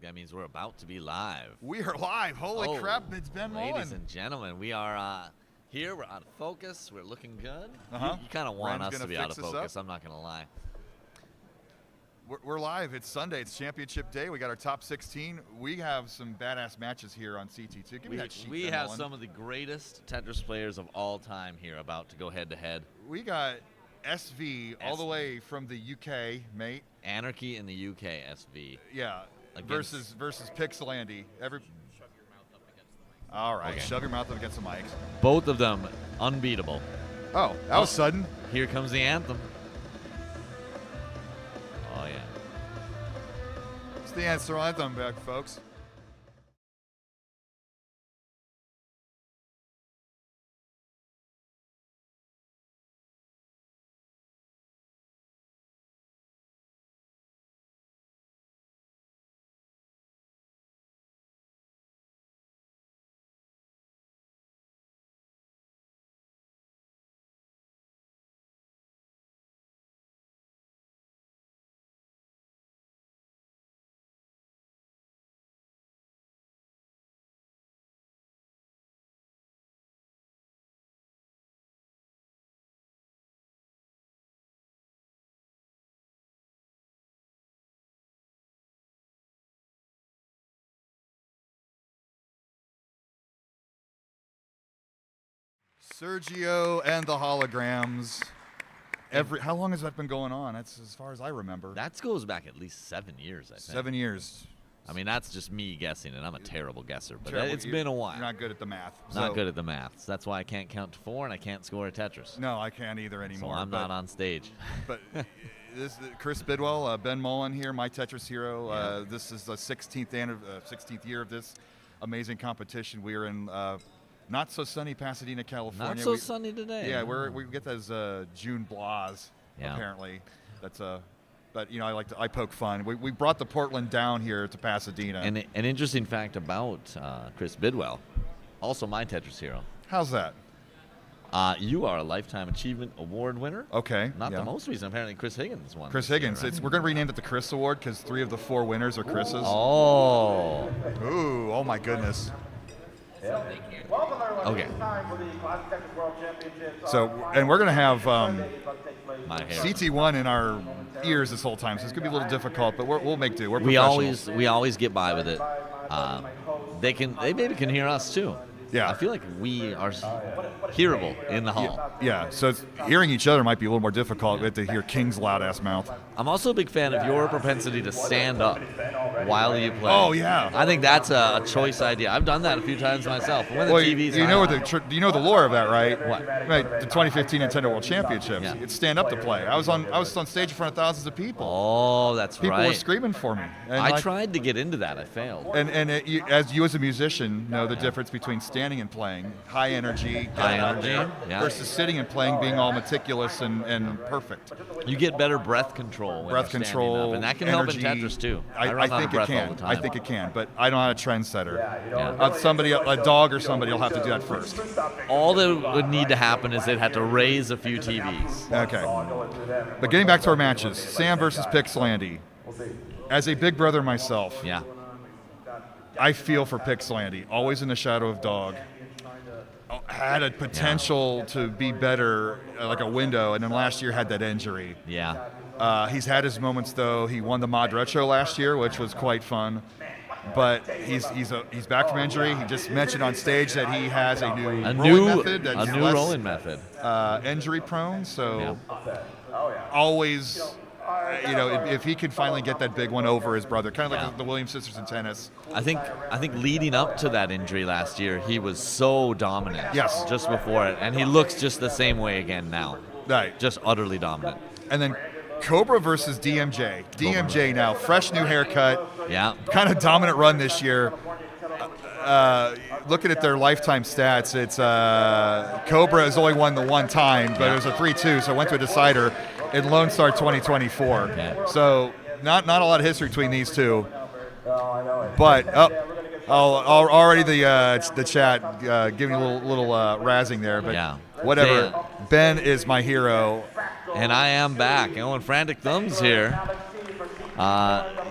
that means we're about to be live. We are live. Holy crap, it's Ben Mullen. Ladies and gentlemen, we are here. We're out of focus. We're looking good. Uh-huh. You kind of want Ren's us to be out of focus. I'm not going to lie. We're live. It's Sunday. It's championship day. We got our top 16. We have some badass matches here on CT2. Give me that sheet, We Ben have Mullen. some of the greatest Tetris players of all time here about to go head-to-head. We got SV all the way from the UK, mate. Anarchy in the UK, SV. Yeah. Against- Versus Pixelandy. All right. Okay. Shove your mouth up against the mics. Both of them unbeatable. Oh, that was sudden. Here comes the anthem. Oh, yeah. It's the answer anthem back, folks. Sergio and the holograms. How long has that been going on? That's as far as I remember. That goes back at least 7 years, I think. 7 years. I mean, that's just me guessing, and I'm a terrible guesser, but Terrible. it's been a while. You're not good at the math. Not good at the maths. That's why I can't count to 4 and I can't score a Tetris. No, I can't either anymore. So I'm not on stage. But this Chris Bidwell, Ben Mullen here, my Tetris hero. Yeah. This is the 16th year of this amazing competition. We are in not so sunny Pasadena, California. Not so sunny today. Yeah, we get those June blahs. Yeah. Apparently, that's But I poke fun. We brought the Portland down here to Pasadena. And an interesting fact about Chris Bidwell, also my Tetris hero. How's that? You are a Lifetime Achievement Award winner. Okay. Not the most recent. Apparently, Chris Higgins won. Chris this year, Higgins. right? We're going to rename it the Chris Award because 3 of the 4 winners are Chris's. Oh. Ooh, oh my goodness. Okay. So, and we're going to have My hair. CT1 in our ears this whole time, so it's going to be a little difficult, but we'll make do. We're We professionals. always get by with it. They maybe can hear us too. Yeah. I feel like we are hearable in the hall. Yeah, so hearing each other might be a little more difficult. We have to hear King's loud-ass mouth. I'm also a big fan of your propensity to stand up while you play. Oh, yeah. I think that's a choice idea. I've done that a few times myself. When the Well, TV's you know the lore of that, right? What? Right, the 2015 Nintendo World Championships. Yeah. It's stand up to play. I was on stage in front of thousands of people. Oh, that's People right. were screaming for me. And I tried to get into that. I failed. As a musician know the difference between standing and playing, high energy, Yeah. versus sitting and playing, being all meticulous and perfect. You get better breath control when Breath you're standing control, up, and that can energy. help in Tetris too. I run out think of breath it can. all the time. I think it can, but I'm not a trendsetter. Yeah. Somebody, a dog or somebody, will have to do that first. All that would need to happen is they'd have to raise a few TVs. Okay. But getting back to our matches, Sam versus Pixelandy. As a big brother myself, Yeah. I feel for Pixelandy. Always in the shadow of dog. Had a potential to be better, like a window, and then last year had that injury. Yeah. He's had his moments though. He won the Mod Retro last year, which was quite fun. But he's back from injury. He just mentioned on stage that he has a new rolling method that's a new less, rolling method. Injury prone. So Yeah. always, if he could finally get that big one over his brother, kind of like the Williams sisters in tennis. I think leading up to that injury last year, he was so dominant. Yes. Just before it, and he looks just the same way again now. Right. Just utterly dominant. And then Cobra versus DMJ. DMJ now, fresh new haircut. Yeah. Kind of dominant run this year. Looking at their lifetime stats, it's Cobra has only won the one time, but it was a 3-2, so it went to a decider in Lone Star 2024. Yeah. So not a lot of history between these two. But already the chat giving a little razzing there, but Yeah. whatever. Yeah. Ben is my hero. And I am back. Going frantic thumbs here.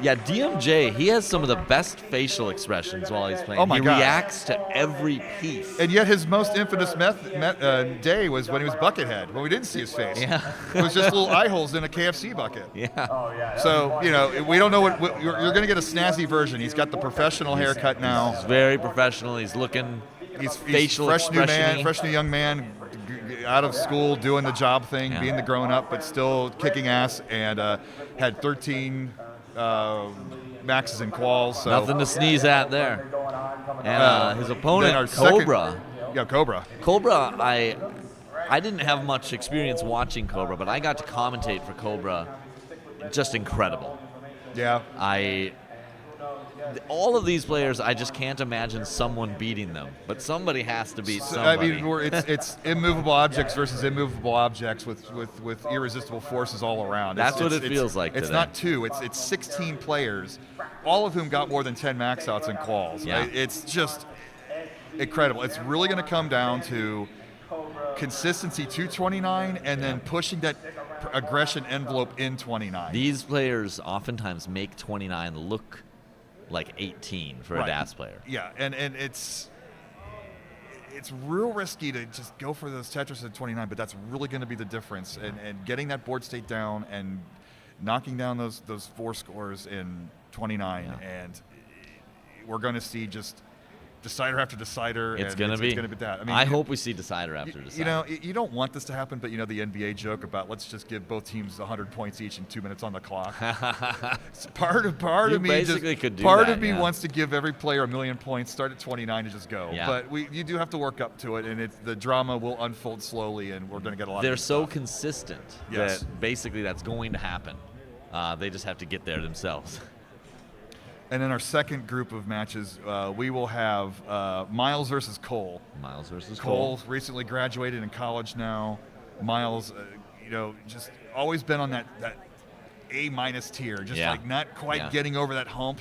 Yeah, DMJ, he has some of the best facial expressions while he's playing. Oh my he God. reacts to every piece. And yet his most infamous day was when he was Buckethead, when we didn't see his face. Yeah. It was just little eye holes in a KFC bucket. Yeah. So, we don't know what you're going to get a snazzy version. He's got the professional haircut now. He's very professional. He's looking He's facial fresh new man, expression-y. fresh new young man, out of school, doing the job thing, Yeah. being the grown up, but still kicking ass, and had 13 maxes and quals. So Nothing to sneeze at there. And his then opponent, our Cobra. Cobra. Cobra, I didn't have much experience watching Cobra, but I got to commentate for Cobra. Just incredible. Yeah. All of these players, I just can't imagine someone beating them. But somebody has to beat somebody. I mean, it's immovable objects versus immovable objects with irresistible forces all around. That's what it feels like It's today. not two. It's 16 players, all of whom got more than 10 max outs and quals. Yeah. It's just incredible. It's really going to come down to consistency to 29 and then pushing that aggression envelope in 29. These players oftentimes make 29 look like 18 for a Right. DAS player. Yeah, and it's real risky to just go for those Tetris at 29, but that's really going to be the difference. And getting that board state down and knocking down those 4 scores in 29, Yeah. and we're going to see just decider after decider. It's and going to be. It's going to be that. I mean, I hope we see decider after decider. you don't want this to happen, but the NBA joke about let's just give both teams 100 points each and 2 minutes on the clock. part of You me basically could do part that, of me yeah. wants to give every player 1,000,000 points, start at 29 and just go. Yeah. But you do have to work up to it, and the drama will unfold slowly, and we're going to get a lot. They're of good so stuff. consistent Yes. that basically that's going to happen. They just have to get there themselves. And in our second group of matches, we will have Miles versus Cole. Miles versus Cole. Cole recently graduated in college now. Miles, just always been on that A- tier, just Yeah. like not quite Yeah. getting over that hump.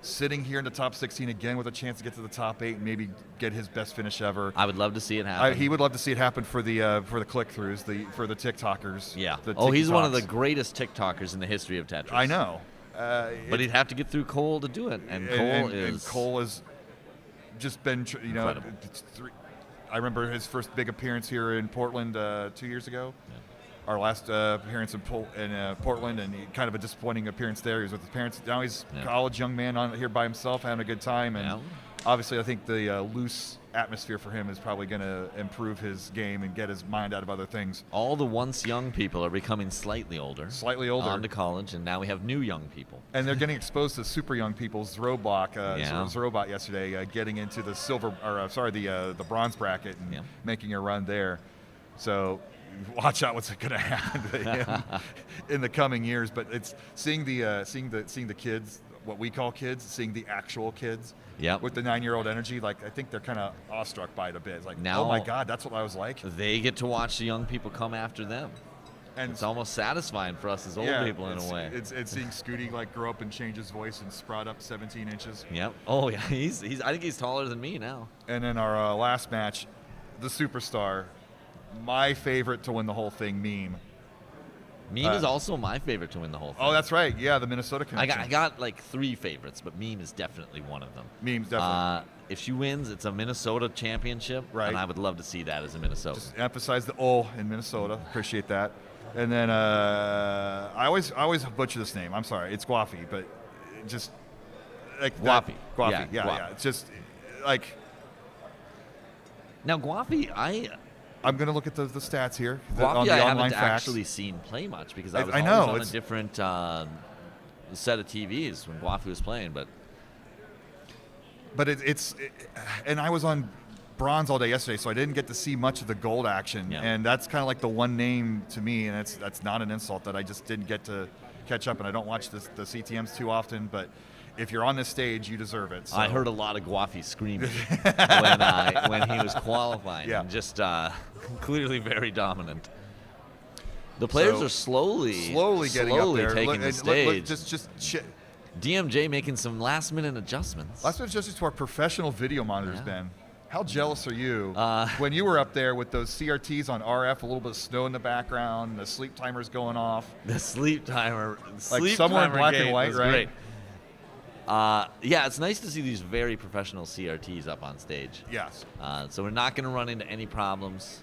Sitting here in the top 16 again with a chance to get to the top 8 and maybe get his best finish ever. I would love to see it happen. He would love to see it happen for the click-throughs, for the TikTokers. Yeah. the He's one of the TikToks. greatest TikTokers in the history of Tetris. I know. But he'd have to get through Cole to do it, and Cole has just been, Incredible. I remember his first big appearance here in Portland 2 years ago. Our last appearance in Portland, and kind of a disappointing appearance there. He was with his parents. Now he's a college young man on here by himself, having a good time. And obviously, I think the loose atmosphere for him is probably going to improve his game and get his mind out of other things. All the once young people are becoming slightly older. On to college, and now we have new young people. And they're getting exposed to super young people. Zrobot yesterday getting into the bronze bracket and making a run there. So watch out what's going to happen to him in the coming years. But it's seeing the kids, what we call kids, seeing the actual kids with the 9-year-old energy. Like, I think they're kind of awestruck by it a bit. It's like, now, oh my God, that's what I was like. They get to watch the young people come after them. And it's almost satisfying for us as old people in a way. It's seeing Scooty grow up and change his voice and sprout up 17 inches. Yep. Oh yeah, he's. I think he's taller than me now. And then our last match, the superstar, my favorite to win the whole thing, Meme. Meme is also my favorite to win the whole thing. Oh, that's right. Yeah, the Minnesota connection. I got like 3 favorites, but Meme is definitely one of them. Meme's definitely. If she wins, it's a Minnesota championship, right? And I would love to see that as a Minnesota. Just emphasize the O in Minnesota. Appreciate that. And then I always butcher this name. I'm sorry. It's Guafi, but just like Guafi. Guafi. Yeah, Guafi. Yeah. It's just like. Now Guafi, I'm going to look at the stats here. Guafi, on the I online haven't facts. actually seen play much because I was I always know, on a different set of TVs when Guafi was playing. But and I was on bronze all day yesterday, so I didn't get to see much of the gold action. Yeah. And that's kind of like the one name to me, and that's not an insult that I just didn't get to catch up. And I don't watch the CTMs too often, but if you're on this stage, you deserve it. So. I heard a lot of Guafi screaming when he was qualifying. Yeah. And just clearly very dominant. The players are slowly getting up there, taking the stage. Look, DMJ making some last-minute adjustments. Last minute adjustments to our professional video monitors, Ben. How jealous are you when you were up there with those CRTs on RF, a little bit of snow in the background, the sleep timer's going off? The sleep timer. Like somewhere in black and white, right? Great. Yeah, it's nice to see these very professional CRTs up on stage. Yes. So we're not going to run into any problems.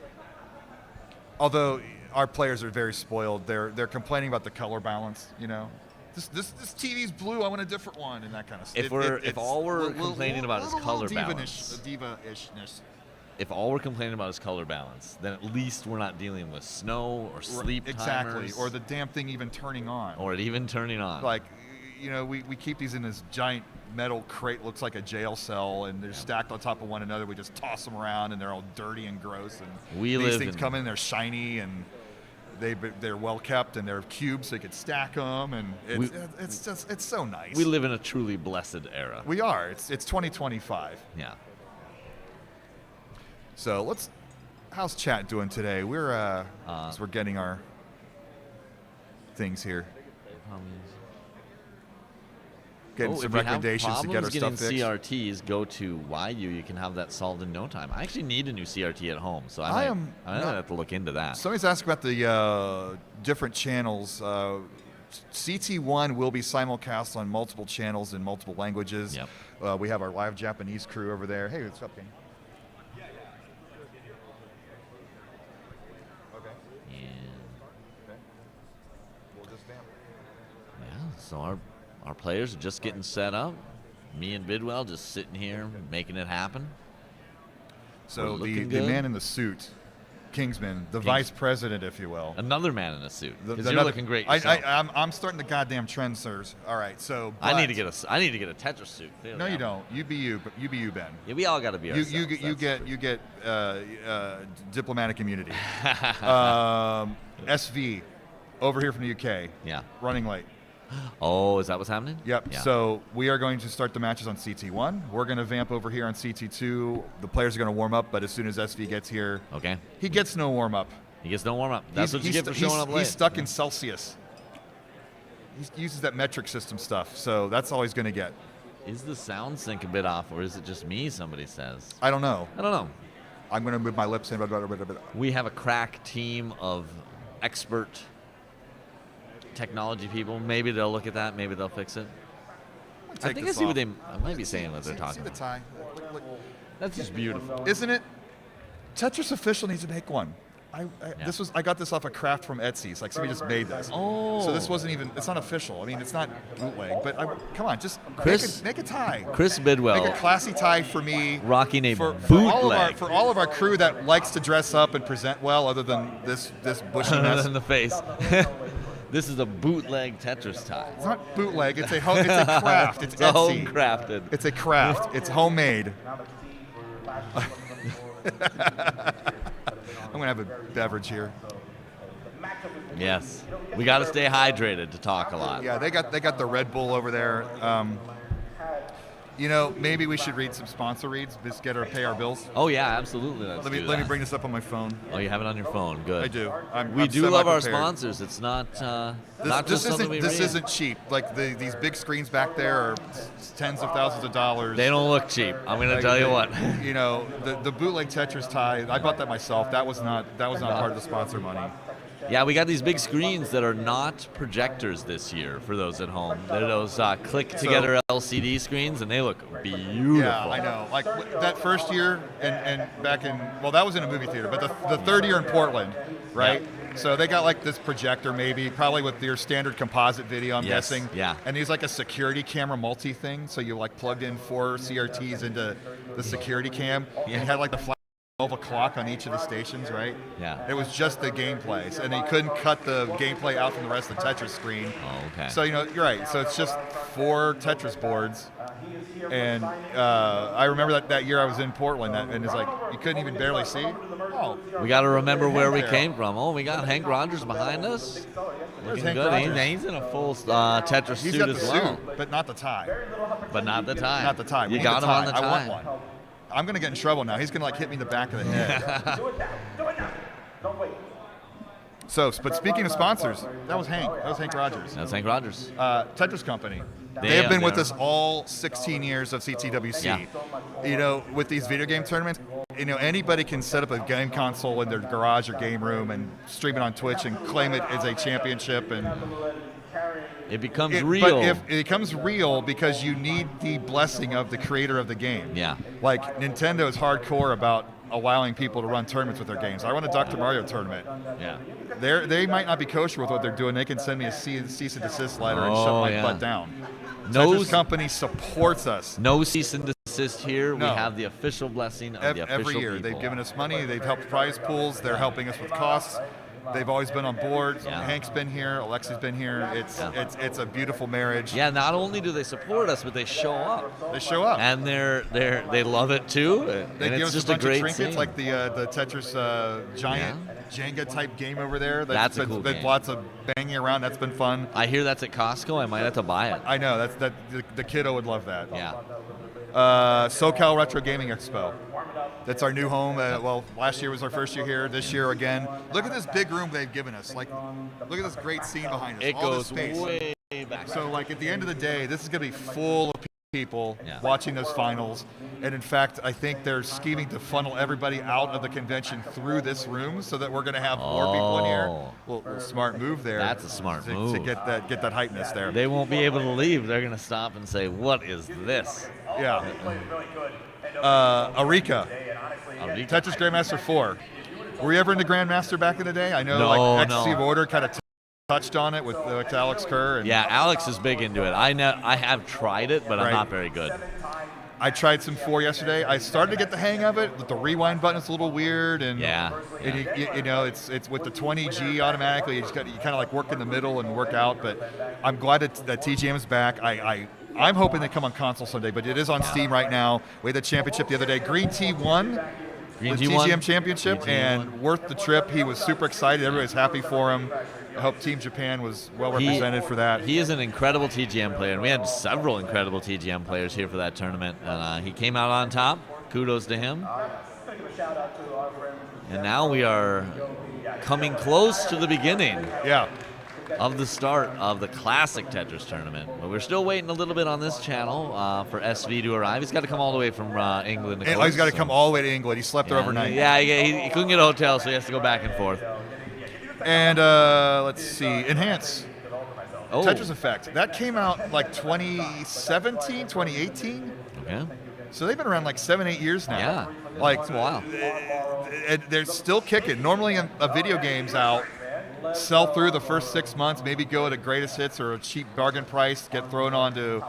Although our players are very spoiled. They're complaining about the color balance, you know. This TV's blue. I want a different one, and that kind of stuff. If all we're complaining about is color balance, diva-ishness. If all we're complaining about is color balance, then at least we're not dealing with snow or sleep timers. Or the damn thing even turning on. Or it even turning on. Like, you know, we keep these in this giant metal crate, looks like a jail cell, and they're stacked on top of one another. We just toss them around, and they're all dirty and gross. And these things come in, they're shiny, and they're well kept, and they're cubes, so you could stack them, and it's so nice. We live in a truly blessed era. We are. It's 2025. Yeah. So how's chat doing today? We're getting our things here. Getting some recommendations to get our stuff fixed. If you have problems getting CRTs, go to YU. You can have that solved in no time. I actually need a new CRT at home, so I might have to look into that. Somebody's asking about the different channels. CT1 will be simulcast on multiple channels in multiple languages. Yep. We have our live Japanese crew over there. Hey, what's up, gang? So our players are just getting set up. Me and Bidwell just sitting here making it happen. So the man in the suit, Kingsman, the vice president, if you will. Another man in a suit. Because you're looking great yourself. I'm starting the goddamn trend, sirs. All right, so I need to get a Tetris suit. No, you don't. You be you, Ben. Yeah, we all got to be ourselves. You get diplomatic immunity. SV, over here from the UK. Yeah. Running late. Oh, is that what's happening? Yep. Yeah. So we are going to start the matches on CT1. We're going to vamp over here on CT2. The players are going to warm up, but as soon as SV gets here, he gets no warm up. He gets no warm up. That's what you get for showing up late. He's stuck in Celsius. He uses that metric system stuff, so that's all he's going to get. Is the sound sync a bit off, or is it just me? Somebody says. I don't know. I'm going to move my lips in. We have a crack team of expert technology people. Maybe they'll look at that. Maybe they'll fix it. I think I see what I might be saying what they're talking about. See the tie? That's just beautiful. Isn't it? Tetris Official needs to make one. I got this off a craft from Etsy. It's like somebody just made this. Oh. So this wasn't even, it's not official. I mean, it's not bootleg, but come on, just make a tie. Chris Bidwell. Make a classy tie for me. Rocking a bootleg. For all of our crew that likes to dress up and present well, other than this bushy mess. in the face. This is a bootleg Tetris tie. It's not bootleg. It's a craft. It's Etsy. Home crafted. It's a craft. It's homemade. I'm gonna have a beverage here. Yes, we got to stay hydrated to talk a lot. Yeah, they got the Red Bull over there. You know, maybe we should read some sponsor reads, just get her pay our bills. Oh yeah, absolutely. Let me bring this up on my phone. Oh, you have it on your phone. Good. I do. We do love our sponsors. It's not just something we read. This isn't cheap. Like these big screens back there are tens of thousands of dollars. They don't look cheap. I'm going to tell you what. You know, the bootleg Tetris tie. I bought that myself. That was not part of the sponsor money. Yeah, we got these big screens that are not projectors this year for those at home. They're those click-together LCD screens, and they look beautiful. Yeah, I know. Like that first year and back in, well, that was in a movie theater, but the third year in Portland, right? Yeah. So they got like this projector maybe, probably with your standard composite video, I'm guessing. Yeah. And there's like a security camera multi thing, so you like plugged in 4 CRTs into the security cam, and you had like the 12 o'clock on each of the stations, right? Yeah. It was just the gameplays, and they couldn't cut the gameplay out from the rest of the Tetris screen. Oh, okay. So, you know, you're right. So it's just 4 Tetris boards. And I remember that year I was in Portland, and it's like, you couldn't even barely see. Oh. We got to remember where we came from. Oh, we got Hank Rogers behind us. Looking good. He's in a full Tetris suit as well. Suit, but not the tie. Not the tie. You got him on the tie. I want one. I'm going to get in trouble now. He's going to hit me in the back of the head. So, but speaking of sponsors, that was Hank. That was Hank Rogers. That's Hank Rogers. Tetris Company. They have been with us all 16 years of CTWC. Yeah. You know, with these video game tournaments, you know, anybody can set up a game console in their garage or game room and stream it on Twitch and claim it as a championship, and it becomes real. But if it becomes real because you need the blessing of the creator of the game. Yeah. Like Nintendo is hardcore about allowing people to run tournaments with their games. I run a Dr. Mario tournament. Yeah. They might not be kosher with what they're doing. They can send me a cease and desist letter and shut my butt down. Tetris Company supports us. No cease and desist here. No. We have the official blessing of the official every year. people. They've given us money. They've helped prize pools. They're helping us with costs. They've always been on board. Yeah. Hank's been here. Alexi's been here. It's a beautiful marriage. Yeah. Not only do they support us, but they show up. They show up, and they love it too. They and give it's us just a bunch great of trinkets, scene. like the Tetris giant Jenga type game over there. That's a cool been game. Lots of banging around. That's been fun. I hear that's at Costco. I might have to buy it. I know the kiddo would love that. Yeah. SoCal Retro Gaming Expo. That's our new home. Well, last year was our first year here. This year again. Look at this big room they've given us. Like, look at this great scene behind us. It all goes this space. way back. So, like, at the end of the day, this is going to be full of people Yeah. watching those finals. And in fact, I think they're scheming to funnel everybody out of the convention through this room so that we're going to have more people in here. Little smart move there. That's a smart move. To get that hypeness there. They won't be able to leave. They're going to stop and say, "What is this?" Yeah. Arika. Tetris Grandmaster 4. Were you ever into Grandmaster back in the day? I know, like Ecstasy of Order kind of touched on it with Alex Kerr. And yeah, Alex is big into it. I have tried it, but I'm not very good. I tried some 4 yesterday. I started to get the hang of it, but the rewind button is a little weird, and you know, it's with the 20G automatically. You kind of like work in the middle and work out. But I'm glad that TGM is back. I'm hoping they come on console someday, but it is on Steam right now. We had the championship the other day. Green Tea won the TGM championship, and worth the trip. He was super excited. Everybody's happy for him. I hope Team Japan was well represented for that. He is an incredible TGM player, and we had several incredible TGM players here for that tournament. And he came out on top. Kudos to him. And now we are coming close to the beginning. Yeah. Of the start of the Classic Tetris tournament. But we're still waiting a little bit on this channel for SV to arrive. He's got to come all the way from England. He's got to come all the way to England. He slept there overnight. Yeah, he couldn't get a hotel, so he has to go back and forth. And let's see, Enhance. Tetris Effect. That came out like 2017, 2018. Okay. So they've been around like 7-8 years now. Yeah. Like, that's a while. And they're still kicking. Normally a video game's out, sell through the first 6 months, maybe go at a greatest hits or a cheap bargain price, get thrown onto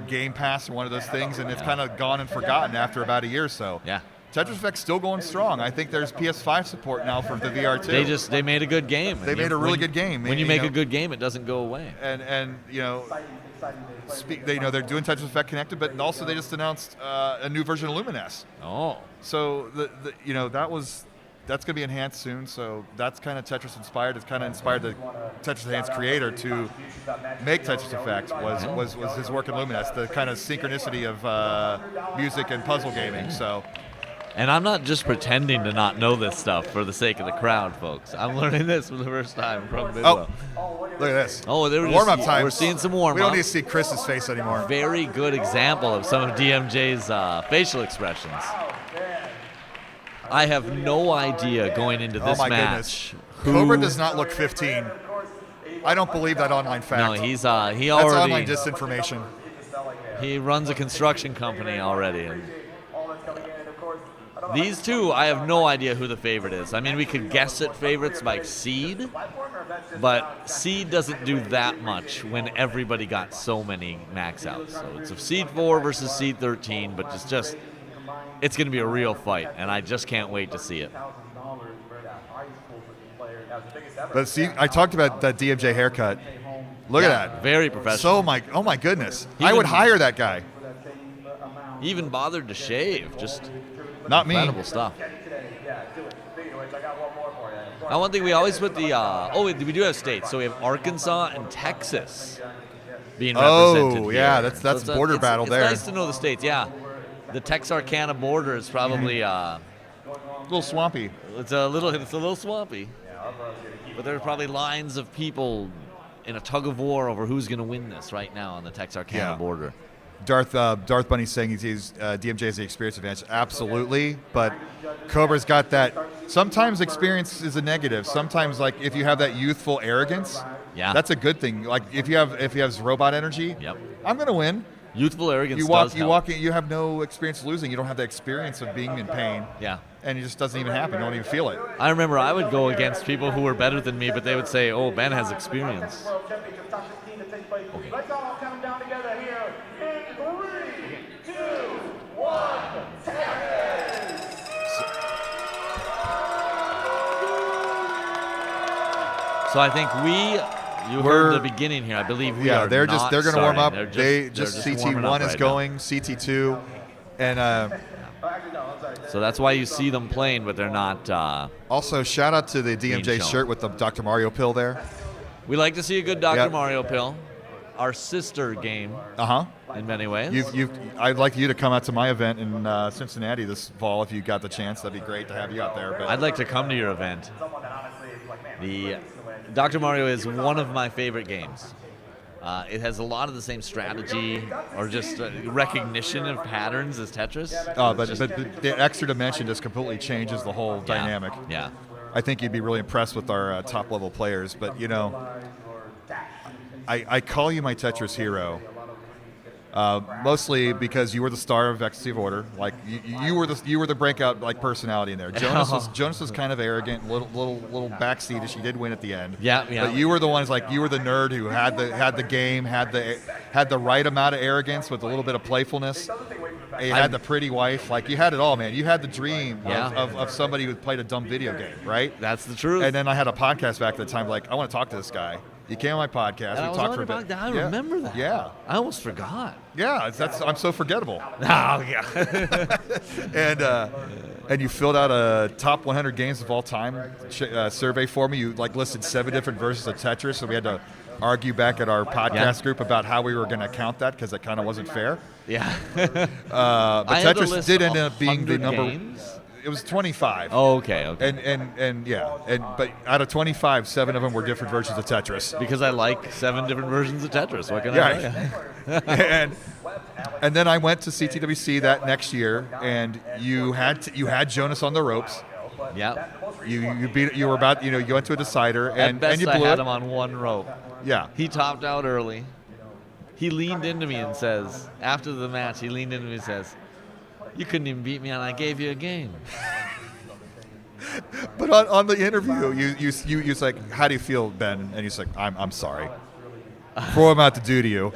Game Pass or one of those things, and it's kind of gone and forgotten after about a year or so. Yeah. Tetris Effect's still going strong. I think there's PS5 support now for the VR too. They made a good game. They made a really good game. When you make a good game, it doesn't go away. And you know, they're doing Tetris Effect connected, but also they just announced a new version of Lumines. Oh. So that's going to be enhanced soon. So that's kind of Tetris inspired. It's kind of inspired the Tetris Enhanced creator to make Tetris Effect. Was his work in Lumines, the kind of synchronicity of music and puzzle gaming. So. And I'm not just pretending to not know this stuff for the sake of the crowd, folks. I'm learning this for the first time from Bidwell. Look at this. Oh, they were warm-up time. We're seeing some warm-up. We don't need to see Chris's face anymore. Very good example of some of DMJ's facial expressions. I have no idea going into this match. Cobra does not look 15. I don't believe that online fact. No, he That's already. online disinformation. He runs a construction company already. And these two, I have no idea who the favorite is. I mean, we could guess at favorites by seed, but seed doesn't do that much when everybody got so many max outs. So it's a seed 4 versus seed 13, but it's going to be a real fight, and I just can't wait to see it. But see, I talked about that DMJ haircut. Look at that. Very professional. Oh my goodness. I would hire that guy. He even bothered to shave. Just not me. Incredible stuff. Now, one thing we always put we do have states. So we have Arkansas and Texas being represented here. Yeah, that's border battle there. It's nice to know the states. Yeah, the Texarkana border is probably a little swampy. It's a little swampy. But there are probably lines of people in a tug of war over who's going to win this right now on the Texarkana border. Darth Bunny's saying he's DMJ has the experience advantage. Absolutely, but Cobra's got that. Sometimes experience is a negative. Sometimes, like if you have that youthful arrogance, that's a good thing. Like if you have robot energy, I'm gonna win. Youthful arrogance. You walk in, you have no experience losing. You don't have the experience of being in pain. Yeah. And it just doesn't even happen. You don't even feel it. I remember I would go against people who were better than me, but they would say, "Oh, Ben has experience." Okay. Let's all come down together here in 3, 2, 1, Tetris! So I think you heard the beginning here. I believe we are they're not going to warm up. They're just CT1 is going, CT2, and so that's why you see them playing, but they're not. Also, shout out to the DMJ shirt with the Dr. Mario pill there. We like to see a good Dr. Mario pill. Our sister game. In many ways. I'd like you to come out to my event in Cincinnati this fall if you got the chance. That'd be great to have you out there. But I'd like to come to your event. The Dr. Mario is one of my favorite games. It has a lot of the same strategy or just recognition of patterns as Tetris. But the extra dimension just completely changes the whole dynamic. Yeah. I think you'd be really impressed with our top-level players. But, you know, I call you my Tetris hero. Mostly because you were the star of Executive Order, like you were the breakout like personality in there. Jonas was kind of arrogant, little backseatish. He did win at the end. Yeah. But you were the ones like you were the nerd who had the game, had the right amount of arrogance with a little bit of playfulness. You had the pretty wife, like you had it all, man. You had the dream of somebody who played a dumb video game, right? That's the truth. And then I had a podcast back at the time, like I want to talk to this guy. You came on my podcast. We talked for a bit. I remember that. Yeah. I almost forgot. Yeah, I'm so forgettable. Oh, yeah. And you filled out a top 100 games of all time survey for me. You listed 7 different versions of Tetris, so we had to argue back at our podcast group about how we were going to count that because it kind of wasn't fair. Yeah. But Tetris did end up being the number. Games? It was 25. Oh, okay. But out of 25, 7 of them were different versions of Tetris. Because I like 7 different versions of Tetris. What can I tell you? and then I went to CTWC that next year, and you had Jonas on the ropes. Yeah. You went to a decider, and you blew I had him on one rope. Yeah. He topped out early. He leaned into me and says, after the match, and says, "You couldn't even beat me, and I gave you a game." But on the interview, you like, "How do you feel, Ben?" And he's like, "I'm sorry for what I'm about to do to you."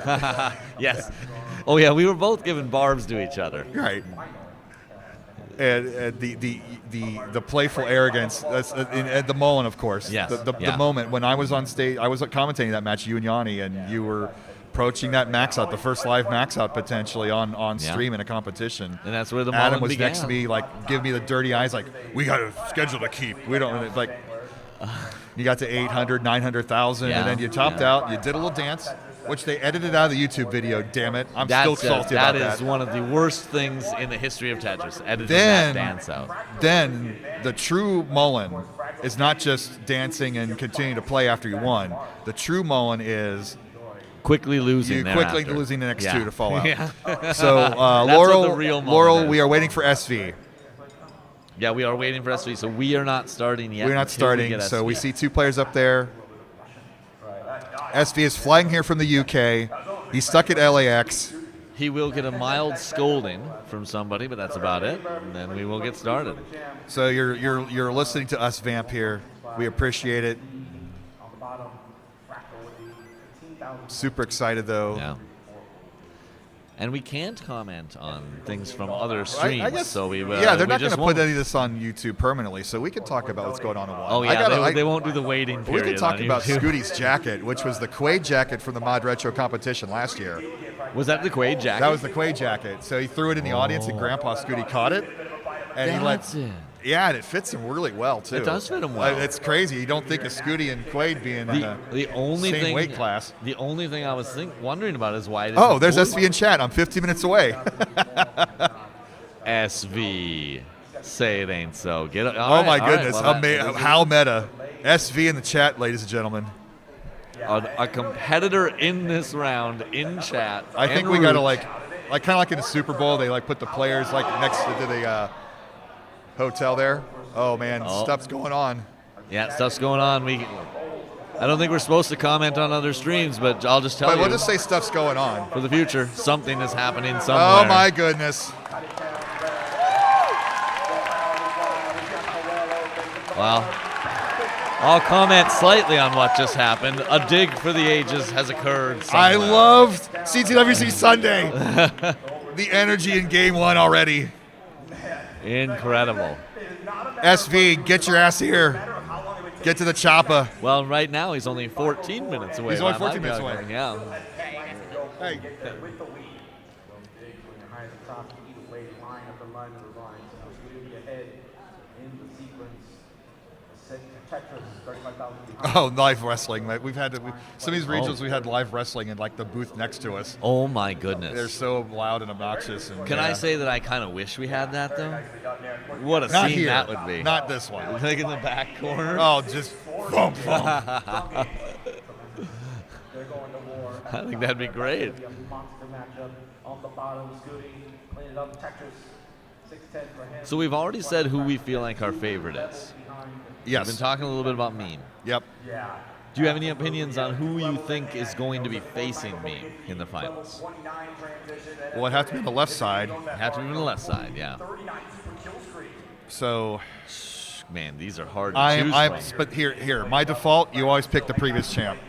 Yes. Oh yeah, we were both giving barbs to each other. Right. And the playful arrogance. That's and the Mullen, of course. Yes. The moment when I was on stage, I was commentating that match, you and Yanni, and you were approaching that max out, the first live max out potentially on stream in a competition. And that's where the Adam was began. next to me, like, give me the dirty eyes, like, we got a schedule to keep. We don't, like, you got to 800, 900,000, and then you topped out. You did a little dance, which they edited out of the YouTube video, damn it. I'm still salty about that. That is one of the worst things in the history of Tetris, editing that dance out. Then the true Mullen is not just dancing and continuing to play after you won. The true Mullen is quickly losing the next 2 to fall out. Yeah. So Laurel, we are waiting for SV. Yeah, we are waiting for SV. So we are not starting yet. We're not starting. So we see 2 players up there. SV is flying here from the UK. He's stuck at LAX. He will get a mild scolding from somebody, but that's about it. And then we will get started. So you're listening to us vamp here. We appreciate it. Super excited though. Yeah. And we can't comment on things from other streams, I guess, so we they're not going to put any of this on YouTube permanently, so we can talk about what's going on in one. Oh yeah, they won't do the waiting period. We can talk about YouTube. Scooty's jacket, which was the Quaid jacket from the Mod Retro competition last year. Was that the Quaid jacket? That was the Quaid jacket. So he threw it in the audience, and Grandpa Scooty caught it, and he let it. Yeah, and it fits him really well too. It does fit him well. It's crazy. You don't think of Scooty and Quaid being in the same weight class. The only thing I was wondering about is why. There's SV in chat. I'm 15 minutes away. SV, say it ain't so. Get it. My goodness, how meta. SV in the chat, ladies and gentlemen. A competitor in this round in chat. I think we got to like kind of like in the Super Bowl, they like put the players like next to the hotel there. Oh man, stuff's going on. Yeah, stuff's going on. I don't think we're supposed to comment on other streams, but I'll just tell you. We'll just say stuff's going on. For the future, something is happening somewhere. Oh my goodness. Well, I'll comment slightly on what just happened. A dig for the ages has occurred somewhere. I loved CTWC Sunday. The energy in game 1 already. Incredible. SV, get your ass here. Get to the chopper. Well, right now he's only 14 minutes away. He's only 14 minutes away. Yeah. Hey. Oh, live wrestling. We've had some of these regions. We had live wrestling in like the booth next to us. Oh my goodness. They're so loud and obnoxious. And, Can I say that I kind of wish we had that though? What a Not scene here. that would be. Not this one. Like in the back corner. Oh, just boom, boom. I think that'd be great. So we've already said who we feel like our favorite is. Yes. We've been talking a little bit about Meme. Yep. Do you have any opinions on who you think is going to be facing Meme in the finals? Well, it has to be on the left side. Have to be on the left side, yeah. So, man, these are hard to choose from. But here, my default, you always pick the previous champ.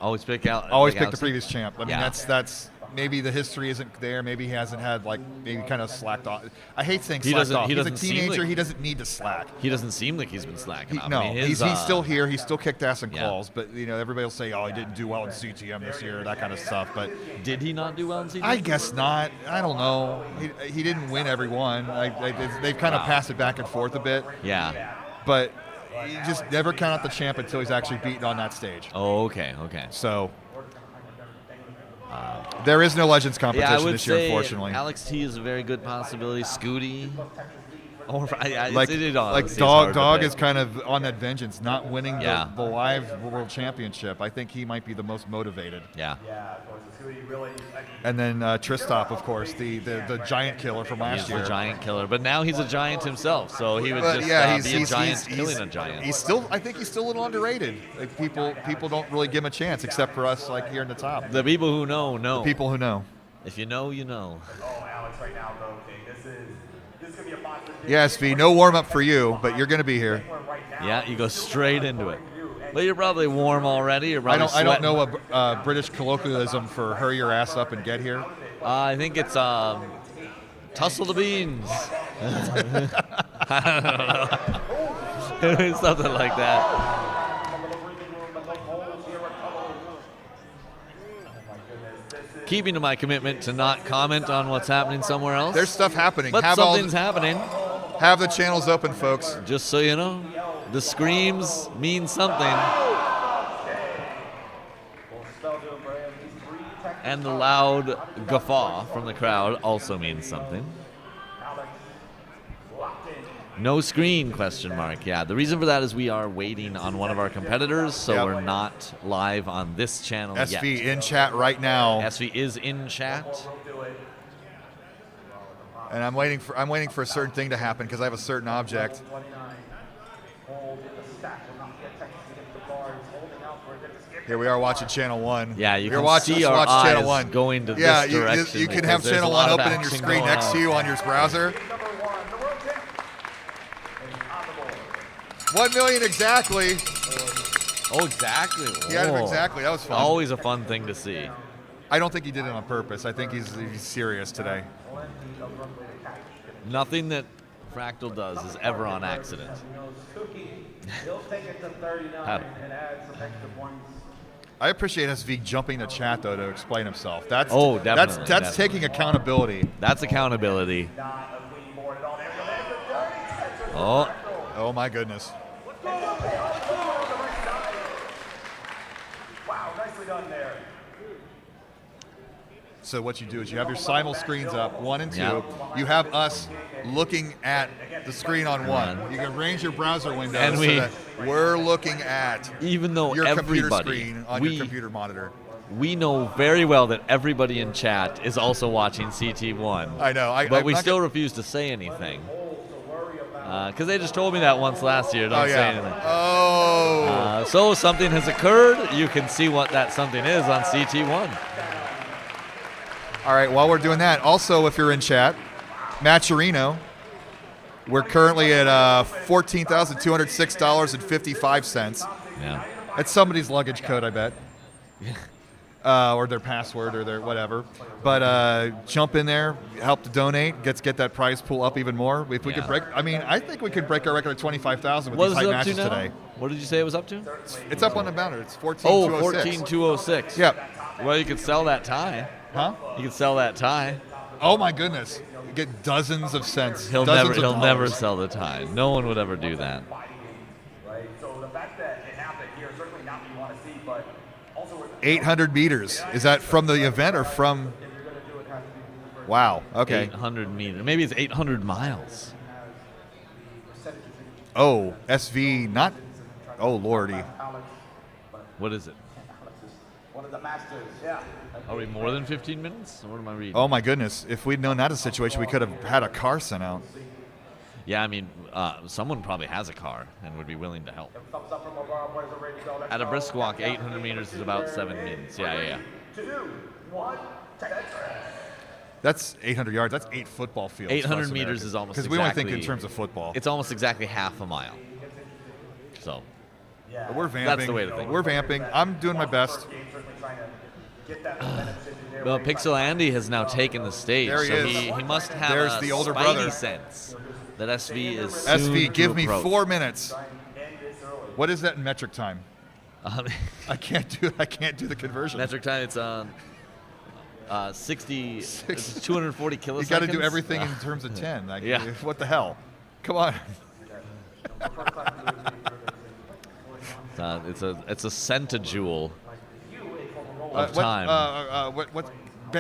Always pick out. Always pick the previous champ. I mean, Yeah. that's maybe the history isn't there. Maybe he hasn't had maybe kind of slacked off. I hate saying He slacked doesn't- off. he He's a doesn't seem teenager. like- He doesn't need to slack. He doesn't seem like he's been slacking off. No, I mean, he's still here. He's still kicked ass in Yeah. calls. But everybody will say, "Oh, he didn't do well in CTM this year," that kind of stuff. But Did he not do well in CTM? I guess not. I don't know. He didn't win every one. They've kind of passed it back and forth a bit. Yeah. But you just never count out the champ until he's actually beaten on that stage. Oh, okay. So there is no Legends Yeah, I competition would this year, say unfortunately. Alex T is a very good possibility. Scooty. Or Like Dog is kind of on that vengeance, not winning Yeah. the live world championship. I think he might be the most motivated. Yeah. And then Tristop, of course, the giant killer from last He's year. the giant killer, but now he's a giant himself, so he would But just yeah, be a giant killing a giant. He's still, I think he's still a little underrated. Like people don't really give him a chance, except for us, like here in the top. The people who know. The people who know. If you know, you know. Oh, Alex, right now, though, okay, this is gonna be a monster. Yeah, SV, no warm up for you, but you're going to be here. Yeah, you go straight into it. But you're probably warm already. You're probably I don't know sweating. a British colloquialism for hurry your ass up and get here. I think it's tussle the beans. I don't know. Something like that. Keeping to my commitment to not comment on what's happening somewhere else. There's stuff happening. But something's happening. Have the channels open, folks. Just so you know, the screams mean something. And the loud guffaw from the crowd also means something. No screen, question mark. Yeah, the reason for that is we are waiting on one of our competitors, so we're not live on this channel yet. SV in chat right now. SV is in chat. And I'm waiting for a certain thing to happen because I have a certain object. Here we are watching Channel 1. Yeah, you You're can watching see us our watch eyes Channel 1. going to yeah, this direction. you can because have there's Channel a lot 1 of open in your action screen going next on. to you on your browser. 1 million exactly. Oh, exactly. He had him Whoa. exactly. That was fun. Always a fun thing to see. I don't think he did it on purpose. I think he's serious today. Nothing that Fractal does is ever on accident. I appreciate SV jumping the chat though to explain himself. That's definitely. That's taking accountability. That's accountability. Oh. Oh my goodness. Wow, nicely done there. So what you do is you have your simul screens up, 1 and 2. Yeah. You have us looking at the screen on 1. You can arrange your browser window And so that we're looking at even though your computer everybody, screen on your computer monitor. We know very well that everybody in chat is also watching CT1. I know. But we still refuse to say anything. Because they just told me that once last year. Don't say anything. Oh. So something has occurred. You can see what that something is on CT1. All right, while we're doing that, also if you're in chat, Maturino, we're currently at $14,206.55. Yeah. It's somebody's luggage code, I bet. Or their password or their whatever. But jump in there, help to donate, get that prize pool up even more. If we could break, I think we could break our record at 25,000 with these high matches today. What did you say it was up to? It's up on the banner. It's 14,206. 14,206. Yep. Well, you could sell that tie. Huh? You could sell that tie. Oh my goodness! You get dozens of cents. He'll dozens never of sell the tie. No one would ever do that. Right? So the fact that it happened here is certainly not what you want to see, but also 800 meters. Is that from the event or from? Wow. Okay. 800 meters. Maybe it's 800 miles. Oh, SV not. Oh lordy. What is it? one of the masters. Yeah. Are we more than 15 minutes? What am I reading? Oh my goodness! If we'd known that a situation, we could have had a car sent out. Yeah, I mean, someone probably has a car and would be willing to help. At a brisk walk, 800 meters is about 7 minutes. Yeah. 2, 1, Tetris. That's 800 yards. That's 8 football fields. 800 meters is almost because we only think in terms of football. It's almost exactly half a mile. So. But we're vamping. That's the way to think. We're vamping. I'm doing my best. Well, Pixel Andy has now taken the stage. There he so is. He must have There's a the older spidey brother. sense that SV is soon SV, give me approach. 4 minutes. What is that in metric time? I can't do the conversion. Metric time, it's 60, it's 240 kiloseconds. You got to do everything in terms of 10. Yeah. What the hell? Come on. It's a centijoule of time.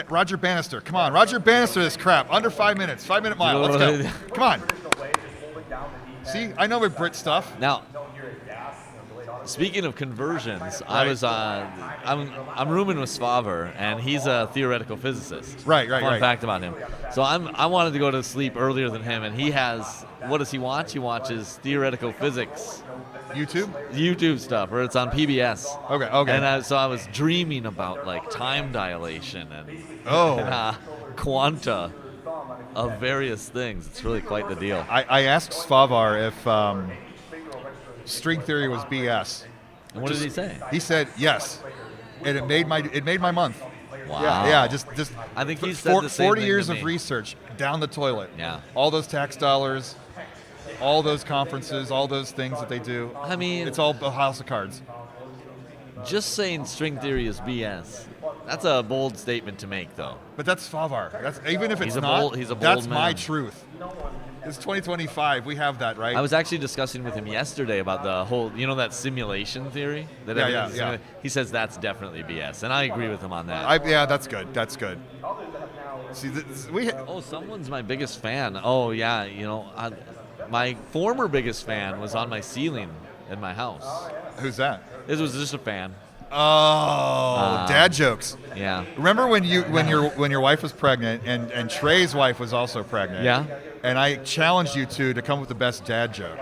Roger Bannister. Come on, Roger Bannister. This crap under 5 minutes. 5 minute mile. Let's go. Come on. See, I know with Brit stuff. Now, speaking of conversions, I was I'm rooming with Svaver, and he's a theoretical physicist. Right. Fun fact about him. So I wanted to go to sleep earlier than him, and he has. What does he watch? He watches theoretical physics. YouTube stuff, or it's on PBS. Okay. And so I was dreaming about like time dilation and quanta of various things. It's really quite the deal. I asked Svavar if string theory was BS. And what did he say? He said yes, and it made my month. Wow. Yeah. Just. I think he said the same 40 thing years to of me. research down the toilet. Yeah. All those tax dollars, all those conferences, all those things that they do. I mean, it's all a house of cards. Just saying string theory is BS. That's a bold statement to make, though. But that's Svavar. That's even if it's he's a not. bold that's man. my truth. It's 2025. We have that, right? I was actually discussing with him yesterday about the whole, that simulation theory. That Yeah. He says that's definitely BS, and I agree with him on that. That's good. That's good. See, someone's my biggest fan. Oh yeah, my former biggest fan was on my ceiling in my house. Who's that? This was just a fan. Oh, dad jokes. Yeah. Remember when your wife was pregnant and Trey's wife was also pregnant? Yeah. And I challenged you two to come up with the best dad joke.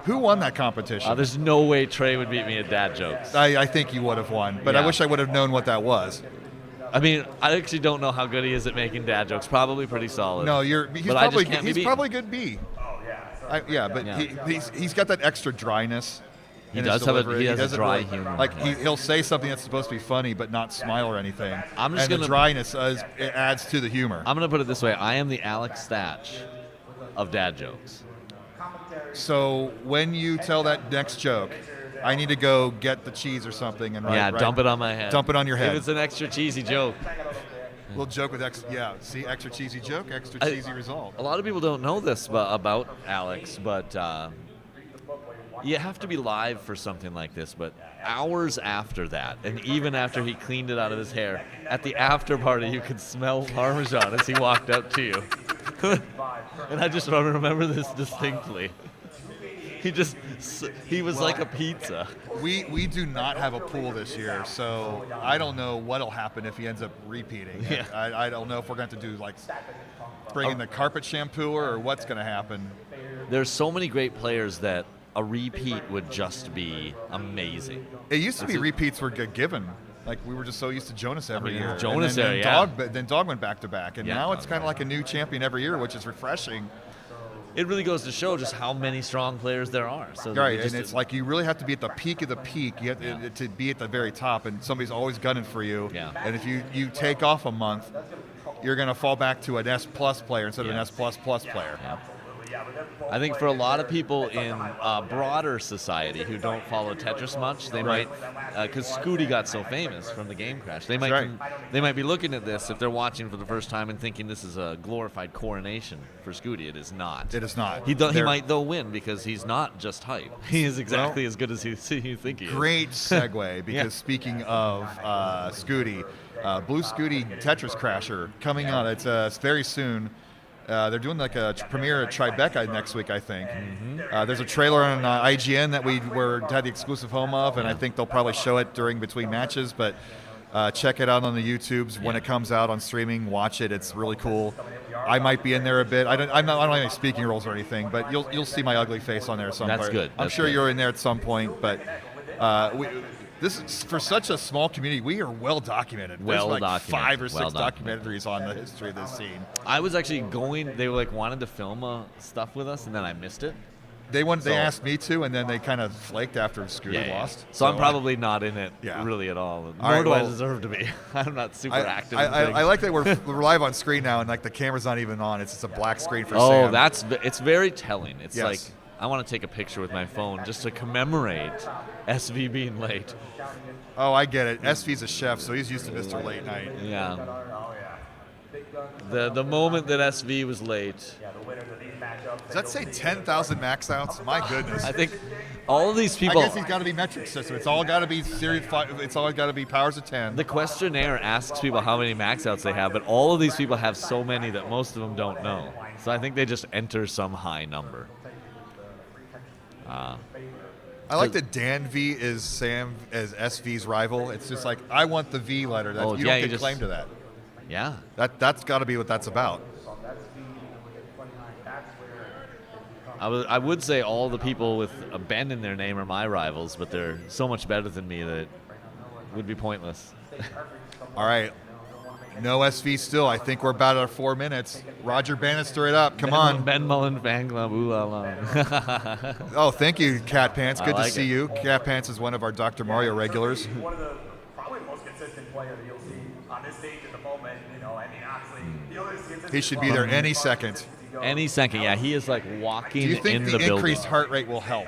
Who won that competition? There's no way Trey would beat me at dad jokes. I think you would have won, but I wish I would have known what that was. I mean, I actually don't know how good he is at making dad jokes. Probably pretty solid. No, he's probably good B. But he's got that extra dryness. He does have a dry humor. Like he'll say something that's supposed to be funny but not smile or anything. The dryness it adds to the humor. I'm gonna put it this way: I am the Alex Thatch of dad jokes. So when you tell that next joke, I need to go get the cheese or something and dump it on my head. Dump it on your head. If it's an extra cheesy joke. We'll joke with extra cheesy joke, extra cheesy result. A lot of people don't know this about Alex, but you have to be live for something like this, but hours after that, and even after he cleaned it out of his hair, at the after party you could smell Parmesan as he walked up to you. And I just remember this distinctly. He was like a pizza. We do not have a pool this year, so I don't know what'll happen if he ends up repeating. Yeah. I don't know if we're going to do like bring in the carpet shampooer or what's going to happen. There's so many great players that a repeat would just be amazing. It used to be repeats were given. Like we were just so used to Jonas every year. Jonas, and then Dog went back to back, and Yeah. now it's kind of like a new champion every year, which is refreshing. It really goes to show just how many strong players there are. So Right, and it's like you really have to be at the peak of the peak. You have to be at the very top, and somebody's always gunning for you. Yeah. And if you take off a month, you're going to fall back to an S+ player instead of an S++ player. Yeah. I think for a lot of people in broader society who don't follow Tetris much, they might, because Scooty got so famous from the game crash, they might be looking at this if they're watching for the first time and thinking this is a glorified coronation for Scooty. It is not. It is not. He might though win because he's not just hype. He is exactly as good as you think he is. Great segue, because speaking of Scooty, Blue Scooty Tetris Crasher coming out. It's very soon. They're doing like a premiere at Tribeca next week, I think. Mm-hmm. There's a trailer on IGN that we had the exclusive home of, and I think they'll probably show it between matches. But check it out on the YouTubes when it comes out on streaming. Watch it; it's really cool. I might be in there a bit. I don't have any speaking roles or anything, but you'll see my ugly face on there somewhere. That's good. I'm sure you're in there at some point, but this is, for such a small community, we are well documented. There's like 5 or 6 documentaries on the history of this scene. I was actually they wanted to film stuff with us, and then I missed it. They asked me to, and then they kind of flaked after Scooty lost. So I'm probably not in it really at all. Nor do I deserve to be. I'm not super active. I like that we're live on screen now, and like the camera's not even on. It's just a black screen for Sam. It's very telling. It's like I want to take a picture with my phone just to commemorate SV being late. Oh, I get it. SV's a chef, so he's used to Mr. Late Night. Yeah. The moment that SV was late. Does that say 10,000 max outs? My goodness. I think all of these people. I guess he's got to be metric system. It's all got to be series 5. It's all got to be powers of 10. The questionnaire asks people how many max outs they have, but all of these people have so many that most of them don't know. So I think they just enter some high number. I like that Dan V is Sam as SV's rival. It's just like, I want the V letter. You don't get claim to that. Yeah. That's got to be what that's about. I would say all the people with a Ben in their name are my rivals, but they're so much better than me that it would be pointless. All right. No SV still. I think we're about at 4 minutes. Roger Bannister it up. Come on. Ben Mullen fan club. Ooh la la. Oh, thank you, Cat Pants. Good to see you. Cat Pants is one of our Dr. Mario regulars. One of the probably most consistent player that you'll see on this stage at the moment. Obviously, he should be there any second. Any second, yeah. He is like walking in the building. Do you think the increased heart rate will help?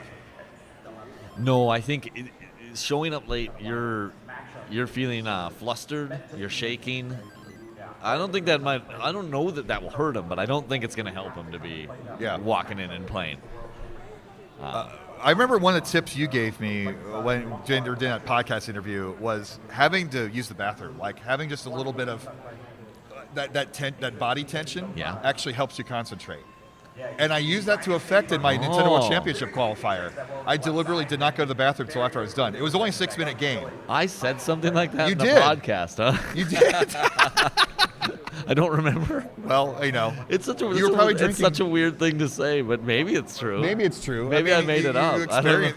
No, I think showing up late, you're feeling flustered. You're shaking. I don't know that will hurt him, but I don't think it's going to help him to be walking in and playing. I remember one of the tips you gave me when doing that podcast interview was having to use the bathroom, like having just a little bit of that body tension actually helps you concentrate. And I used that to effect in my Nintendo World Championship qualifier. I deliberately did not go to the bathroom until after I was done. It was only a 6-minute game. I said something like that in the podcast, huh? You did. I don't remember. Well, it's such a weird thing to say, but maybe it's true. Maybe it's true. Maybe I made it up.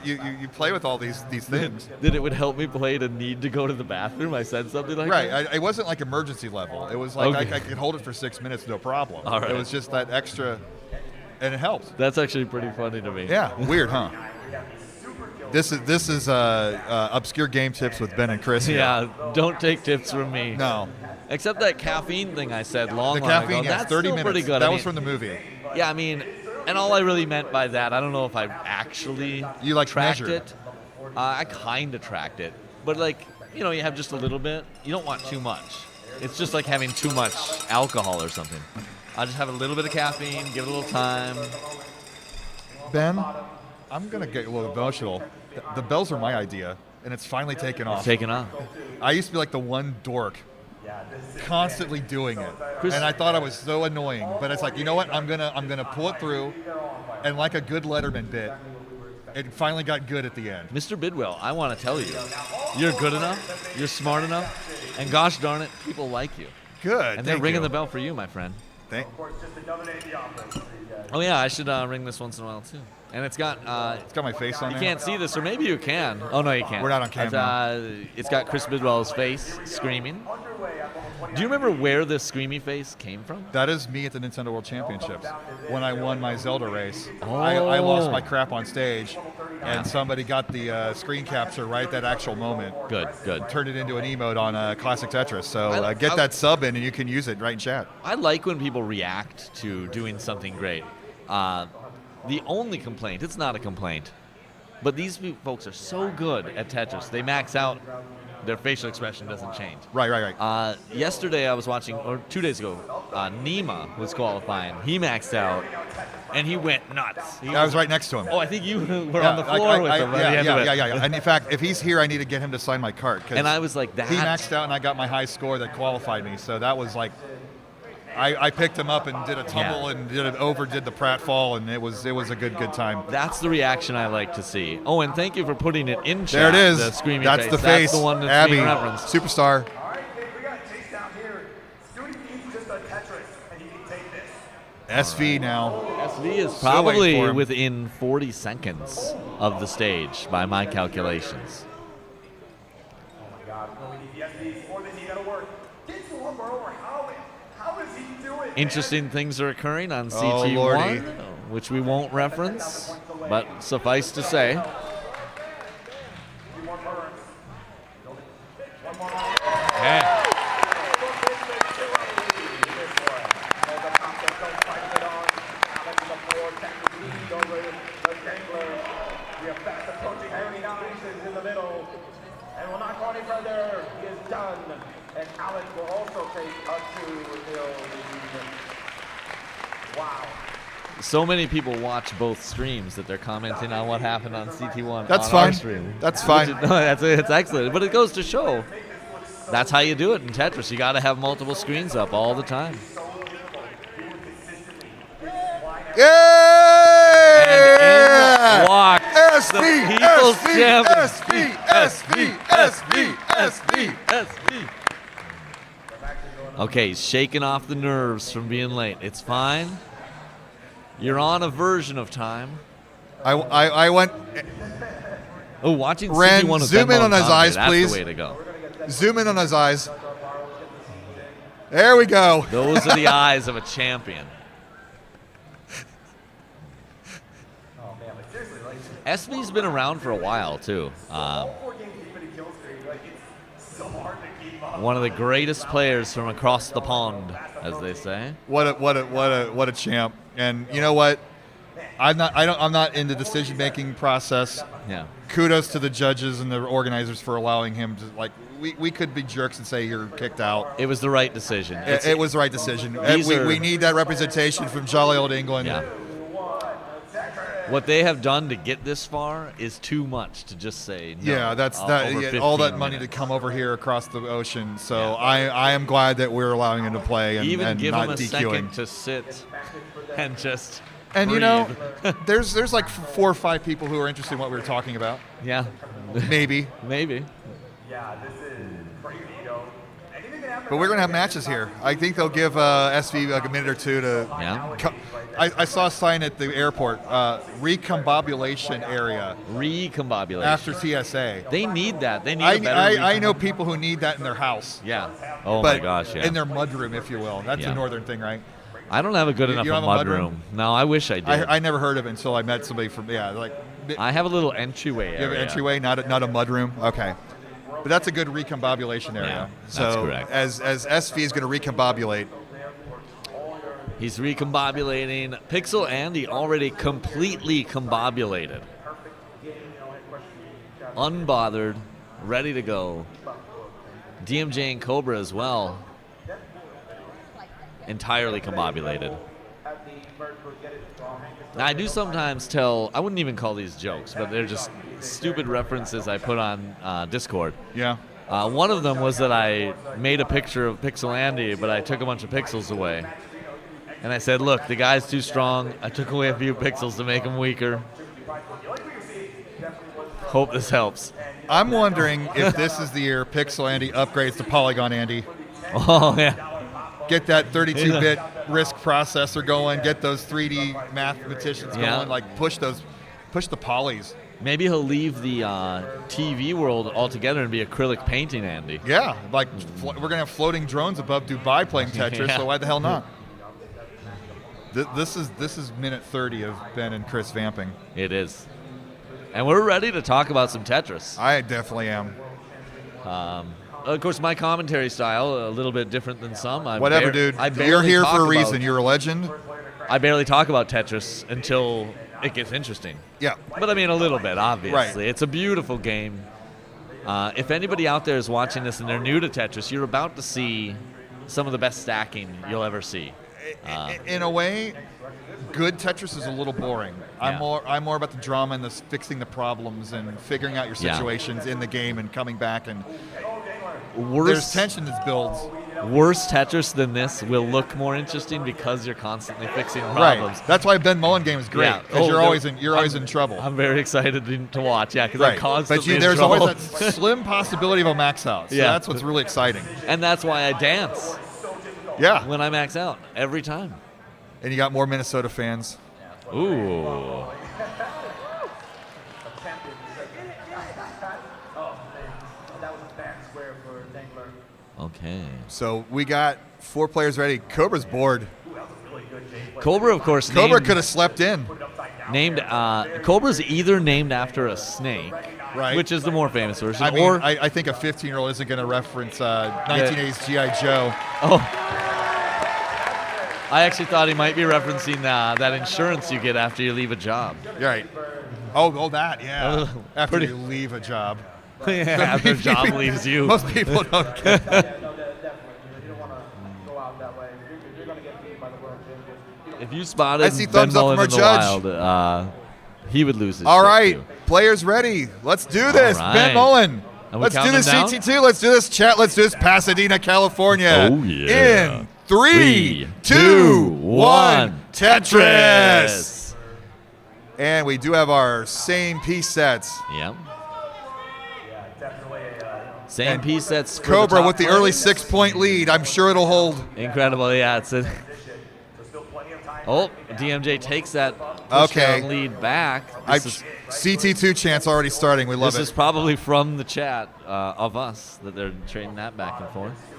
You play with all these things. That it would help me play to need to go to the bathroom. I said something like that. Right. It wasn't like emergency level. It was like I could hold it for 6 minutes, no problem. All right. It was just that extra, and it helped. That's actually pretty funny to me. Yeah. Weird, huh? This is obscure game tips with Ben and Chris. Yeah. Don't take tips from me. No. Except that caffeine thing I said long ago. The caffeine, that's 30 still minutes. Pretty good. That was from the movie. Yeah, and all I really meant by that, I don't know if I actually tracked it. I kind of tracked it. But you have just a little bit. You don't want too much. It's just like having too much alcohol or something. I just have a little bit of caffeine, give it a little time. Ben, I'm going to get a little emotional. The bells are my idea, and it's finally taken off. It's taken off. I used to be like the one dork constantly doing it. And I thought I was so annoying. But it's like, you know what? I'm gonna pull it through, and like a good Letterman bit, it finally got good at the end. Mr. Bidwell, I want to tell you, you're good enough, you're smart enough, and gosh darn it, people like you. Good. And they're ringing the bell for you, my friend. Oh yeah, I should ring this once in a while too. And it's got my face on you there. You can't see this, or maybe you can. Oh no, you can't. We're not on camera. It's got Chris Bidwell's face screaming. Do you remember where this screamy face came from? That is me at the Nintendo World Championships when I won my Zelda race. Oh. I lost my crap on stage, and somebody got the screen capture right at that actual moment. Good. Turned it into an emote on Classic Tetris. So get that sub in, and you can use it right in chat. I like when people react to doing something great. The only complaint, it's not a complaint, but these folks are so good at Tetris. They max out. Their facial expression doesn't change. Right. Yesterday I was watching, or 2 days ago, Nima was qualifying. He maxed out, and he went nuts. I was right next to him. Oh, I think you were on the floor with him. Yeah. And in fact, if he's here, I need to get him to sign my cart. And I was like, that. He maxed out, and I got my high score that qualified me. So that was like, I picked him up and did a tumble and overdid the pratfall, and it was a good time. That's the reaction I like to see. Oh, and thank you for putting it in chat. There it is. The screaming that's face. The face. That's the one that's Abby, being referenced. Superstar. All right, kids, we got Chase down here. Scooty needs just a Tetris, and he can take this. SV now. SV is probably within 40 seconds of the stage by my calculations. Oh my God, we need the SVs more than he got to work. Get to him, bro. How is he doing? Interesting things are occurring on Oh, CT1, Lordy. which we won't reference, but suffice to say. Yeah. in the middle, and will not go any further. He is done, and Alex will also take a 2-0 lead. Wow. So many people watch both streams that they're commenting on what happened on CT1. That's on fine. Our stream. That's fine. It's excellent, but it goes to show that's how you do it in Tetris. You got to have multiple screens up all the time. Yeah! Walked SV, the People's SV, Champion. SV. Okay, he's shaking off the nerves from being late. It's fine. You're on a version of time. I went. Oh, watching Ren, CT1 with zoom in Benbow on his Conte, eyes, that's please. the way to go. Zoom in on his eyes. There we go. Those are the eyes of a champion. SV's been around for a while too. One of the greatest players from across the pond, as they say. What a champ! And you know what? I'm not in the decision-making process. Yeah. Kudos to the judges and the organizers for allowing him to, like, we could be jerks and say you're kicked out. It was the right decision. It was the right decision. We need that representation from jolly old England. Yeah. What they have done to get this far is too much to just say no. Yeah, that's all that money to come over here across the ocean. So I am glad that we're allowing him to play and, even and give not him a DQing. second to sit and just And breathe. you know, there's like 4 or 5 people who are interested in what we were talking about. Yeah. Maybe. Maybe. Yeah, this is crazy, though. Anything can happen. But we're going to have matches here. I think they'll give SV like a minute or two to... Yeah. I saw a sign at the airport, recombobulation area. Recombobulation. After TSA. They need that. They need a better I know people who need that in their house. Yeah. Oh but my gosh, yeah. in their mudroom, if you will. That's a northern thing, right? I don't have a good enough you have a mudroom. No, I wish I did. I never heard of it until I met somebody from, I have a little entryway area. You have an entryway, not a mudroom? Okay. But that's a good recombobulation area. Yeah, so that's correct. As SV is going to recombobulate. He's recombobulating. Pixel Andy already completely combobulated. Unbothered, ready to go. DMJ and Cobra as well. Entirely combobulated. Now, I do sometimes tell, I wouldn't even call these jokes, but they're just stupid references I put on Discord. Yeah. One of them was that I made a picture of Pixel Andy, but I took a bunch of pixels away. And I said, look, the guy's too strong. I took away a few pixels to make him weaker. Hope this helps. I'm wondering if this is the year Pixel Andy upgrades to Polygon Andy. Oh, yeah. Get that 32-bit RISC processor going. Get those 3D mathematicians going. Like push the polys. Maybe he'll leave the TV world altogether and be acrylic painting Andy. Yeah, like we're gonna have floating drones above Dubai playing Tetris. So why the hell not? This is minute 30 of Ben and Chris vamping. It is, and we're ready to talk about some Tetris. I definitely am. Of course, my commentary style a little bit different than some. Whatever, dude. You're here for a reason. You're a legend. I barely talk about Tetris until it gets interesting. Yeah. But I mean, a little bit, obviously. Right. It's a beautiful game. If anybody out there is watching this and they're new to Tetris, you're about to see some of the best stacking you'll ever see. In a way, good Tetris is a little boring. I'm more about the drama and the fixing the problems and figuring out your situations in the game and coming back, and there's tension that builds. Worse Tetris than this will look more interesting because you're constantly fixing problems. Right. That's why Ben Mullen game is great, because you're always in trouble. I'm very excited to watch. Yeah, because I'm constantly there's in trouble. always that slim possibility of a max out. So that's what's really exciting. And that's why I dance. Yeah. When I max out every time. And you got more Minnesota fans. Ooh. Okay. So we got 4 players ready. Cobra's bored. Cobra, of course. Cobra could have slept in. Cobra's either named after a snake, right, which is the more famous version. I think a 15-year-old isn't going to reference 1980s G.I. Joe. Oh. I actually thought he might be referencing that insurance you get after you leave a job. Right. Oh, that, yeah. After you leave a job. After a job leaves you. Most people don't get that. If you spotted I see Ben thumbs up Mullen from in our the judge. wild, he would lose his All shit right, too. Players ready. Let's do this. All right. Ben Mullen. Let's do this down? CT2. Let's do this chat. Let's do this Pasadena, California. Oh, yeah. In 3, 2, 1, Tetris. And we do have our same piece sets. Yep. Same piece sets. For Cobra the with the early 6-point lead. I'm sure it'll hold. Incredible, yeah. DMJ takes that push-down lead back. CT2 chance already starting. We love it. This is probably from the chat of us that they're trading that back and forth.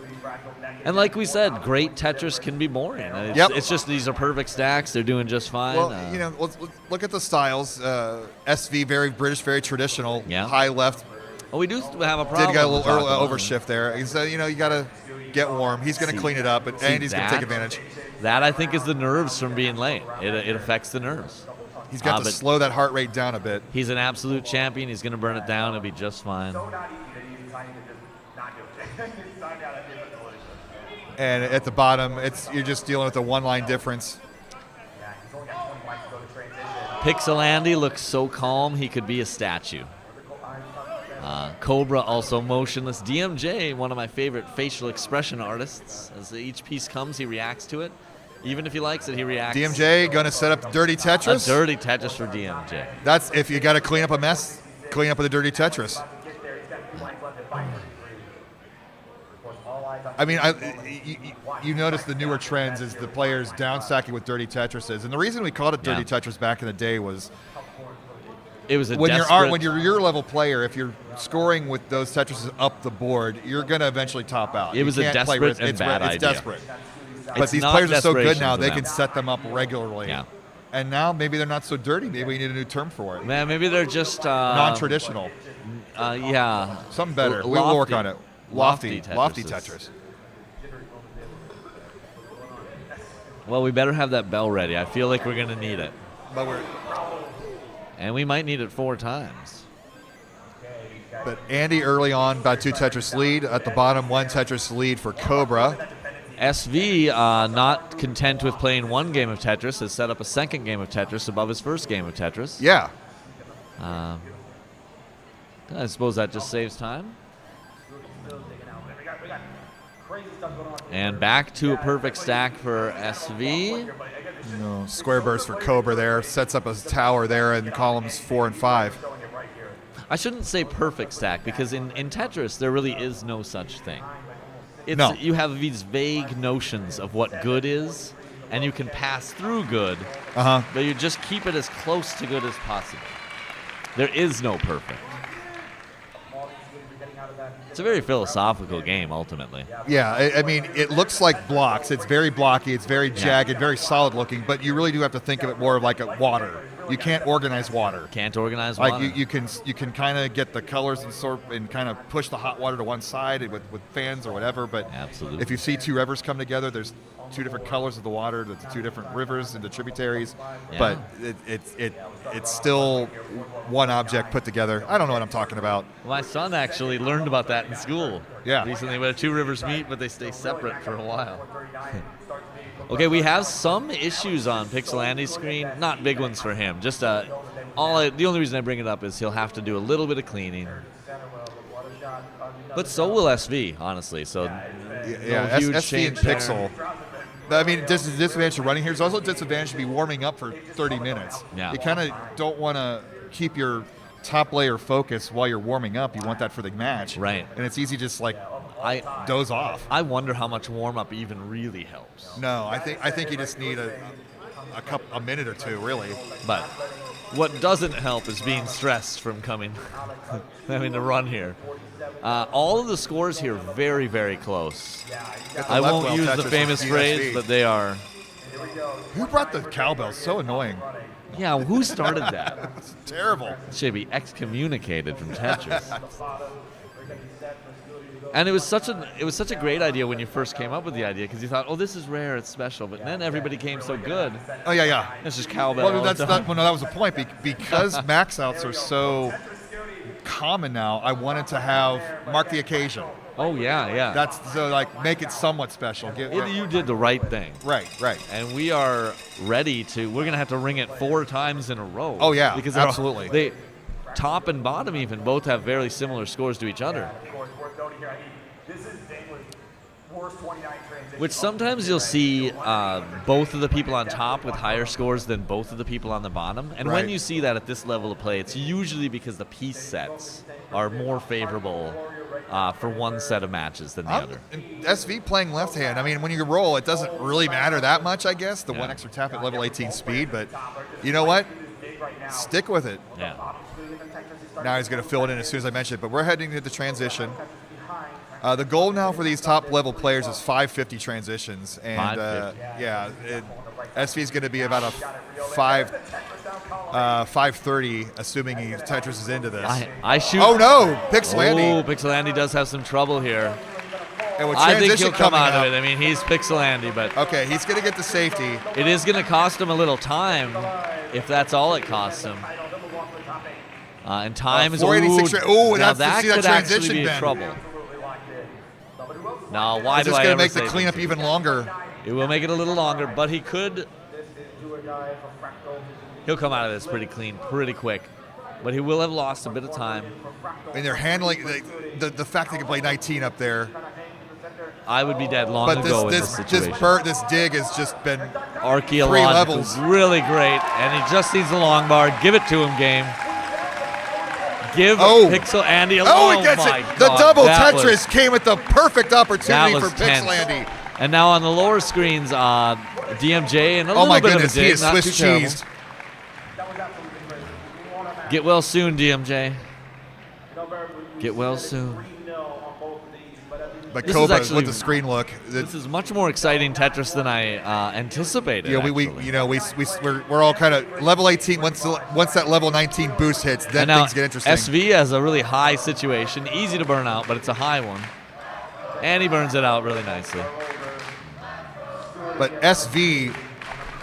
And like we said, great Tetris can be boring. It's just these are perfect stacks. They're doing just fine. Well, let's look at the styles. SV, very British, very traditional. Yeah. High left. Oh, we do have a problem. Did get a little overshift there. So, you got to get warm. He's going to clean it up, but Andy's going to take advantage. That, I think, is the nerves from being late. It affects the nerves. He's got to slow that heart rate down a bit. He's an absolute champion. He's going to burn it down. It'll be just fine. And at the bottom, you're just dealing with a one-line difference. Pixel Andy looks so calm he could be a statue. Cobra also motionless. DMJ, one of my favorite facial expression artists. As each piece comes, he reacts to it. Even if he likes it, he reacts. DMJ going to set up the dirty Tetris. A dirty Tetris for DMJ. That's if you got to clean up a mess, clean up with a dirty Tetris. I mean, you notice the newer trends is the players down stacking with dirty Tetrises, and the reason we called it dirty Tetris back in the day was it was when you're your level player, if you're scoring with those Tetrises up the board, you're going to eventually top out. It was a desperate and bad idea. It's desperate. But these players are so good now, they can set them up regularly. Yeah. And now maybe they're not so dirty. Maybe we need a new term for it. Man, maybe they're just non-traditional. Yeah. Something better. We'll work on it. Lofty Tetris. Well, we better have that bell ready. I feel like we're going to need it. And we might need it 4 times. But Andy early on, about 2 Tetris lead. At the bottom, 1 Tetris lead for Cobra. SV, not content with playing one game of Tetris, has set up a second game of Tetris above his first game of Tetris. Yeah. I suppose that just saves time. And back to a perfect stack for SV. Square burst for Cobra there. Sets up a tower there in columns 4 and 5. I shouldn't say perfect stack, because in Tetris there really is no such thing. No. You have these vague notions of what good is, and you can pass through good, but you just keep it as close to good as possible. There is no perfect. It's a very philosophical game, ultimately. Yeah, I mean, it looks like blocks. It's very blocky. It's very jagged, very solid looking, but you really do have to think of it more like a water. You can't organize water. Can't organize water. Like you can kind of get the colors and kind of push the hot water to one side with fans or whatever. But absolutely, if you see two rivers come together, there's two different colors of the water. There's two different rivers and the tributaries. Yeah. But it's still one object put together. I don't know what I'm talking about. My son actually learned about that in school. Yeah. Recently, where two rivers meet, but they stay separate for a while. Okay, we have some issues on Pixel Andy's screen. Not big ones for him. Just the only reason I bring it up is he'll have to do a little bit of cleaning. But so will SV, honestly. So yeah, no huge SV and Pixel. I mean, disadvantage of running here is also a disadvantage to be warming up for 30 minutes. Yeah. You kind of don't want to keep your top layer focus while you're warming up. You want that for the match. Right. And it's easy just like doze off. I wonder how much warm up even really helps. No, I think you just need a minute or two, really. But what doesn't help is being stressed from having to run here. All of the scores here very, very close. I won't use the famous phrase, but they are. Who brought the cowbell? So annoying. Yeah, who started that? It's terrible. Should be excommunicated from Tetris. And it was such a great idea when you first came up with the idea, because you thought, oh, this is rare, it's special. But then everybody came so good. Oh yeah. It's just cowbell. Well, that was the point, because max outs are so common now. I wanted to have mark the occasion. Oh yeah. That's so make it somewhat special. You did the right thing. Right. And we are ready to. We're gonna have to ring it 4 times in a row. Oh yeah, because absolutely. They top and bottom even both have very similar scores to each other. Which sometimes you'll see both of the people on top with higher scores than both of the people on the bottom. And when you see that at this level of play, it's usually because the piece sets are more favorable for one set of matches than the other. SV playing left hand, I mean, when you roll, it doesn't really matter that much, I guess, the one extra tap at level 18 speed. But you know what? Stick with it. Yeah. Now he's going to fill it in as soon as I mention it. But we're heading to the transition. The goal now for these top-level players is 550 transitions, and SV is going to be about a 530, assuming Tetris is into this. I shoot. Oh no, Pixel Andy. Oh, Pixel Andy does have some trouble here. And with I think he'll come coming out up, of it. I mean, he's Pixel Andy, but okay, he's going to get the safety. It is going to cost him a little time, if that's all it costs him. And time is. Oh, now that's that see that could actually transition be bend. Trouble. Now, why is do this I going ever to make the say cleanup even longer? It will make it a little longer, but he'll come out of this pretty clean, pretty quick. But he will have lost a bit of time. And they're handling the fact they can play 19 up there. I would be dead long ago in this situation. This dig has just been archaeological, really great, and he just needs a long bar. Give it to him, game. Give Pixel Andy a he gets it. The double Tetris came at the perfect opportunity for Pixel Andy. And now on the lower screens, DMJ and a little bit of a dig. He is Swiss cheesed. Get well soon, DMJ. Get well soon. But Koba with the screen look. This is much more exciting Tetris than I anticipated. Yeah, we're all kind of level 18. Once that level 19 boost hits, then things get interesting. SV has a really high situation, easy to burn out, but it's a high one, and he burns it out really nicely. But SV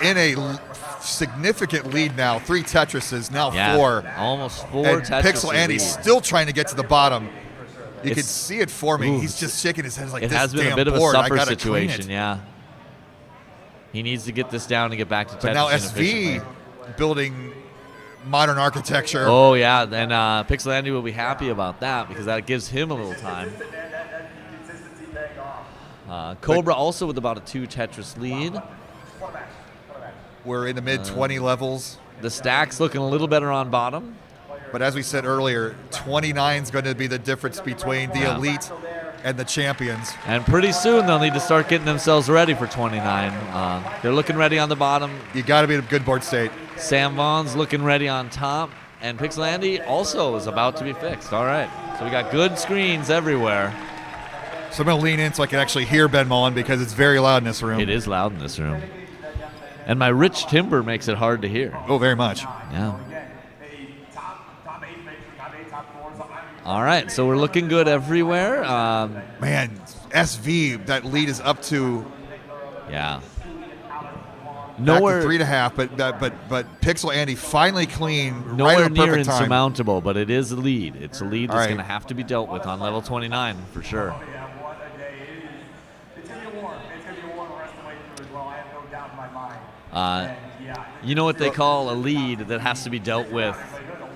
in a significant lead now. 3 Tetrises, now 4. Almost 4 and Tetris Pixel Andy still trying to get to the bottom. You can see it forming. He's just shaking his head like, this has been damn a bit of a board, I suffer gotta clean situation, it. yeah. He needs to get this down and get back to Tetris. But now SV efficiently. building modern architecture. Oh, yeah, and Pixel Andy will be happy about that because that gives him a little time. Cobra also with about a 2 Tetris lead. We're in the mid-20 levels. The stack's looking a little better on bottom. But as we said earlier, 29 is going to be the difference between the elite and the champions. And pretty soon they'll need to start getting themselves ready for 29. They're looking ready on the bottom. You got to be in a good board state. Sam Vaughn's looking ready on top. And Pixel Andy also is about to be fixed. All right. So we got good screens everywhere. So I'm going to lean in so I can actually hear Ben Mullen because it's very loud in this room. It is loud in this room. And my rich timbre makes it hard to hear. Oh, very much. Yeah. All right, so we're looking good everywhere. Man, SV, that lead is up to nowhere 3.5, but Pixel Andy finally clean, nowhere right at a near perfect time. insurmountable, but it is a lead. It's a lead that's right. going to have to be dealt with on level 29 for sure. You know what they call a lead that has to be dealt with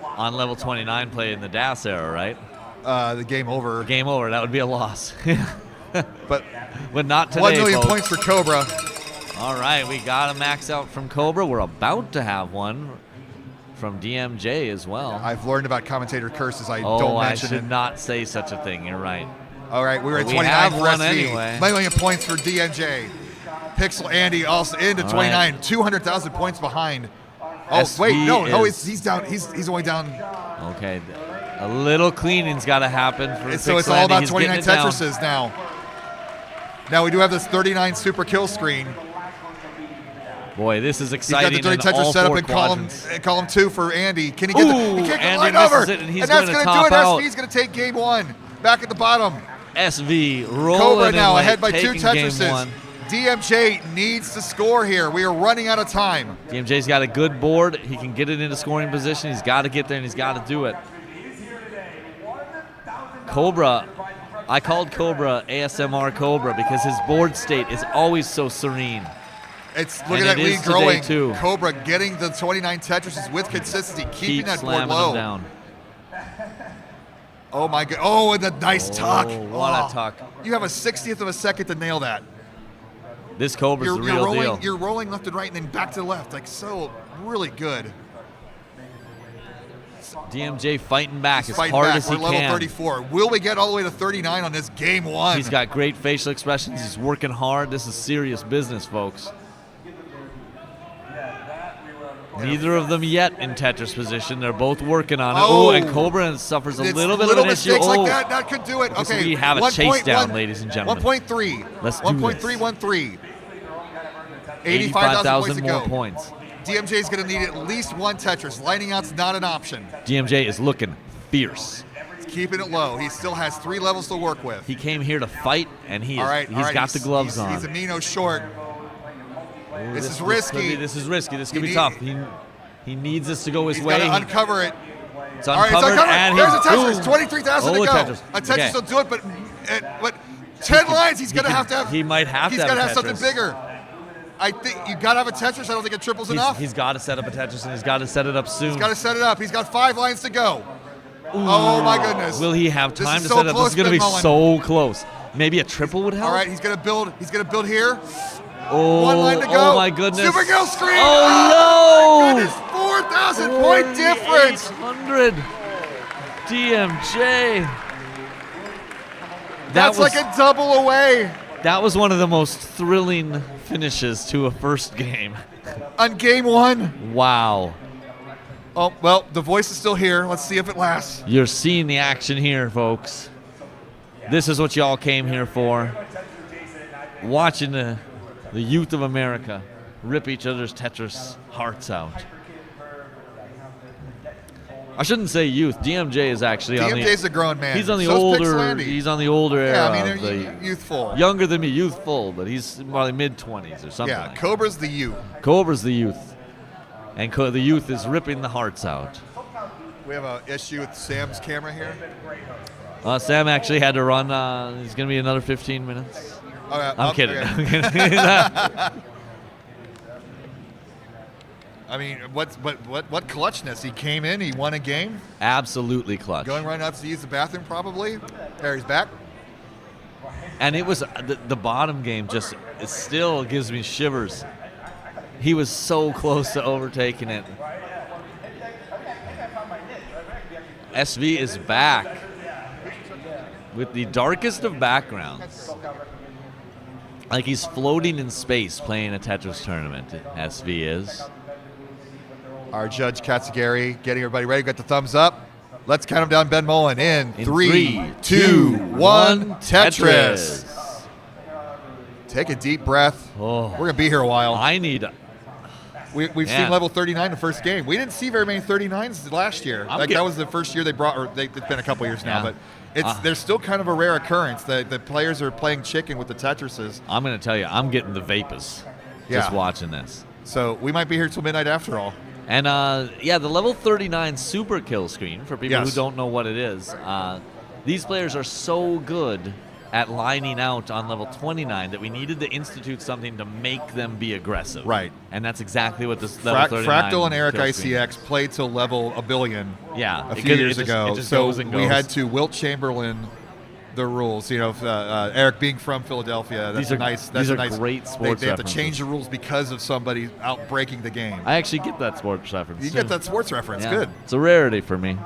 on level 29 play in the DAS era, right? The game over. Game over. That would be a loss. But not today, 1 million folks. points for Cobra. All right, we got a max out from Cobra. We're about to have one from DMJ as well. I've learned about commentator curses. I don't mention I should it. not say such a thing. You're right. All right, we were at We 29 have for one SV. anyway. 1 million points for DMJ. Pixel Andy also into 29, right. 200,000 points behind. Oh, SV wait, no, he's down. He's only down. Okay, a little cleaning's got to happen for So Pixel it's all Andy. about He's 29 getting it down. Tetrises now. Now we do have this 39 super kill screen. Boy, this is exciting. He's got the 30 Tetris set up in column 2 for Andy. Can he get He can't get right over. It, and that's going to do it. Out. SV's going to take game 1. Back at the bottom. SV rolling Cobra now in ahead by late, 2 Tetrises. DMJ needs to score here. We are running out of time. DMJ's got a good board. He can get it into scoring position. He's got to get there, and he's got to do it. Cobra, I called Cobra ASMR Cobra because his board state is always so serene. Look at that lead growing. Cobra getting the 29 Tetrises with consistency, keeping that board low. Down. Oh my God! Oh, and the nice tuck. What a tuck! You have a 60th of a second to nail that. This Cobra's the real deal. You're rolling left and right and then back to the left. Like, so really good. DMJ fighting back as hard as he can. We're level 34. Will we get all the way to 39 on this game 1? He's got great facial expressions. He's working hard. This is serious business, folks. Neither of them yet in Tetris position. They're both working on it. Oh, and Cobra suffers a little bit of an issue. Like that could do it. Okay, we have a chase down, ladies and gentlemen. 1.3. Let's do 1.313. 85,000 more points. DMJ is going to need at least 1 Tetris. Lining out's not an option. DMJ is looking fierce. He's keeping it low. He still has 3 levels to work with. He came here to fight, and he's got the gloves on. He's a Mino short. Ooh, this is risky. This is risky. This could be tough. He needs this to go his way. He's got to uncover it. It's uncovered. And there's a Tetris. 23,000 to go. Tetris. A Tetris will do it, but 10 lines. He's going to have to have. He might have to have. He's got to have something bigger. I think you got to have a Tetris. I don't think a triple's enough. He's got to set up a Tetris, and he's got to set it up soon. He's got to set it up. He's got 5 lines to go. Ooh. Oh my goodness! Will he have time to set it up? This is going to be so close. Maybe a triple would help. All right, he's going to build. He's going to build here. Oh, 1 line to go. Oh my goodness! Super kill screen. Oh no! Goodness, 4,000 point difference. 100. DMJ. That's like a double away. That was one of the most thrilling finishes to a first game. On game 1. Wow. Oh, well, the voice is still here. Let's see if it lasts. You're seeing the action here, folks. This is what y'all came here for. Watching the youth of America rip each other's Tetris hearts out. I shouldn't say youth. DMJ is actually DMJ's a grown man. He's on the older. He's on the older era. Yeah, I mean, they're youthful. Younger than me, youthful, but he's probably mid-20s or something. Yeah, like Cobra's the youth. Cobra's the youth, and the youth is ripping the hearts out. We have an issue with Sam's camera here. Sam actually had to run. It's going to be another 15 minutes. I'm kidding. Okay. I'm kidding. I mean, what clutchness? He came in, he won a game. Absolutely clutch. Going right out to use the bathroom, probably. There, he's back. And it was the bottom game. It still gives me shivers. He was so close to overtaking it. SV is back with the darkest of backgrounds. Like he's floating in space playing a Tetris tournament. SV is. Our judge Katsugiri getting everybody ready. Got the thumbs up. Let's count him down. Ben Mullen in 3, 2, 1. Tetris. Take a deep breath. Oh, we're gonna be here a while. I need. We've seen level 39 the first game. We didn't see very many 39s last year. That was the first year they brought. Or it's been a couple years now, but there's still kind of a rare occurrence. The players are playing chicken with the Tetrises. I'm gonna tell you, I'm getting the vapors just watching this. So we might be here till midnight after all. And the level 39 super kill screen, for people who don't know what it is, these players are so good at lining out on level 29 that we needed to institute something to make them be aggressive. Right. And that's exactly what this level 39 Fractal and Eric kill screen ICX played till level a billion a few years ago. It just so goes and we goes. had to Wilt Chamberlain the rules. You know, Eric being from Philadelphia, these are great sports They have to references. change the rules because of somebody out breaking the game. I actually get that sports reference. You get that sports reference. Yeah. Good. It's a rarity for me.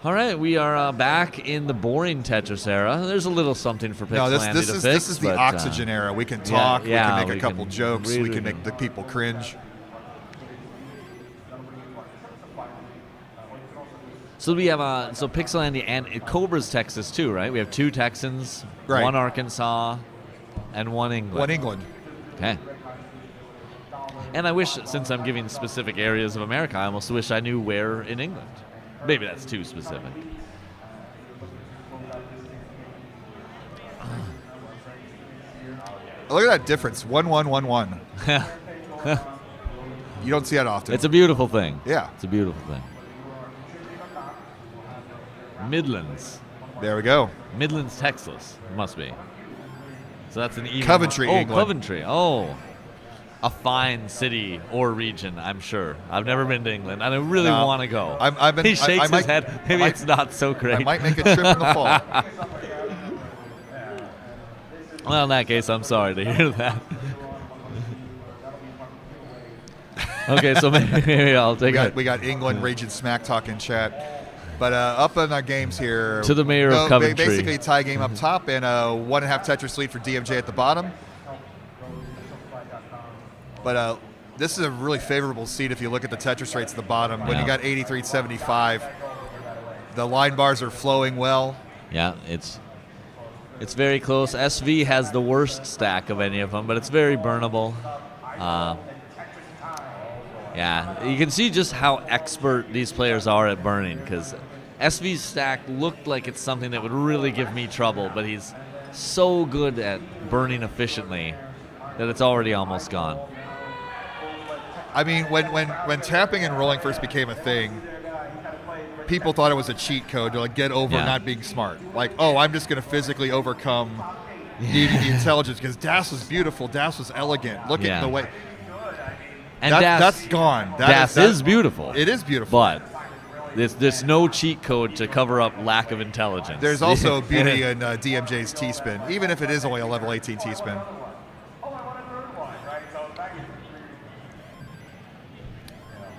All right, we are back in the boring Tetris era. There's a little something for Pixelandia to fix. This is the oxygen era. We can talk. Yeah, we can make a couple jokes. Really we can make the people cringe. So we have Pixelandia and Cobra's Texas too, right? We have 2 Texans, 1 Arkansas, and 1 England. 1 England. Okay. And I wish, since I'm giving specific areas of America, I almost wish I knew where in England. Maybe that's too specific. Look at that difference. 1-1-1-1. You don't see that often. It's a beautiful thing. Yeah. It's a beautiful thing. Midlands. There we go. Midlands, Texas. It must be. So that's an even. Coventry, England. Coventry. Oh. A fine city or region, I'm sure. I've never been to England, and I really want to go. He shakes his head. Maybe it's not so great. I might make a trip in the fall. Well, in that case, I'm sorry to hear that. Okay, so maybe I'll take it. We got England raging smack talk in chat. But up in our games here. To the mayor of Coventry. Basically, tie game up top and a 1.5 Tetris lead for DMJ at the bottom. But this is a really favorable seat if you look at the Tetris rates at the bottom. When you got 83-75, the line bars are flowing well. Yeah, it's very close. SV has the worst stack of any of them, but it's very burnable. Yeah, you can see just how expert these players are at burning, because SV's stack looked like it's something that would really give me trouble, but he's so good at burning efficiently that it's already almost gone. I mean, when tapping and rolling first became a thing, people thought it was a cheat code to like get over not being smart. Like, oh, I'm just going to physically overcome needing the intelligence, because Das was beautiful. Das was elegant. Look at the way. And that's gone. Das is beautiful. It is beautiful. But there's no cheat code to cover up lack of intelligence. There's also beauty in DMJ's T-spin, even if it is only a level 18 T-spin.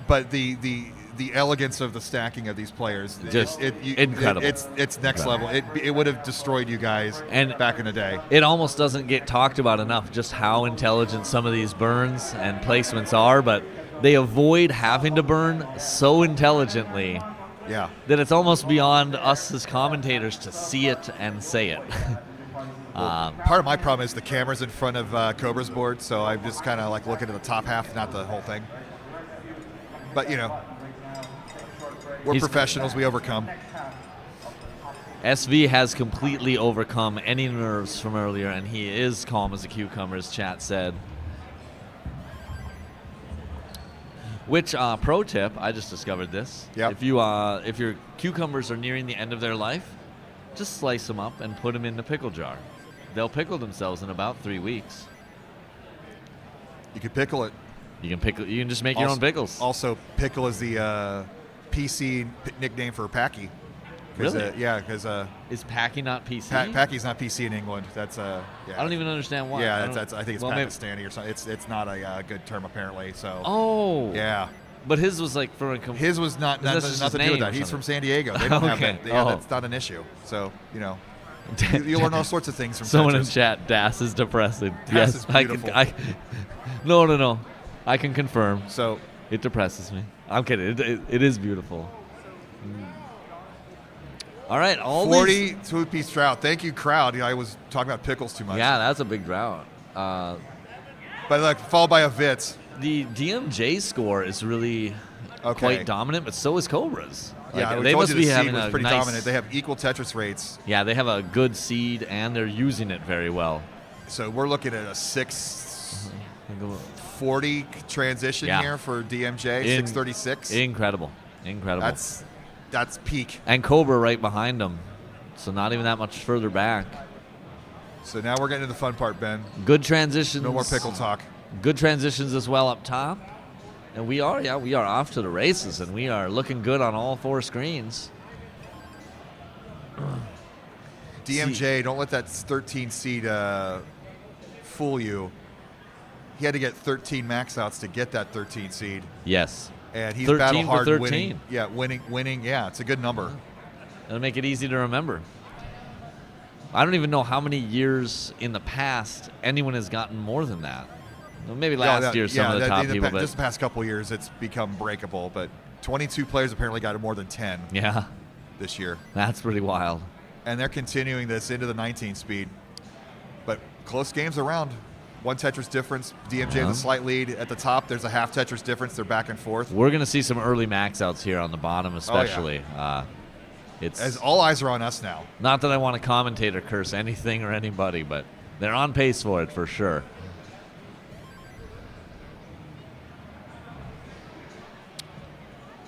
But the elegance of the stacking of these players, just incredible. It's next level. It would have destroyed you guys back in the day. It almost doesn't get talked about enough just how intelligent some of these burns and placements are, but they avoid having to burn so intelligently that it's almost beyond us as commentators to see it and say it. Part of my problem is the camera's in front of Cobra's board, so I'm just kind of like looking at the top half, not the whole thing. But, you know, we're professionals. We overcome. SV has completely overcome any nerves from earlier, and he is calm as a cucumber, as chat said. Which pro tip? I just discovered this. Yep. If your cucumbers are nearing the end of their life, just slice them up and put them in the pickle jar. They'll pickle themselves in about 3 weeks. You can pickle it. You can pickle. You can just make your own pickles. Also, pickle is the PC nickname for Packy. Really? Yeah, because is Packy not PC? Packy's not PC in England. That's yeah. I don't even understand why. Yeah, I think it's Pakistani or something. It's not a good term apparently. So. Oh. Yeah. But his was like for his was not nothing to do with that. He's from San Diego. They don't have that. Yeah, that's not an issue. So you'll learn all sorts of things from someone Tetris. in chat. Das is depressing. Das is beautiful. No. I can confirm. So it depresses me. I'm kidding. It is beautiful. All right, 40 two-piece trout. Thank you, crowd. I was talking about pickles too much. Yeah, that's a big drought. But followed by a Vitz. The DMJ score is really quite dominant, but so is Cobra's. Yeah, they must be having was a pretty nice, dominant. They have equal Tetris rates. Yeah, they have a good seed, and they're using it very well. So we're looking at a 640 transition here for DMJ, 636. Incredible. That's peak. And Cobra right behind them, so not even that much further back. So now we're getting to the fun part, Ben. Good transitions. No more pickle talk. Good transitions as well up top. And we are off to the races, and we are looking good on all 4 screens. DMJ, don't let that 13 seed fool you. He had to get 13 max outs to get that 13 seed. Yes. And he's battle hard 13. winning. Yeah, winning. Yeah, it's a good number. It'll make it easy to remember. I don't even know how many years in the past anyone has gotten more than that. Well, maybe last year some of the top people. But just the past couple of years, it's become breakable. But 22 players apparently got more than 10 this year. That's pretty wild. And they're continuing this into the 19 speed. But close games around. 1 Tetris difference. DMJ with a slight lead. At the top, there's a half Tetris difference. They're back and forth. We're going to see some early max outs here on the bottom especially. As all eyes are on us now. Not that I want to commentate or curse anything or anybody, but they're on pace for it for sure.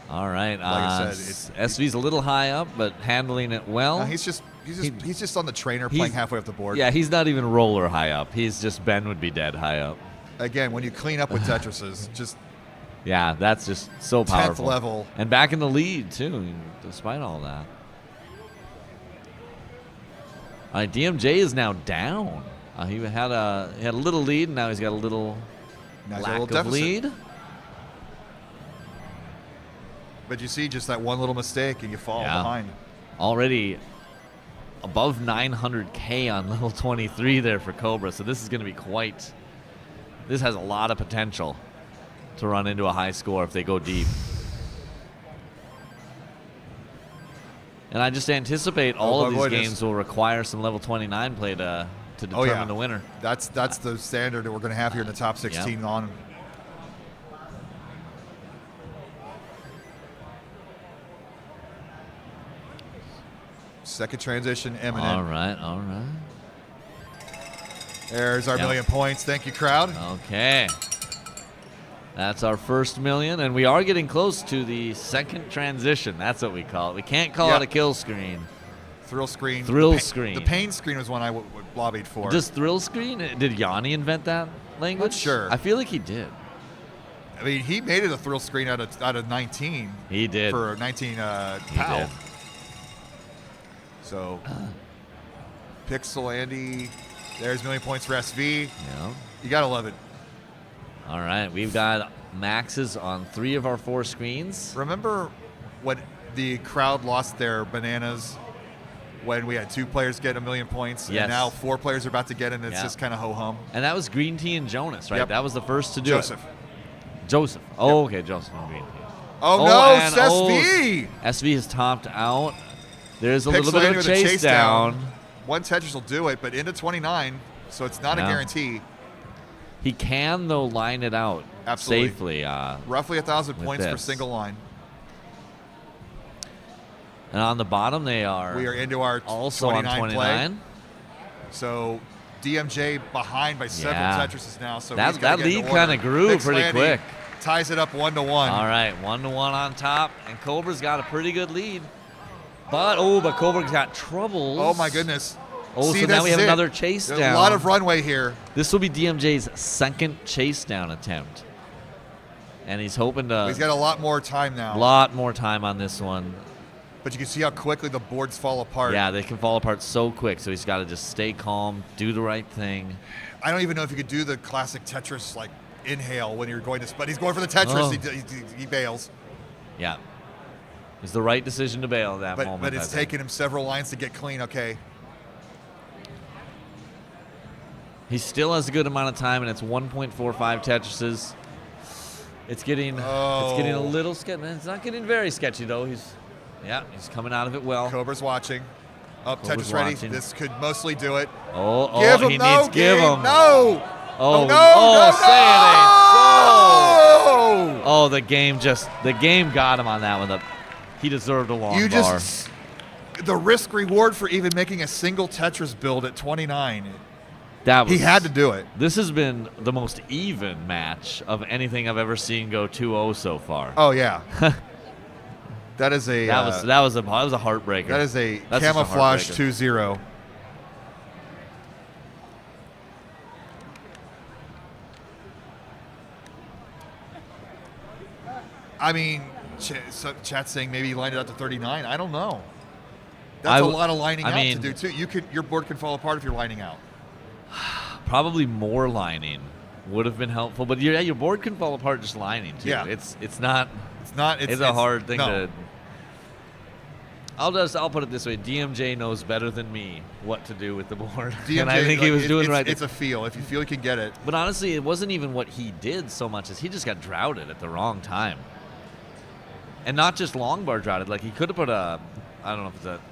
All right. Like I said, SV's a little high up, but handling it well. He's just on the trainer playing halfway up the board. Yeah, he's not even roller high up. He's just Ben would be dead high up. Again, when you clean up with Tetrises, just yeah, that's just so powerful. 10th level. And back in the lead too, despite all that. All right, DMJ is now down. He had a little lead, and now he's got a little lack of lead. But you see just that one little mistake and you fall behind. Already above 900K on level 23 there for Cobra. So this is going to be this has a lot of potential to run into a high score if they go deep. And I just anticipate all of these games will require some level 29 play to determine the winner. That's the standard that we're going to have here in the top 16 on. Second transition imminent. All right. There's our 1,000,000 points. Thank you, crowd. Okay. That's our first 1,000,000, and we are getting close to the second transition. That's what we call it. We can't call it a kill screen. Thrill screen. Screen. The pain screen was one I lobbied for. Does thrill screen? Did Yanni invent that language? Not sure. I feel like he did. I mean, he made it a thrill screen out of 19. He did. For 19 PAL. So, Pixel Andy, there's 1,000,000 points for SV. Yeah. You got to love it. All right, we've got maxes on 3 of our 4 screens. Remember when the crowd lost their bananas when we had 2 players get 1,000,000 points? Yes. And now 4 players are about to get in. It's just kind of ho-hum. And that was Green Tea and Jonas, right? Yep. That was the first to do Joseph. it. Joseph. Oh, okay, Joseph and Green Tea. Oh, no, it's SV! SV is topped out. There's a Pixel little bit of with a chase down. 1 Tetris will do it, but into 29, so it's not a guarantee. He can, though, line it out safely. Roughly 1,000 points for single line. And on the bottom, we are into our also 29 on 29. Play. So DMJ behind by several Tetrises now. So that lead kind of grew pretty quick. Ties it up 1-1. All right, 1-1 on top, and Cobra's got a pretty good lead. But Cobra's got troubles. Oh my goodness. Oh, so now we have another chase down. A lot of runway here. This will be DMJ's second chase down attempt. And he's hoping to... He's got a lot more time now. A lot more time on this one. But you can see how quickly the boards fall apart. Yeah, they can fall apart so quick, so he's got to just stay calm, do the right thing. I don't even know if you could do the classic Tetris, like, inhale when you're going to... But he's going for the Tetris. He bails. Yeah. It's the right decision to bail at that moment. But it's taken him several lines to get clean. Okay. He still has a good amount of time, and it's 1.45 Tetrises. It's getting a little sketchy. It's not getting very sketchy, though. He's coming out of it well. Cobra's watching. Tetris ready. This could mostly do it. He needs give him. No. Oh, the game got him on that one. He deserved a long bar. The risk reward for even making a single Tetris build at 29. He had to do it. This has been the most even match of anything I've ever seen go 2-0 so far. Oh yeah. That was a heartbreaker. That is a camouflage 2-0. I mean, chat's saying maybe he lined it out to 39. I don't know. That's a lot of lining out to do too. Your board can fall apart if you're lining out. Probably more lining would have been helpful, but your board can fall apart just lining too. Yeah. It's a hard thing to. I'll put it this way: DMJ knows better than me what to do with the board, and I think he was doing right. It's a feel. If you feel you can get it. But honestly, it wasn't even what he did so much as he just got droughted at the wrong time, and not just long bar droughted. Like he could have put I don't know if it's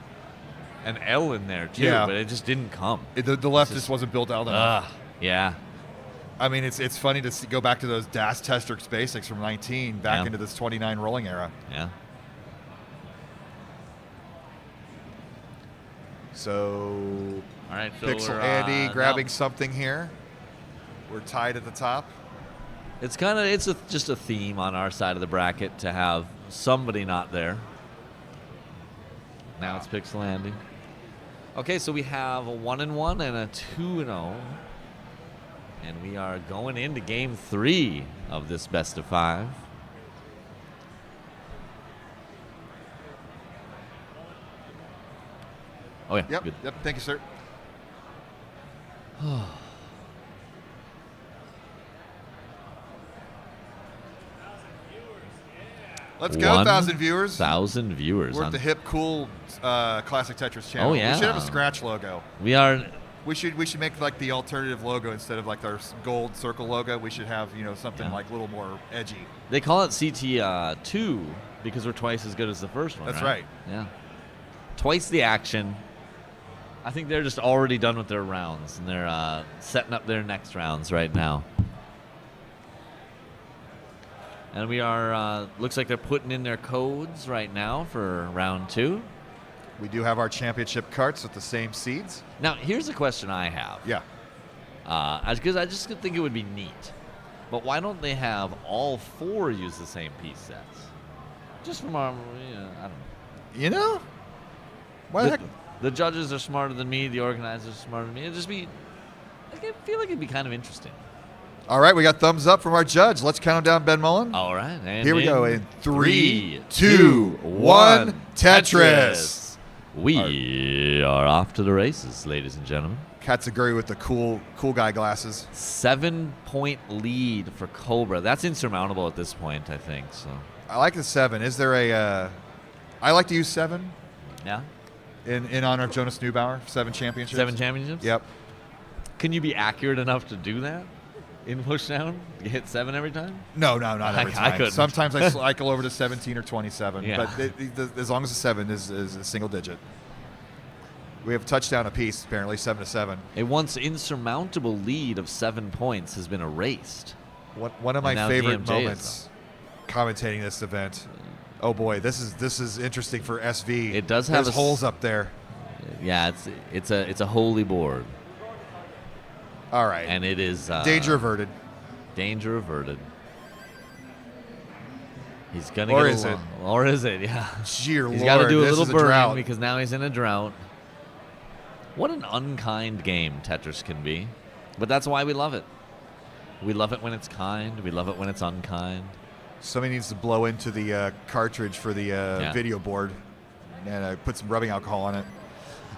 an L in there too, but it just didn't come. The left just wasn't built out enough. Yeah. I mean, it's funny to go back to those Das Testrix basics from 19 back into this 29 rolling era. Yeah. So, all right, Pixel Andy grabbing something here. We're tied at the top. It's just a theme on our side of the bracket to have somebody not there. Now it's Pixel Andy. Okay, so we have a 1-1 and a 2-0. And we are going into game 3 of this best of 5. Oh, yeah. Yep. Good. Yep. Thank you, sir. Let's go, 1,000 viewers. 1,000 viewers. We're at the hip, cool Classic Tetris channel. Oh, yeah. We should have a scratch logo. We are. We should make like the alternative logo instead of like our gold circle logo. We should have something like a little more edgy. They call it CT2 because we're twice as good as the first one. That's right. Yeah. Twice the action. I think they're just already done with their rounds and they're setting up their next rounds right now. And we are, looks like they're putting in their codes right now for round 2. We do have our championship carts with the same seeds. Now, here's a question I have. Yeah. Because I just think it would be neat. But why don't they have all 4 use the same piece sets? Just from our, I don't know. Why the heck? The judges are smarter than me. The organizers are smarter than me. I feel like it'd be kind of interesting. All right, we got thumbs up from our judge. Let's count down Ben Mullen. All right. And here we go. In 3, 2, 1, Tetris. We are off to the races, ladies and gentlemen. Katsuguri with the cool guy glasses. 7-point lead for Cobra. That's insurmountable at this point, I think. So I like the 7. Is there I like to use 7. Yeah. In honor of Jonas Neubauer, 7 championships. 7 championships? Yep. Can you be accurate enough to do that? In pushdown? You hit 7 every time? No, not every time. I couldn't. Sometimes I cycle over to 17 or 27, yeah. But as long as the 7 is a single digit. We have a touchdown apiece, apparently, 7-7. A once insurmountable lead of 7 points has been erased. One of my favorite moments commentating this event. Oh boy, this is interesting for SV. It does have holes up there. Yeah, it's a holy board. All right. And it is... danger averted. Danger averted. He's going to Or get is it? Or is it, yeah. Dear He's Lord, got to do a this little is a burning drought. because now he's in a drought. What an unkind game Tetris can be. But that's why we love it. We love it when it's kind. We love it when it's unkind. Somebody needs to blow into the cartridge for the video board and put some rubbing alcohol on it.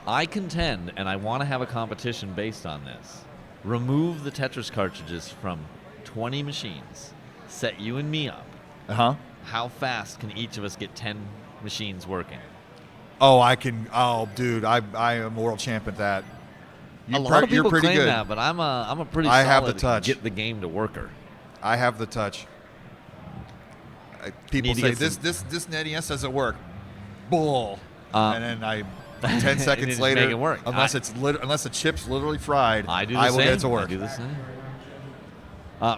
I contend, and I want to have a competition based on this. Remove the Tetris cartridges from 20 machines. Set you and me up. Uh-huh. How fast can each of us get 10 machines working? Oh, I can. Oh, dude, I am a world champ at that. A lot of people you're pretty claim good. that, but I'm a pretty I solid have the touch. get the game to worker. I have the touch. People Need to say get this NES doesn't work. Bull. And then 10 and seconds just later, make it work. unless the chip's literally fried, I will get it to work. I do the same.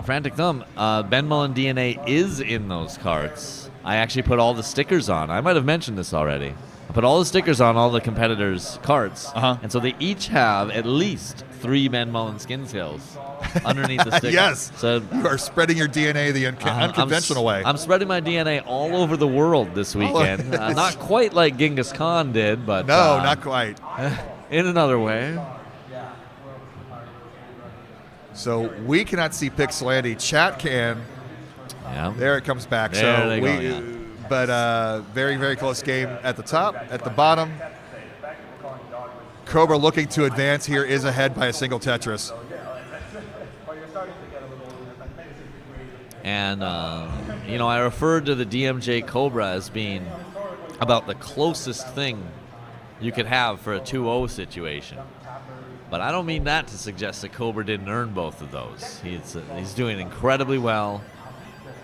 Frantic Thumb, Ben Mullen DNA is in those cards. I actually put all the stickers on. I might have mentioned this already. I put all the stickers on all the competitors' cards, and so they each have at least 3 Ben Mullen skin skills underneath the sticker. Yes, so you are spreading your DNA the unconventional way. I'm spreading my DNA all over the world this weekend. Not quite like Genghis Khan did, but no, not quite. In another way. So we cannot see Pixelandy. Chat can. Yeah. There it comes back. There they we, go, yeah. But very, very close game at the top. At the bottom, Cobra looking to advance here is ahead by a single Tetris. And, I referred to the DMJ Cobra as being about the closest thing you could have for a 2-0 situation. But I don't mean that to suggest that Cobra didn't earn both of those. He's doing incredibly well.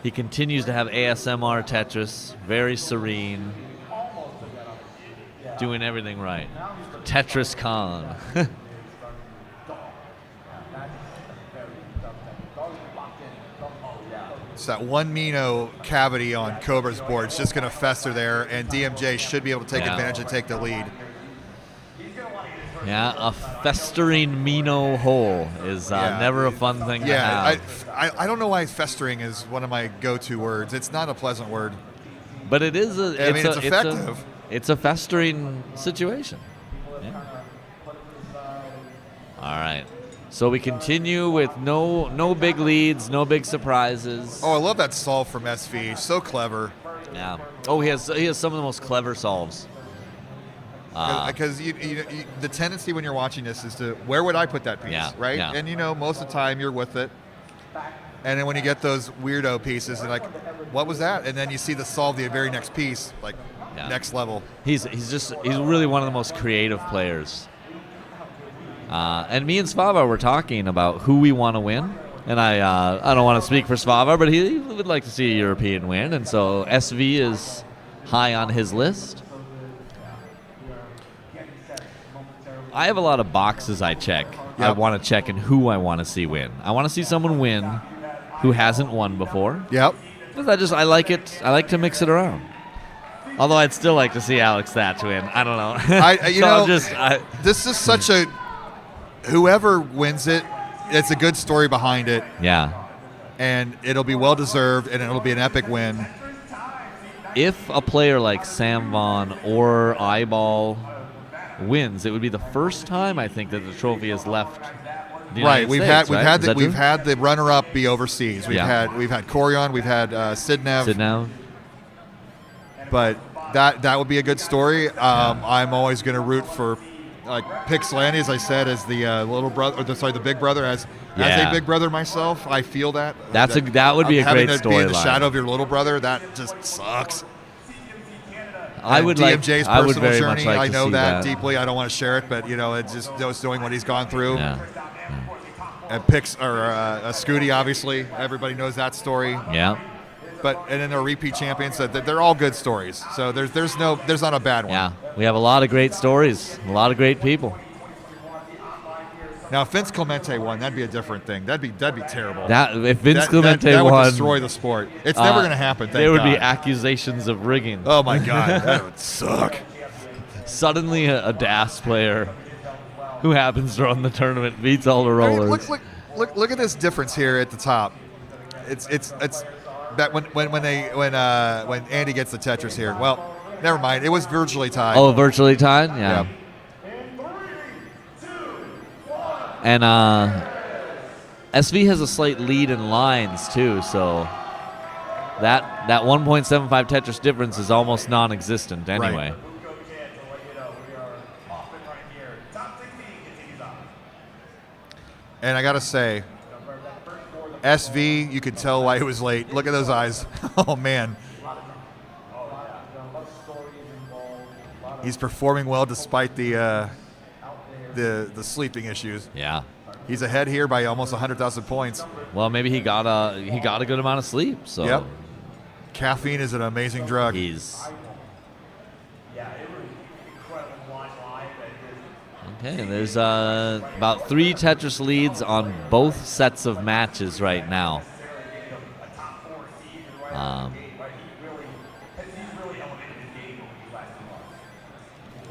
He continues to have ASMR Tetris, very serene, doing everything right. Tetris Khan. So that one Mino cavity on Cobra's board is just going to fester there, and DMJ should be able to take advantage and take the lead. Yeah, a festering Mino hole is never a fun thing to have. I don't know why festering is one of my go-to words. It's not a pleasant word. But it is it's effective. It's a festering situation. Yeah. All right. So we continue with no big leads, no big surprises. Oh, I love that solve from SV. So clever. Yeah. Oh, he has some of the most clever solves. Because the tendency when you're watching this is to, where would I put that piece, right? Yeah. And most of the time you're with it. And then when you get those weirdo pieces, and like, what was that? And then you see the solve the very next piece, like next level. He's really one of the most creative players. And me and Svava were talking about who we want to win. And I don't want to speak for Svava, but he would like to see a European win. And so SV is high on his list. I have a lot of boxes I check. Yep. I want to check and who I want to see win. I want to see someone win who hasn't won before. Yep. Because I like it. I like to mix it around. Although I'd still like to see Alex Thatch win. I don't know. This is such a, whoever wins it, it's a good story behind it. Yeah. And it'll be well deserved, and it'll be an epic win. If a player like Sam Vaughn or Eyeball wins, it would be the first time I think that the trophy has left the United States. We've had the runner-up be overseas. We've had Corion, we've had Sidnev. But that would be a good story. I'm always going to root for Pixelandy, as I said, as the little brother, the big brother. As a big brother myself, I feel that. That would be a great story. Having to be in the shadow of your little brother, that just sucks. I would DMJ's personal very journey. Much like I know to see that deeply. I don't want to share it, but it's just knowing what he's gone through. Yeah. And Scooty, obviously, everybody knows that story. Yeah. And then they're repeat champions. So they're all good stories. So there's not a bad one. Yeah, we have a lot of great stories, a lot of great people. Now, if Vince Clemente won, that'd be a different thing. That'd be terrible. If Vince Clemente won, that would destroy the sport. It's never going to happen. There would be accusations of rigging. Oh my God, that would suck. Suddenly, a DAS player who happens to run the tournament beats all the rollers. Look at this difference here at the top. It's that when Andy gets the Tetris here. Well, never mind. It was virtually tied. Oh, virtually tied? Yeah. And SV has a slight lead in lines too, so that 1.75 Tetris difference is almost non-existent anyway. Right. And I gotta say, SV, you could tell why he was late. Look at those eyes. Oh man. He's performing well despite the sleeping issues. Yeah. He's ahead here by almost 100,000 points. Well, maybe he got a good amount of sleep. So. Yep. Caffeine is an amazing drug. Okay, there's about 3 Tetris leads on both sets of matches right now.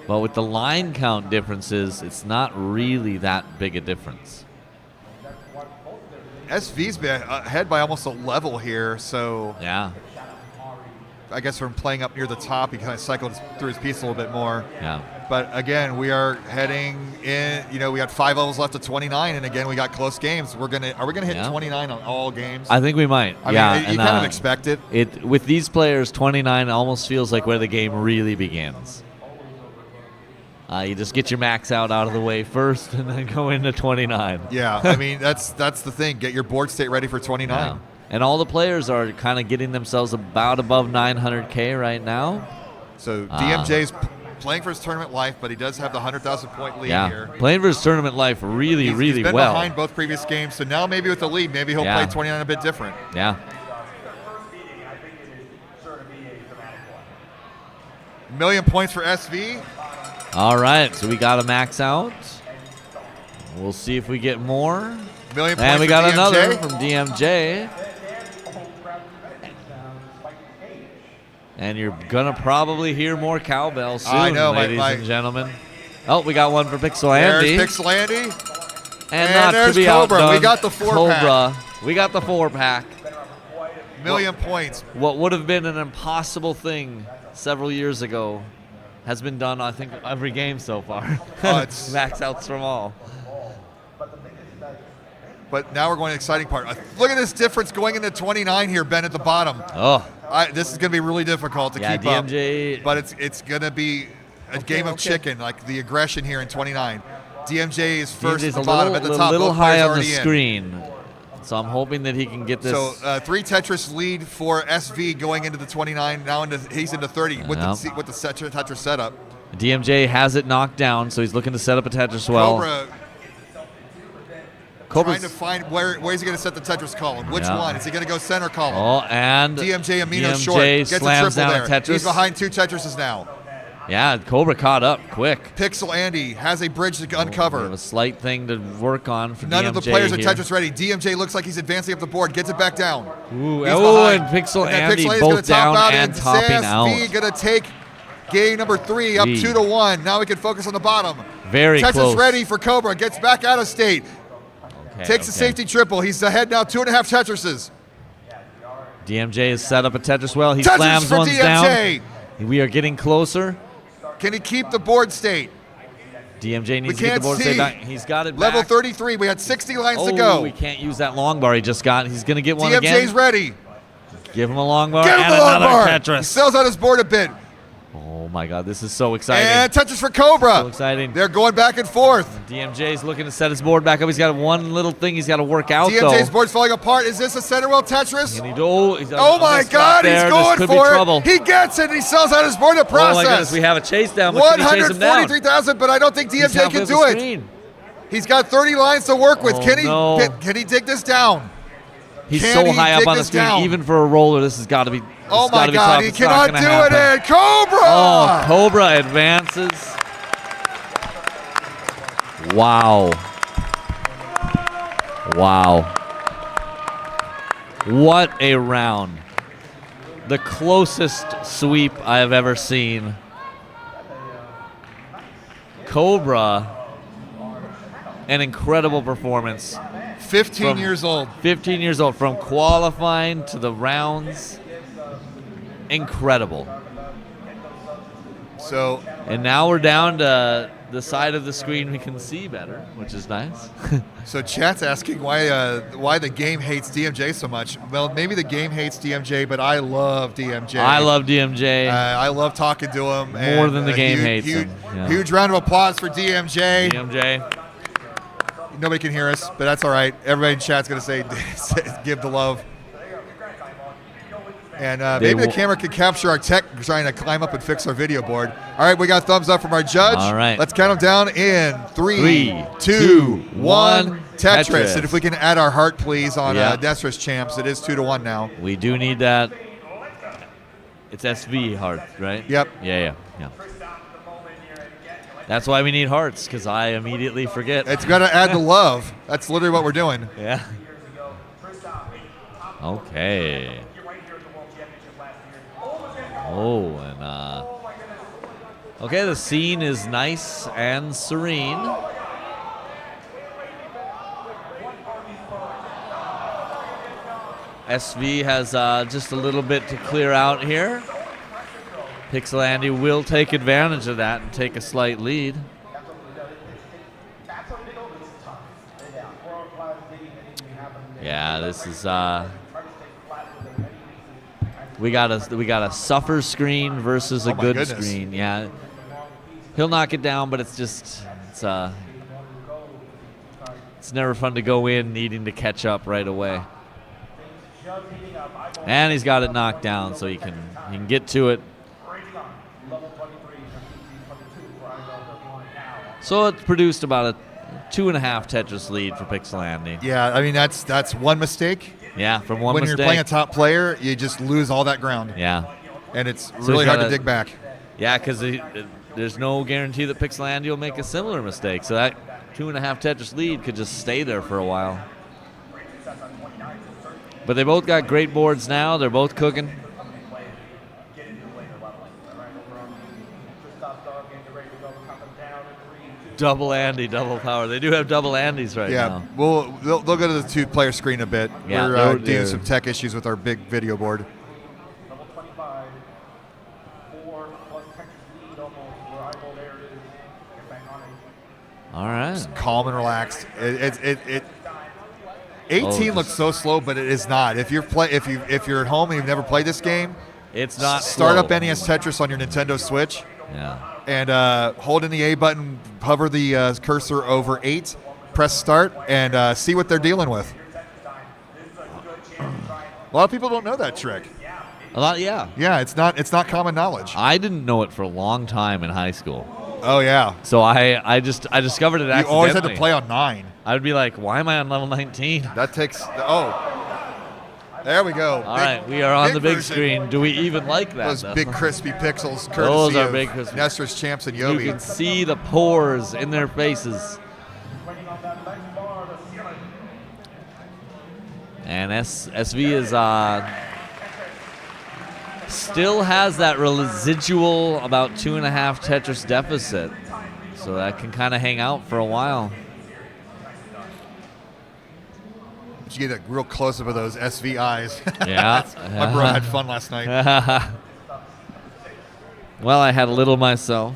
But with the line count differences, it's not really that big a difference. SV's been ahead by almost a level here, so yeah. I guess from playing up near the top, he kind of cycled through his piece a little bit more. Yeah. But again, we are heading in. You know, we got 5 levels left to 29, and again, we got close games. Are we gonna hit 29 on all games? I think we might. I mean, you kind of expect it. With these players, 29 almost feels like where the game really begins. You just get your max out of the way first, and then go into 29. Yeah, I mean that's the thing. Get your board state ready for 29. Yeah. And all the players are kind of getting themselves about above 900K right now. So DMJ's playing for his tournament life, but he does have the 100,000 point lead here. Playing for his tournament life really well. He's been behind both previous games, so now maybe with the lead, maybe he'll play 29 a bit different. Yeah. $1 million points for SV. All right, so we got a max out. We'll see if we get more. $1 million points and we got DMJ. Another from DMJ. And you're going to probably hear more cowbell soon, I know, ladies and gentlemen. Oh, we got one for Pixel Andy. There's Pixel Andy. And not there's to be Cobra. outdone, We got the 4-pack. We got the 4-pack. $1 million points. What would have been an impossible thing several years ago has been done, I think, every game so far. It's max outs from all. But now we're going to the exciting part. Look at this difference going into 29 here, Ben, at the bottom. Oh. This is going to be really difficult to keep DMJ, up. But it's going to be a game of chicken, like the aggression here in 29. DMJ is first at the bottom, at the top. A little high on the in. screen. So I'm hoping that he can get this. So 3 Tetris lead for SV going into the 29. Now he's into 30 with the Tetris setup. DMJ has it knocked down, so he's looking to set up a Tetris well. Cobra's trying to find where is he going to set the Tetris column? Which one? Is he going to go center column? Oh, and DMJ Amino short. Gets a triple there. Tetris. He's behind 2 Tetrises now. Yeah, Cobra caught up quick. Pixel Andy has a bridge to uncover. A slight thing to work on for None DMJ of the players here. are Tetris ready. DMJ looks like he's advancing up the board. Gets it back down. Ooh, and Pixel Andy both down and topping out. Going to take game number 3 up 2-1. Now we can focus on the bottom. Very Tetris close. ready for Cobra. Gets back out of state. Takes a safety triple. He's ahead now, 2.5 Tetrises. DMJ has set up a Tetris well. He Tetris slams for ones DMJ. down. We are getting closer. Can he keep the board state? DMJ needs to get the board state back. He's got it Level back. 33. We had 60 lines to go. We can't use that long bar he just got. He's going to get one DMJ's again. DMJ's ready. Give him a long bar Give him and the long another bar. Tetris. He sells out his board a bit. Oh my God, this is so exciting. And Tetris for Cobra. So exciting. They're going back and forth. DMJ's looking to set his board back up. He's got one little thing he's got to work out, DMJ's board's falling apart. Is this a center well Tetris? Oh my God, he's going for it. Trouble. He gets it. He sells out his board in the process. Oh my goodness, we have a chase down. 143,000, but I don't think DMJ can do it. He's got 30 lines to work with. Can he dig this down? He's so high up on the screen. Even for a roller, this has got to be. Oh my God, he cannot do it. And Cobra! Oh, Cobra advances. Wow. What a round. The closest sweep I have ever seen. Cobra an incredible performance. 15 years old. 15 years old, from qualifying to the rounds. Incredible. So, and now we're down to the side of the screen we can see better, which is nice. So chat's asking why the game hates DMJ so much. Well, maybe the game hates DMJ, but I love DMJ. I love DMJ. I love talking to him. More than the game hates him. Yeah. Huge round of applause for DMJ. DMJ. Nobody can hear us, but that's all right. Everybody in chat's going to say give the love. And maybe the camera can capture our tech trying to climb up and fix our video board. All right, we got thumbs up from our judge. All right. Let's count them down in 3, 2, 1. Tetris. And if we can add our heart, please, on Tetris champs. It is 2-1 now. We do need that. It's SV heart, right? Yep. Yeah. That's why we need hearts, because I immediately forget. It's got to add the love. That's literally what we're doing. Yeah. Okay. Oh, and okay, the scene is nice and serene. SV has just a little bit to clear out here. Pixel Andy will take advantage of that and take a slight lead. Yeah, this is we got a suffer screen versus a good screen. Yeah, he'll knock it down, but it's just it's never fun to go in needing to catch up right away. And he's got it knocked down, so he can get to it. So it's produced about a 2.5 Tetris lead for Pixel Andy. Yeah, I mean that's one mistake. Yeah, from one when mistake. You're playing a top player, you just lose all that ground. Yeah. And it's really hard to dig back. Yeah, because there's no guarantee that Pixel Andy will make a similar mistake. So that 2.5 Tetris lead could just stay there for a while. But they both got great boards now. They're both cooking. Double Andy, double power. They do have double Andys right now. Yeah, they'll go to the two-player screen a bit. Yeah, we're dealing some tech issues with our big video board. All right. Just calm and relaxed. 18 looks so slow, but it is not. If you're at home and you've never played this game, it's not. Start slow. up NES Tetris on your Nintendo Switch. Yeah. And hold in the A button, hover the cursor over 8, press start, and see what they're dealing with. A lot of people don't know that trick. A lot, yeah. Yeah, it's not common knowledge. I didn't know it for a long time in high school. Oh yeah. So I discovered it accidentally. You always had to play on 9. I would be like, why am I on level 19? That takes there we go. All right, we are on the big screen. Do we even like that? Those big crispy pixels, courtesy Those are of big crispy. Tetris champs and Yobi. You can see the pores in their faces. And SV is still has that residual about 2.5 Tetris deficit, so that can kind of hang out for a while. You get a real close up of those SV eyes. Yeah. My bro had fun last night. Well, I had a little myself.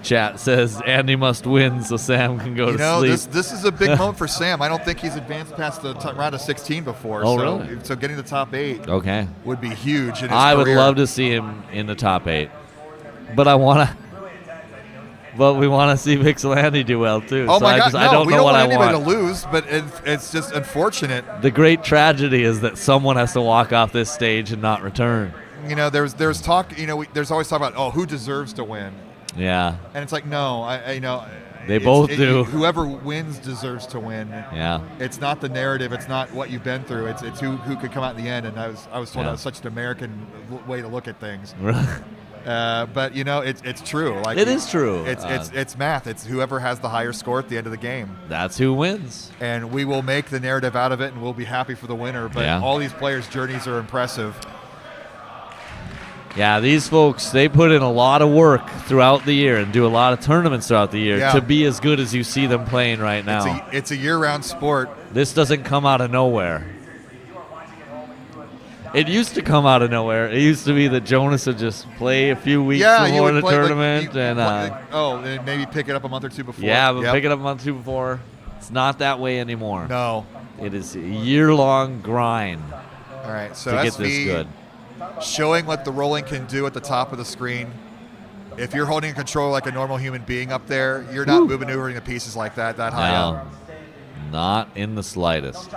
Chat says Andy must win so Sam can go to sleep. This is a big moment for Sam. I don't think he's advanced past the round of 16 before. Oh, really? So getting the top 8 would be huge in his I career. would love to see him in the top 8. But we want to see Pixel Andy do well too. Oh so my God! I don't we know don't what want I anybody want. to lose, but it's just unfortunate. The great tragedy is that someone has to walk off this stage and not return. You know, there's talk. You know, there's always talk about who deserves to win. Yeah. And it's like no, they both do. Whoever wins deserves to win. Yeah. It's not the narrative. It's not what you've been through. It's who could come out in the end. And I was told that was such an American way to look at things. But it's true. Like it is true. It's math. It's whoever has the higher score at the end of the game. That's who wins. And we will make the narrative out of it, and we'll be happy for the winner. But all these players' journeys are impressive. Yeah, these folks, they put in a lot of work throughout the year and do a lot of tournaments throughout the year to be as good as you see them playing right now. It's a year-round sport. This doesn't come out of nowhere. It used to come out of nowhere. It used to be that Jonas would just play a few weeks before the tournament. And maybe pick it up a month or two before. Yeah, but pick it up a month or two before. It's not that way anymore. No. It is a year-long grind. All right, so to get SV this good. Showing what the rolling can do at the top of the screen. If you're holding a controller like a normal human being up there, you're not maneuvering the pieces like that high up. Not in the slightest.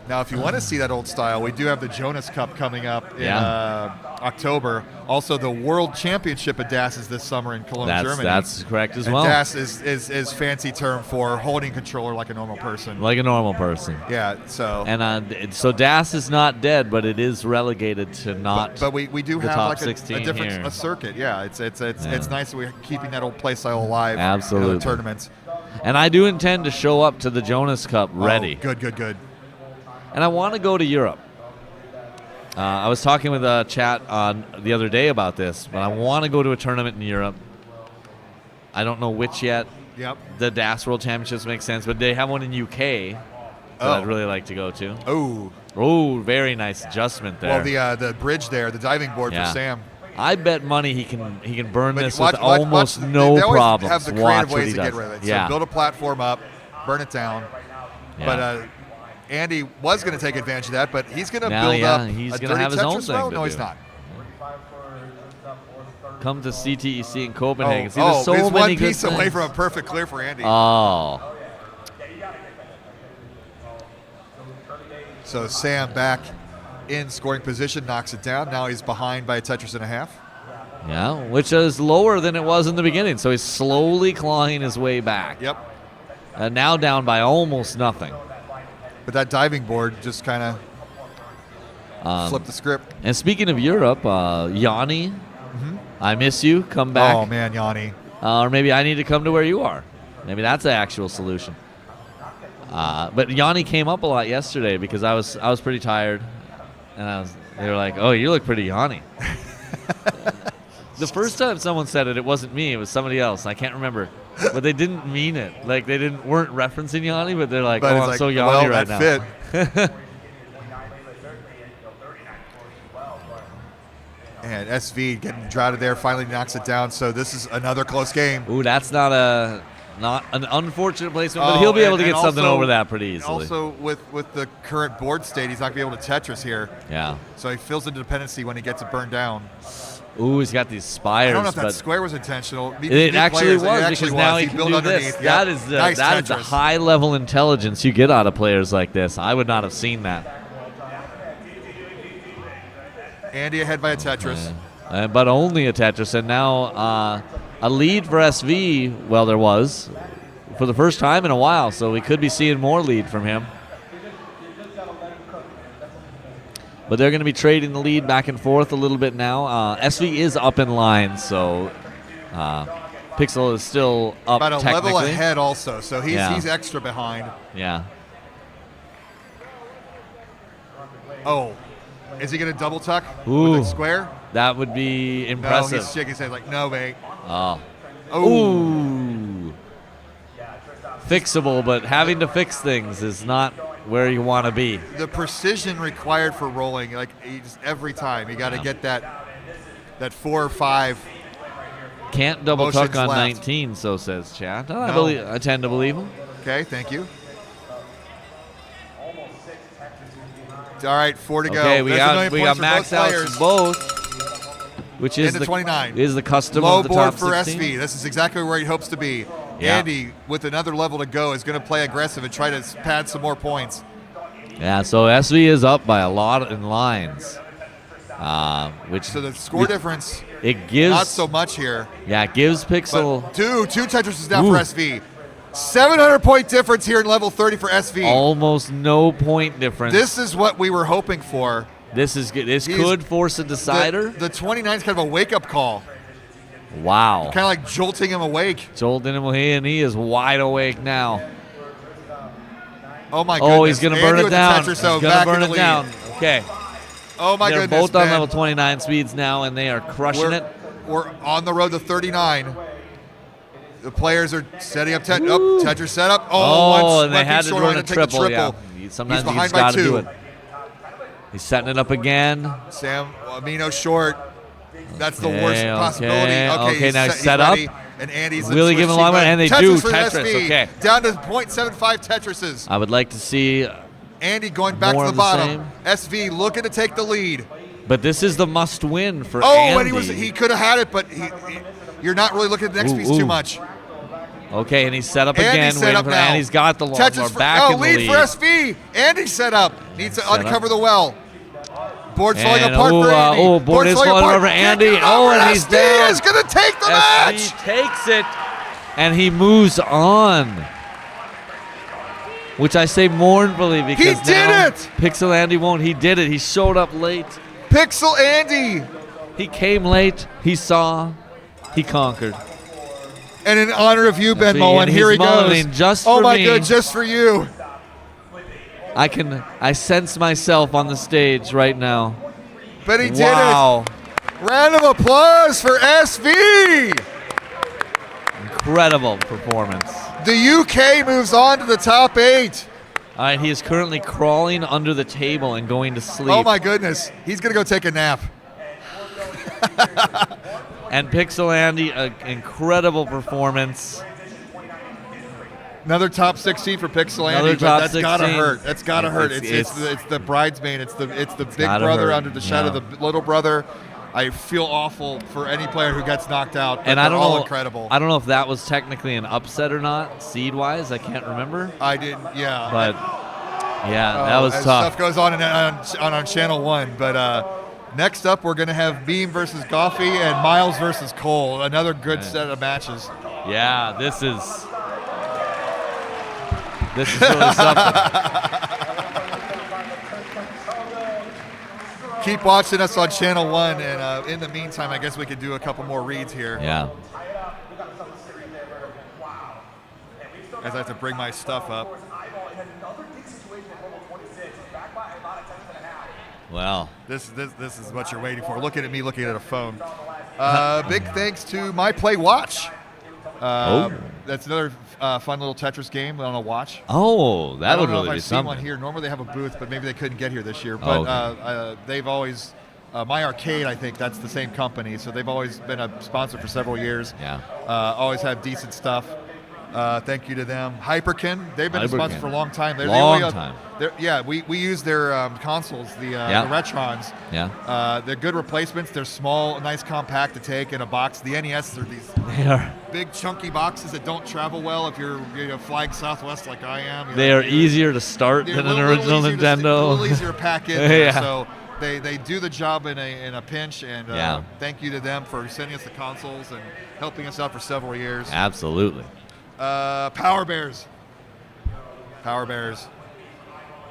Now, if you want to see that old style, we do have the Jonas Cup coming up in October. Also, the World Championship of DAS is this summer in Cologne, Germany. That's correct as and well. DAS is fancy term for holding controller like a normal person. Like a normal person. Yeah, so. And so DAS is not dead, but it is relegated to not. But we do have like a different here. A circuit. Yeah, it's nice that we're keeping that old play style alive. Absolutely. In the tournaments. And I do intend to show up to the Jonas Cup ready. Oh, good. And I want to go to Europe. I was talking with a chat the other day about this, but I want to go to a tournament in Europe. I don't know which yet. Yep. The DAS World Championships make sense, but they have one in UK that I'd really like to go to. Oh, very nice adjustment there. Well, the bridge there, the diving board for Sam. I bet money he can burn this with almost no problems. Have the creative ways to get rid of it. So build a platform up, burn it down. Yeah. But Andy was going to take advantage of that, but he's going to build up he's a gonna dirty have his own Tetris thing well? to No, do. he's not. Come to CTEC in Copenhagen. See, he's there's so many one good piece away things. from a perfect clear for Andy. Oh. So Sam back in scoring position, knocks it down. Now he's behind by a Tetris and a half. Yeah, which is lower than it was in the beginning. So he's slowly clawing his way back. Yep. Now down by almost nothing. But that diving board just kind of flipped the script. And speaking of Europe, Yanni, I miss you. Come back. Oh, man, Yanni. Or maybe I need to come to where you are. Maybe that's the actual solution. But Yanni came up a lot yesterday because I was pretty tired. And they were like, oh, you look pretty Yanni. The first time someone said it wasn't me. It was somebody else. I can't remember. But they didn't mean it. Like, they weren't referencing Yanni, but they're like, I'm so Yanni right now. Fit. And SV getting droughted there, finally knocks it down. So this is another close game. Ooh, that's not an unfortunate placement, but he'll be able to get something over that pretty easily. Also, with the current board state, he's not going to be able to Tetris here. Yeah. So he feels the dependency when he gets it burned down. Ooh, he's got these spires. I don't know if that square was intentional. It actually was, because now he can do this. Yep. That is the high-level intelligence you get out of players like this. I would not have seen that. Andy ahead by a Tetris. But only a Tetris. And now a lead for SV, well, there was, for the first time in a while. So we could be seeing more lead from him. But they're going to be trading the lead back and forth a little bit now. SV is up in line, so Pixel is still up about a technically. level ahead also, so he's extra behind. Yeah. Oh, is he going to double tuck Ooh, with the square? That would be impressive. No, he's shaking his head like, no, mate. Oh. Ooh. Fixable, but having to fix things is not where you want to be. The precision required for rolling, like every time, you got to get that 4 or 5. Can't double tuck on left. 19, so says chat. I tend to believe him. Okay, thank you. All right, 4 to go. Okay, we got max outs for both, which is into 29. Is the custom low of the board top for 16. SV. This is exactly where he hopes to be. Yeah. Andy, with another level to go, is going to play aggressive and try to pad some more points. Yeah, so SV is up by a lot in lines. So the score difference, it gives not so much here. Yeah, it gives Pixel But two Tetrises down for SV. 700-point difference here in level 30 for SV. Almost no point difference. This is what we were hoping for. This is good. This could force a decider. The 29 is kind of a wake-up call. Wow. Kind of like jolting him awake. Jolting him awake, and he is wide awake now. Oh, my goodness. Oh, he's going to burn it down. Tetris, He's going to burn it down. Okay. Oh, my They're goodness, both on Ben. level 29 speeds now, and they are crushing it. We're on the road to 39. The players are setting up Tetris setup. Oh, and they had to run a triple. Yeah. Sometimes He's you just behind by got to 2. do it. He's setting it up again. Sam Amino short. That's the worst possibility. Okay, now he's set up. ready. And Andy's Really giving a long one, and they Tetris do. for Tetris, SV. okay. Down to 0.75 Tetrises. I would like to see Andy going back more to of the the bottom. SV looking to take the lead. But this is the must-win for Andy. And he could have had it, but you're not really looking at the next piece too much. Okay, and he's set up Andy again. set up now. Andy's got the long. We're back in the lead lead. for SV. Andy set up. Needs to uncover the well. Board's falling And, apart for Andy. Board is falling over Andy. And he's down. SV is going to take the SV match. takes it, and he moves on. Which I say mournfully because He did now it! Pixel Andy won't. He did it. He showed up late. Pixel Andy. He came late. He saw. He conquered. And in honor of you, Ben See, Mullen, and here he he's goes. mulling just Oh for my me. God, just for you. I sense myself on the stage right now. But he did Wow. it. Round of applause for SV. Incredible performance. The UK moves on to the top 8. All right, he is currently crawling under the table and going to sleep. Oh my goodness. He's going to go take a nap. And Pixel Andy, an incredible performance. Another top 16 for Pixel Andy, Another but top that's gotta 16. hurt. That's gotta hurt. It's the bridesmaid. It's the big brother hurt. under the shadow of the little brother. I feel awful for any player who gets knocked out. But And they're I don't all know. incredible. I don't know if that was technically an upset or not, seed-wise. I can't remember. I didn't. Yeah. But yeah, that was as tough. Stuff goes on on Channel 1, but. Next up, we're going to have Beam versus Goffey and Miles versus Cole. Another good set of matches. Yeah, this is really something. Keep watching us on Channel 1, and in the meantime, I guess we could do a couple more reads here. Yeah. As I have to bring my stuff up. Well, this is what you're waiting for. Looking at me, looking at a phone. Big thanks to My Play Watch. That's another fun little Tetris game on a watch. Oh, that would really be I've seen something. one here. Normally they have a booth, but maybe they couldn't get here this year. But they've always, My Arcade, I think that's the same company. So they've always been a sponsor for several years. Yeah. Always have decent stuff. Thank you to them. Hyperkin, they've been a sponsor for a long time. Long time. We use their consoles, the Retrons. Yeah. They're good replacements. They're small, nice, compact to take in a box. The NES are these big, chunky boxes that don't travel well if you're flying Southwest like I am. They are easier to start than an original Nintendo. A little easier to pack in. Yeah. So they do the job in a pinch. And thank you to them for sending us the consoles and helping us out for several years. Absolutely. Power Bears.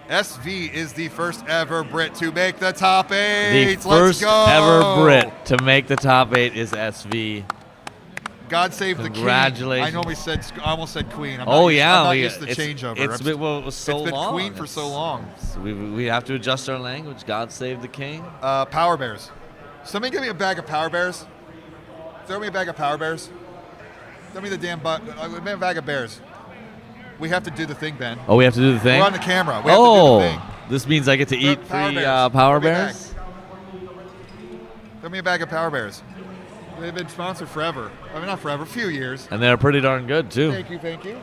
SV is the first ever Brit to make the top 8. The first ever Brit to make the top 8 is SV. God save the king. Congratulations. I almost said queen. I'm I'm not used to the changeover. It was so long. It's been long. queen for so long. We have to adjust our language. God save the king. Power Bears. Somebody give me a bag of Power Bears. Throw me a bag of Power Bears. Throw me the damn bag of bears. We have to do the thing, Ben. Oh, we have to do the thing? We're on the camera. We have to do the thing. This means I get to eat free Power Bears? Throw me a bag of Power Bears. They've been sponsored forever. I mean, not forever, a few years. And they're pretty darn good, too. Thank you.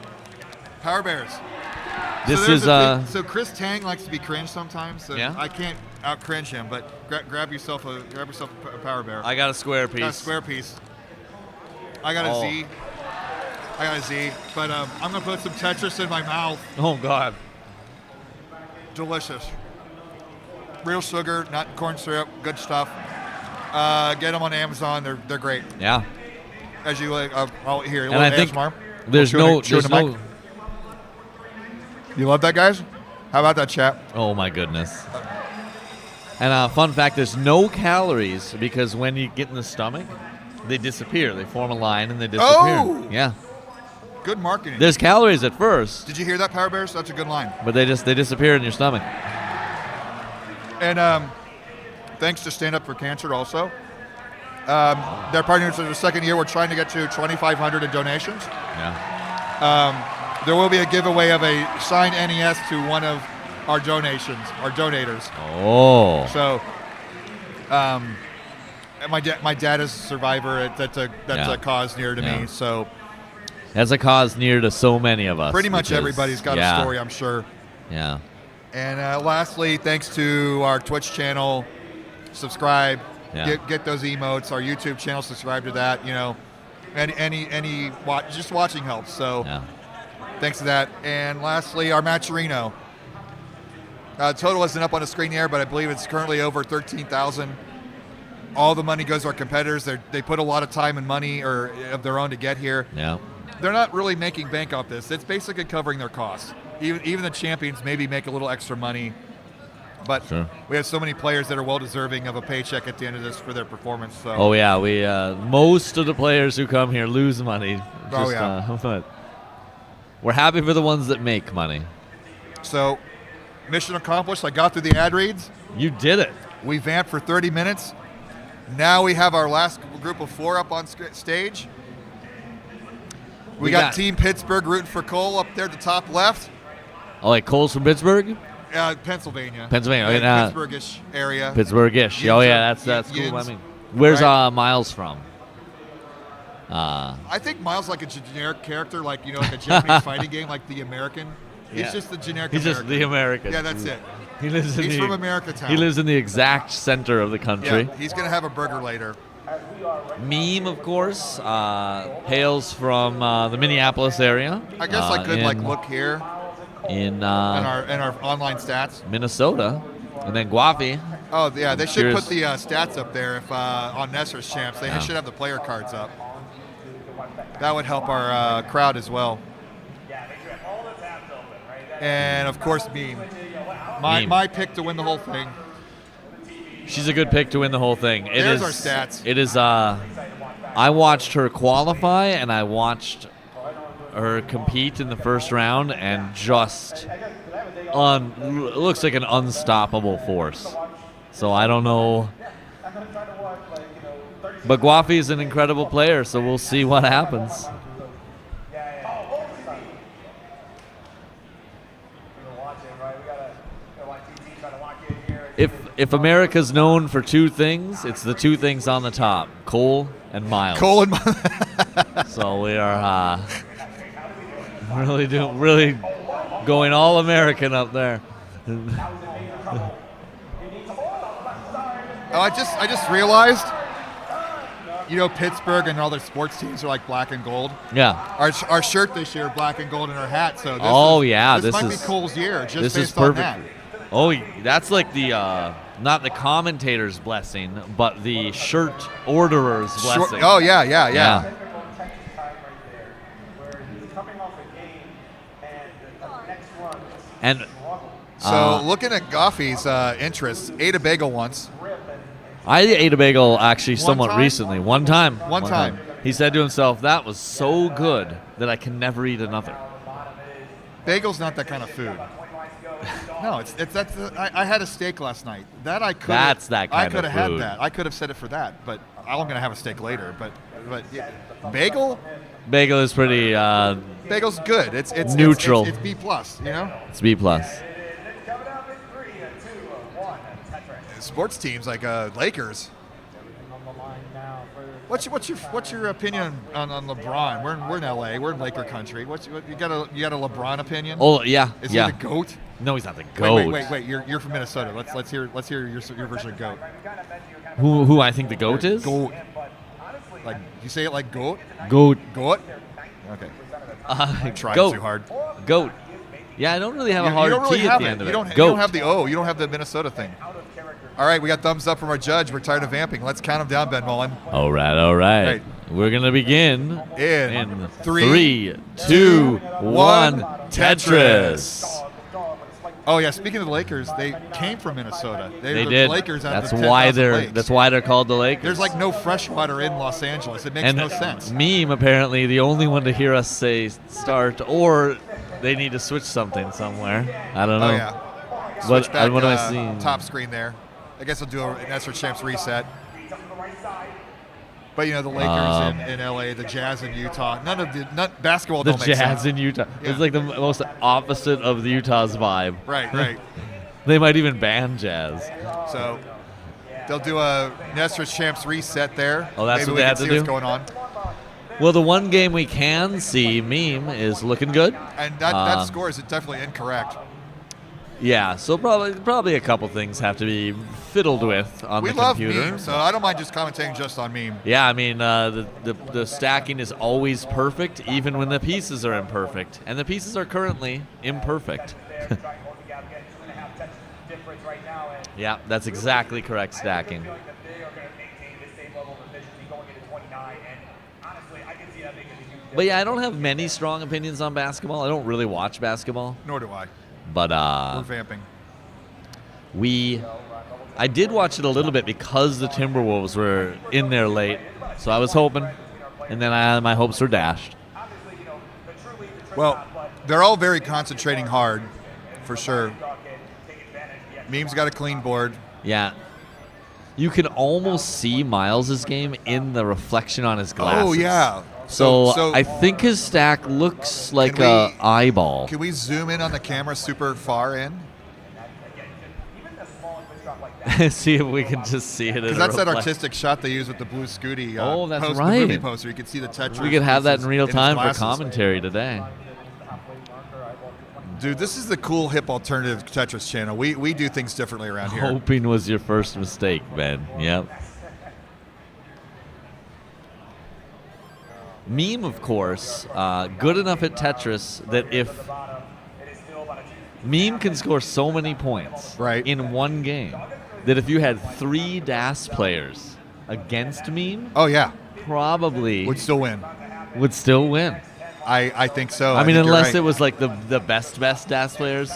Power Bears. So Chris Tang likes to be cringe sometimes. So I can't out cringe him, but grab yourself a Power Bear. I got a square piece. I got a Z, but I'm gonna put some Tetris in my mouth. Oh God! Delicious. Real sugar, not corn syrup. Good stuff. Get them on Amazon. They're great. Yeah. As you like, here. And I think ASMR. there's no. You love that, guys? How about that, chat? Oh my goodness. And fun fact: there's no calories because when you get in the stomach, they disappear. They form a line and they disappear. Oh! Yeah. Good marketing. There's calories at first. Did you hear that, Power Bears? That's a good line. But they disappear in your stomach. And thanks to Stand Up for Cancer also. They're partners in the second year. We're trying to get to 2,500 in donations. Yeah. There will be a giveaway of a signed NES to one of our donators. Oh. So, my dad is a survivor. That's a cause near to me. So, that's a cause near to so many of us. Pretty much everybody's got a story, I'm sure. Yeah. And lastly, thanks to our Twitch channel, subscribe, get those emotes. Our YouTube channel, subscribe to that. You know, just watching helps. So, thanks to that. And lastly, our Matcherino. Total isn't up on the screen here, but I believe it's currently over 13,000. All the money goes to our competitors. They put a lot of time and money of their own to get here. Yeah. They're not really making bank off this. It's basically covering their costs. Even the champions maybe make a little extra money, but we have so many players that are well deserving of a paycheck at the end of this for their performance. So. Oh yeah, we most of the players who come here lose money. But we're happy for the ones that make money. So, mission accomplished. I got through the ad reads. You did it. We vamped for 30 minutes. Now we have our last group of 4 up on stage. We got Team Pittsburgh rooting for Cole up there at the top left. Oh, like Cole's from Pittsburgh? Pennsylvania. Pittsburgh-ish area. Pittsburgh-ish. Oh, yeah, that's cool. I mean, where's Miles from? I think Miles like a generic character, like a Japanese fighting game, like the American. He's just the generic He's American. just the American. Yeah, that's it. He's from America Town. He lives in the exact center of the country. Yeah, he's going to have a burger later. Meme, of course, hails from the Minneapolis area. I guess I could look here in our online stats. Minnesota, and then Guafi. Oh yeah, they should put the stats up there if on Nesser's champs. They should have the player cards up. That would help our crowd as well. And of course, Meme. My pick to win the whole thing. She's a good pick to win the whole thing. There's our stats. It is. I watched her qualify, and I watched her compete in the first round, and just looks like an unstoppable force. So I don't know. But Guafi is an incredible player, so we'll see what happens. If America's known for 2 things, it's the 2 things on the top: Cole and Miles. So we are really going all American up there. I just realized, Pittsburgh and all their sports teams are like black and gold. Yeah. Our shirt this year, black and gold, and our hat. So this might be Cole's year. Just based on that. Oh, that's like the not the commentator's blessing, but the shirt orderer's blessing. Oh yeah. And so looking at Goffey's interests, ate a bagel once. I ate a bagel actually somewhat recently. One time. He said to himself, "That was so good that I can never eat another." Bagel's not that kind of food. No, I had a steak last night. That's that kind of food. I could have had that. I could have said it for that, but I'm going to have a steak later. But bagel? Bagel is pretty. Bagel's good. It's neutral. It's B+. It's B+. Sports teams like Lakers. What's your opinion on LeBron? We're in LA. We're in Laker country. You got a LeBron opinion? Oh yeah. Is he the GOAT? No, he's not the GOAT. Wait. You're from Minnesota. Let's hear your version of GOAT. Who I think the GOAT is? GOAT. Like you say it like GOAT? GOAT. Okay. I'm trying too hard. GOAT. Yeah, I don't really have a hard T at the end of it. You don't have the O. You don't have the Minnesota thing. All right, we got thumbs up from our judge. We're tired of vamping. Let's count them down, Ben Mullen. All right. We're going to begin in 3, 2, 1, Tetris. Oh, yeah, speaking of the Lakers, they came from Minnesota. They did. The Lakers out that's of why 10,000 lakes. That's why they're called the Lakers. There's like no fresh water in Los Angeles. It makes no sense. Meme, apparently, the only one to hear us say start, or they need to switch something somewhere. I don't know. Oh, yeah. Switch back, what am I seeing? Top screen there. I guess they'll do an Nestor Champs reset. But the Lakers in LA, the Jazz in Utah. Basketball don't make sense. The Jazz in Utah. Yeah. It's like the most opposite of the Utah's vibe. Right. They might even ban Jazz. So they'll do a Nestor Champs reset there. Oh, that's Maybe what they have to do? What's going on. Well, the one game we can see, Meme, is looking good. And that score is definitely incorrect. Yeah, so probably a couple things have to be fiddled with on the computer. We love Meme, so I don't mind just commentating just on Meme. Yeah, I mean, the stacking is always perfect, even when the pieces are imperfect. And the pieces are currently imperfect. Yeah, that's exactly correct stacking. But yeah, I don't have many strong opinions on basketball. I don't really watch basketball. Nor do I. But we're vamping. I did watch it a little bit because the Timberwolves were in there late, so I was hoping, and then my hopes were dashed. Well, they're all very concentrating hard, for sure. Meme's got a clean board. Yeah. You can almost see Miles' game in the reflection on his glasses. Oh, yeah. So I think his stack looks like an eyeball. Can we zoom in on the camera super far in? See if we can just see it. Because that's that artistic shot they use with the blue Scooty. That's right. The movie poster. You can see the Tetris. We could have that in real time for commentary today. Dude, this is the cool, hip, alternative Tetris channel. We do things differently around here. Hoping was your first mistake, Ben. Yep. Meme, of course, good enough at Tetris that if Meme can score so many points in one game that if you had 3 DAS players against Meme, probably would still win. I think so. I mean, unless it was like the best DAS players.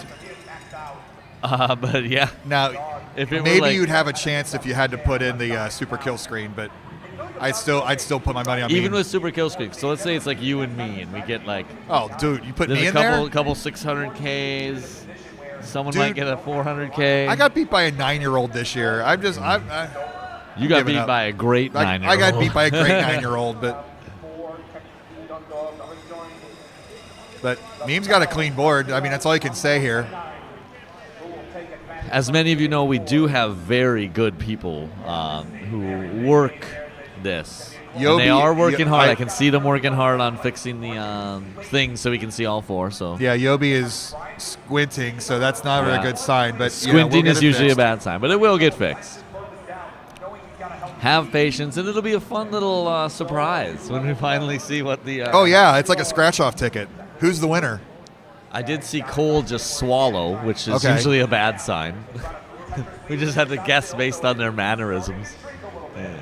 But yeah. Now, if it maybe were you'd have a chance if you had to put in the super kill screen, but I'd still put my money on even Meme. with super kill screen. So let's say it's like you and me, and we get like. Oh, dude, you put me in there. there. A couple 600Ks. Someone might get a 400K. I got beat by a 9-year-old this year. You got beat by a great 9-year-old. I got beat by a great 9-year-old, but Meme's got a clean board. I mean, that's all you can say here. As many of you know, we do have very good people who work this. And they are working hard. I can see them working hard on fixing the things so we can see all 4. So yeah, Yobi is squinting, so that's not a very good sign. But squinting is usually a bad sign, but it will get fixed. Have patience, and it'll be a fun little surprise when we finally see what the. Oh yeah, it's like a scratch-off ticket. Who's the winner? I did see Cole just swallow, which is usually a bad sign. We just had to guess based on their mannerisms. Yeah.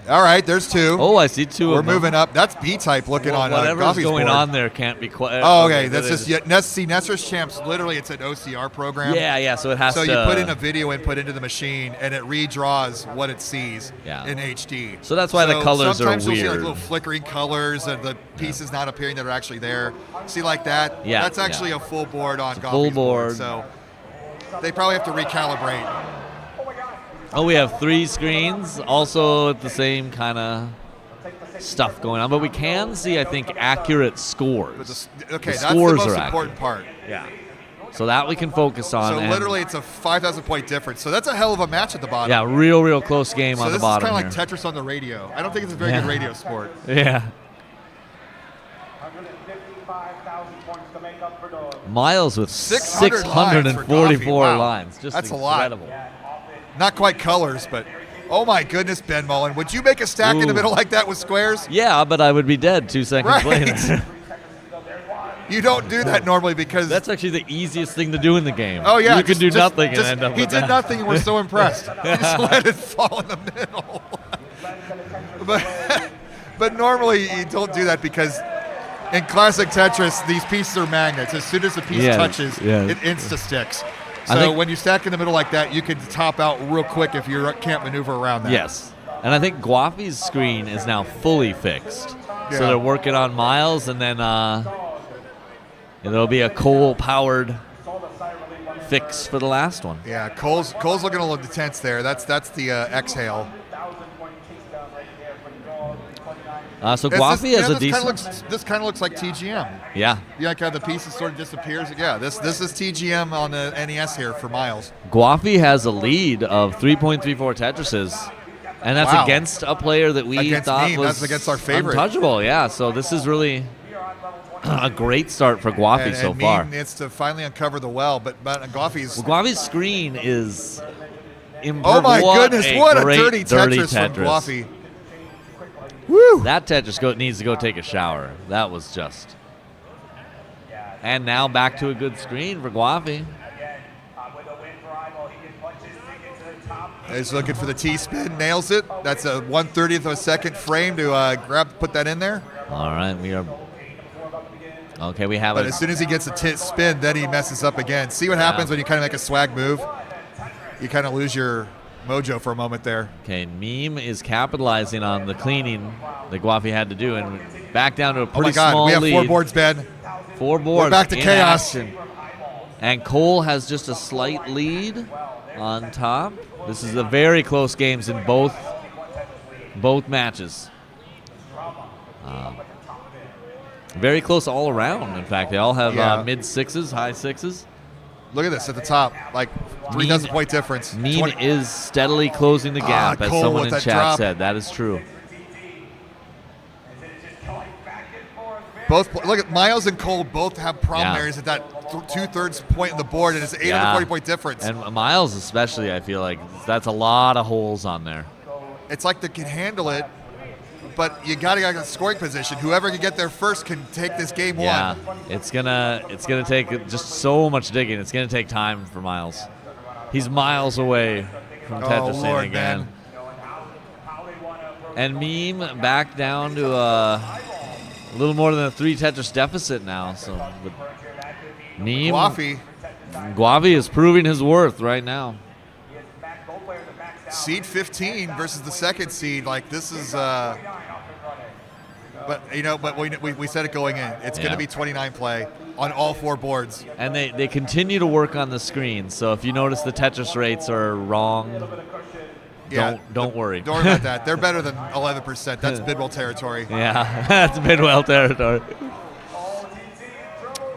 All right, there's 2. Oh, I see 2 We're of them. moving up. That's B-type looking on whatever's going board. on there can't be quite. Oh, okay. That's just Nestor's Champs. Literally, it's an OCR program. Yeah. So it has to. So you put in a video input into the machine, and it redraws what it sees in HD. So that's why the colors are weird. Sometimes you'll see like little flickering colors, and the pieces not appearing that are actually there. See like that? Yeah. That's actually a full board on Goffy's full board. So they probably have to recalibrate. Oh, we have 3 screens, also at the same kind of stuff going on. But we can see, I think, accurate scores. That's the most important part. Yeah. So that we can focus on. So literally it's a 5,000 point difference. So that's a hell of a match at the bottom. Yeah, real close game on the bottom. So this is kind of like Tetris on the radio. I don't think it's a very good radio sport. Yeah. Miles with 644 lines. Just that's incredible. A lot. Not quite colors, but oh my goodness, Ben Mullen. Would you make a stack in the middle like that with squares? Yeah, but I would be dead 2 seconds later. You don't do that normally because... That's actually the easiest thing to do in the game. Oh, yeah. You could do nothing and end up with that. He did nothing and we're so impressed. He just let it fall in the middle. But normally you don't do that because in classic Tetris, these pieces are magnets. As soon as the piece touches, it insta-sticks. So when you stack in the middle like that, you can top out real quick if you can't maneuver around that. Yes. And I think Guafi's screen is now fully fixed. Yeah. So they're working on Miles, and then there'll be a Cole-powered fix for the last one. Yeah, Cole's looking a little intense there. That's the exhale. So Guafi has a decent. This kind of looks like TGM. Yeah. Yeah, kind of the pieces sort of disappears. Yeah, this is TGM on the NES here for Miles. Guafi has a lead of 3.34 Tetrises, and that's against a player that we thought was that's against our favorite. Untouchable. Yeah, so this is really a great start for Guafi so far. It's to finally uncover the well, but Guafi's screen is. Oh my goodness! What a dirty Tetris from Guafi. Woo! That Tetris needs to go take a shower. That was just. And now back to a good screen for Guafi. He's looking for the T-spin, nails it. That's a 1/30th of a second frame to put that in there. All right, we are. Okay, we have it. But as soon as he gets a spin, then he messes up again. See what happens when you kind of make a swag move? You kind of lose your mojo for a moment there. Okay, Meme is capitalizing on the cleaning that Guafi had to do, and back down to a pretty small lead. We have 4 boards, Ben. 4 boards. We're back to chaos. Action. And Cole has just a slight lead on top. This is a very close games in both matches. Very close all around. In fact, they all have mid 6s, high 6s. Look at this at the top, like 3 dozen point difference. Meme is steadily closing the gap, as someone in chat said. That is true. Look at Miles and Cole both have problem areas at that 2/3 point of the board, and it's 840 point difference. And Miles especially, I feel like that's a lot of holes on there. It's like they can handle it, but you got to get in a scoring position. Whoever can get there first can take this game one. Yeah, it's gonna take just so much digging. It's gonna take time for Miles. He's miles away from Tetris again. And Meme back down to a little more than a 3 Tetris deficit now. So Meme, Guafi is proving his worth right now. Seed 15 versus the second seed. Like, this is, but we said it going in. It's going to be 29 play on all 4 boards. And they continue to work on the screen. So if you notice the Tetris rates are wrong, don't worry. Don't worry about that. They're better than 11%. That's Bidwell territory. Yeah, that's Bidwell territory.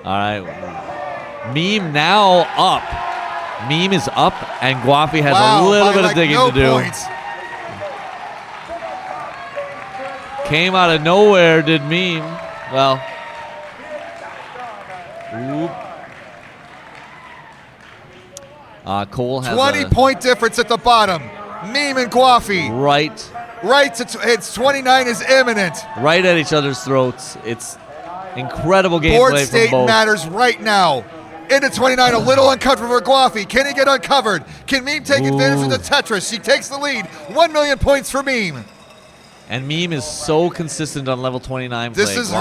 All right. Meme now up. Meme is up, and Guafi has a little bit of digging to do. Points. Came out of nowhere, did Meme. Well. Cole has 20-point difference at the bottom. Meme and Guafi. Right. It's 29 is imminent. Right at each other's throats. It's incredible gameplay Board from state both. matters right now. Into 29, a little uncomfortable for Guafi. Can he get uncovered? Can Meme take advantage of the Tetris? She takes the lead. 1 million points for Meme. And Meme is so consistent on level 29 play. This is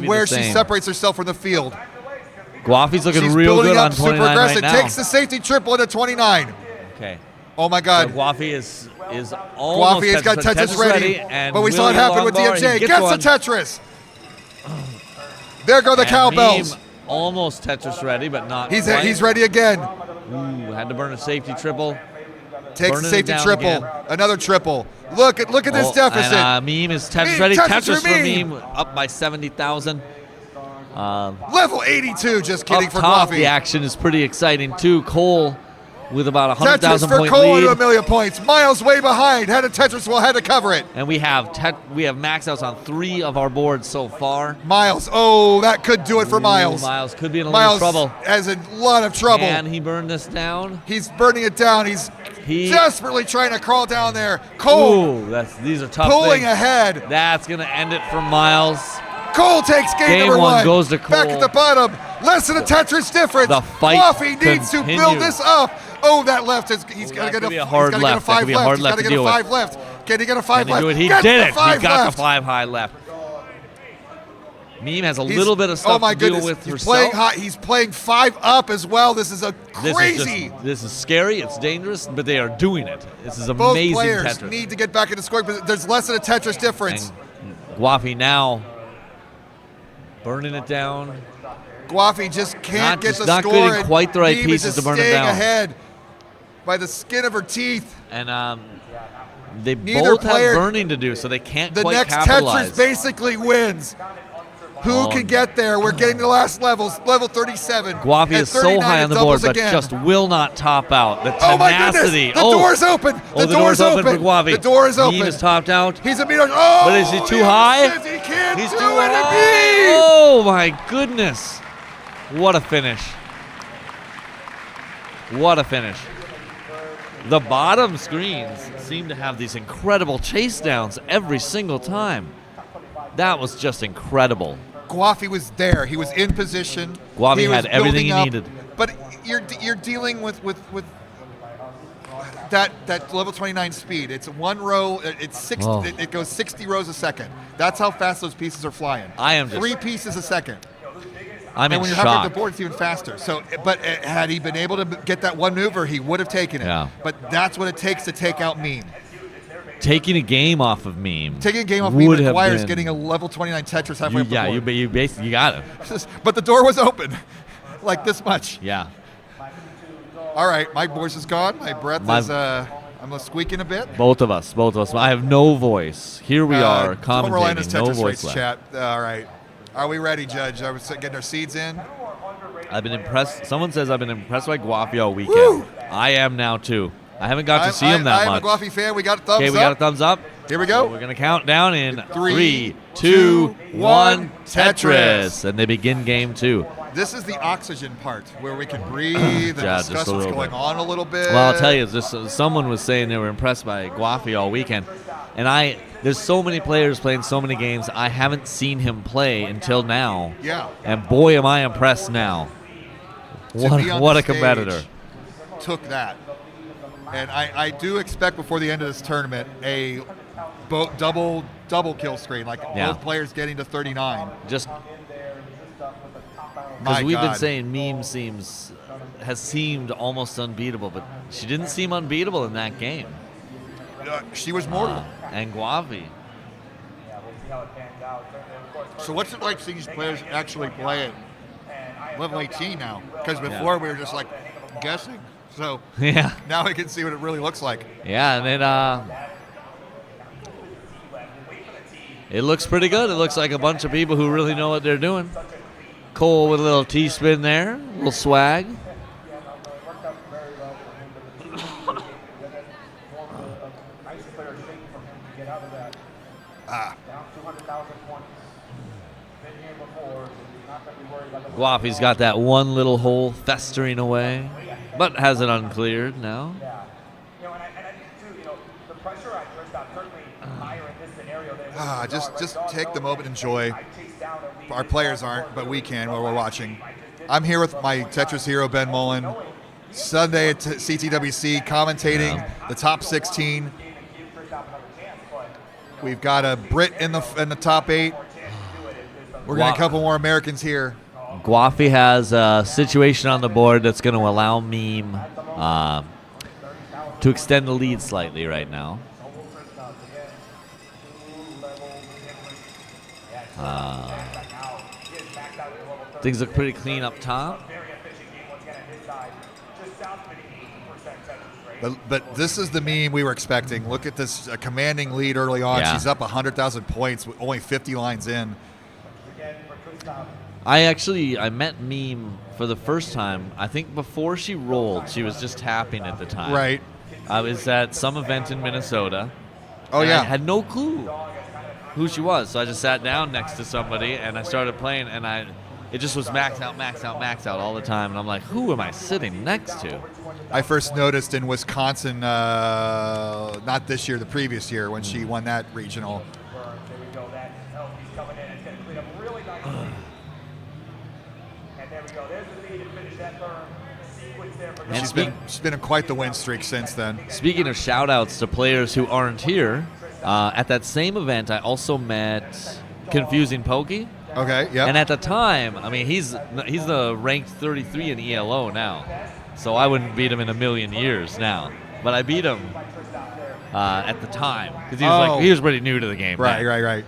where she separates herself from the field. Guafi's looking real good on 29 super aggressive. right now. Takes the safety triple into 29. Okay. Oh my God. So Guafi is almost Guafi has got Tetris ready, and but we saw it happen with DMJ. Gets the Tetris. There go the cowbells. Meme almost Tetris ready, but not. He's ready again. Ooh, had to burn a safety triple. Takes the safety triple. Again. Another triple. Look at this deficit. And, Meme is Tetris ready. Tetris for Meme up by 70,000. Level 82. Just kidding up for top, Guafi. The action is pretty exciting too. Cole with about 100,000 point lead. Tetris for Cole into 1 million points. Miles way behind. Had a Tetris, had to cover it. And we have max outs on 3 of our boards so far. Miles, that could do it for Miles. Miles could be in a little trouble. Miles has a lot of trouble. Can he burn this down? He's burning it down. He's desperately trying to crawl down there. Cole, these are tough pulling things. ahead. That's going to end it for Miles. Cole takes game number 1. Goes to Cole. Back at the bottom. Less than a Tetris difference. The fight Guafi needs to build this up. That left is he's got to get a 5 left. He's got to get a 5 left. Can he get a 5 left? He did it. He got the 5 high left. Meme has a little bit of stuff to deal with herself. He's playing 5 up as well. This is a crazy. This is scary. It's dangerous, but they are doing it. This is Both amazing. Both players Tetris. need to get back into scoring. There's less than a Tetris difference. And Guafi now burning it down. Guafi just can't get the not score. getting quite the right Meme pieces is to just burn it staying down. ahead by the skin of her teeth. And they Neither both player- have burning to do, so they can't The quite next capitalize. Tetris basically wins. Who can get there? We're getting to the last levels. Level 37. Guafi At is so 39, high it on the board, doubles but again. just will not top out. The Oh my goodness! tenacity. The door's open. The door's open for Guafi. The door is open. Meme is topped out. He's a meter. Oh! But is he too the high? says He can't He's do too it. high. Oh my goodness. What a finish. What a finish. The bottom screens seem to have these incredible chase downs every single time. That was just incredible. Guafi was there. He was in position. Guafi He was had everything he building up. needed. But you're dealing with that level 29 speed. It's one row. It's 60. Oh. It goes 60 rows a second. That's how fast those pieces are flying. I am just- 3 pieces a second. I'm and in when you're hovering shock. at the board, it's even faster. So, but had he been able to get that one mover, he would have taken it. Yeah. But that's what it takes to take out Meme. Taking a game off of Meme. Taking a game off Meme would have requires been- getting a level 29 Tetris halfway up the Yeah, board. you basically got it. But the door was open, like this much. Yeah. All right, my voice is gone. My breath is. I'm squeaking a bit. Both of us. I have no voice. Here we are, Total Orlando's commentating. No Tetris voice rates left. chat. All right. Are we ready, Judge? Are we getting our seeds in? I've been impressed. Someone says I've been impressed by Guafi all weekend. Woo! I am now too. I haven't got to see him that I'm much. a Guafi fan. We got a thumbs Okay, up. we got a thumbs up. Here we So go. we're gonna count down in 3, 2, 1. 1, Tetris, and they begin game 2. This is the oxygen part where we can breathe and Yeah, just discuss a what's little going bit. on a little bit. Well, I'll tell you, someone was saying they were impressed by Guafi all weekend, and there's so many players playing so many games. I haven't seen him play until now. Yeah. And boy, am I impressed now. To be on What the a competitor. stage Took that. And I do expect before the end of this tournament a double kill screen, like Yeah. both players getting to 39. Just My because we've been God. saying Meme has seemed almost unbeatable, but she didn't seem unbeatable in that game. She was mortal. And Guavi. So what's it like seeing these players actually play at level 18 now? Because before we were just like guessing. So Yeah. now we can see what it really looks like. Yeah, and it looks pretty good. It looks like a bunch of people who really know what they're doing. Cole with a little T-spin there, a little swag. Guafi's got that one little hole festering away, but has it uncleared now. Just take the moment, enjoy. Our players aren't, but we can while we're watching. I'm here with my Tetris hero, Ben Mullen. Sunday at CTWC, commentating the top 16. We've got a Brit in the top 8. We're getting a couple more Americans here. Guafi has a situation on the board that's going to allow Meme to extend the lead slightly right now. Things look pretty clean up top. But this is the Meme we were expecting. Look at this commanding lead early on. Yeah. She's up 100,000 points with only 50 lines in. I met Meme for the first time. I think before she rolled, she was just tapping at the time. Right. I was at some event in Minnesota. Oh, and yeah. I had no clue who she was. So I just sat down next to somebody and I started playing, and it just was max out all the time. And I'm like, who am I sitting next to? I first noticed in Wisconsin, not this year, the previous year, when she won that regional. And She's been in quite the win streak since then. Speaking of shout-outs to players who aren't here, at that same event, I also met Confusing Pokey. Okay, yeah. And at the time, I mean, he's the ranked 33 in ELO now, so I wouldn't beat him in a million years now. But I beat him at the time because he was pretty new to the game. Right, then. right.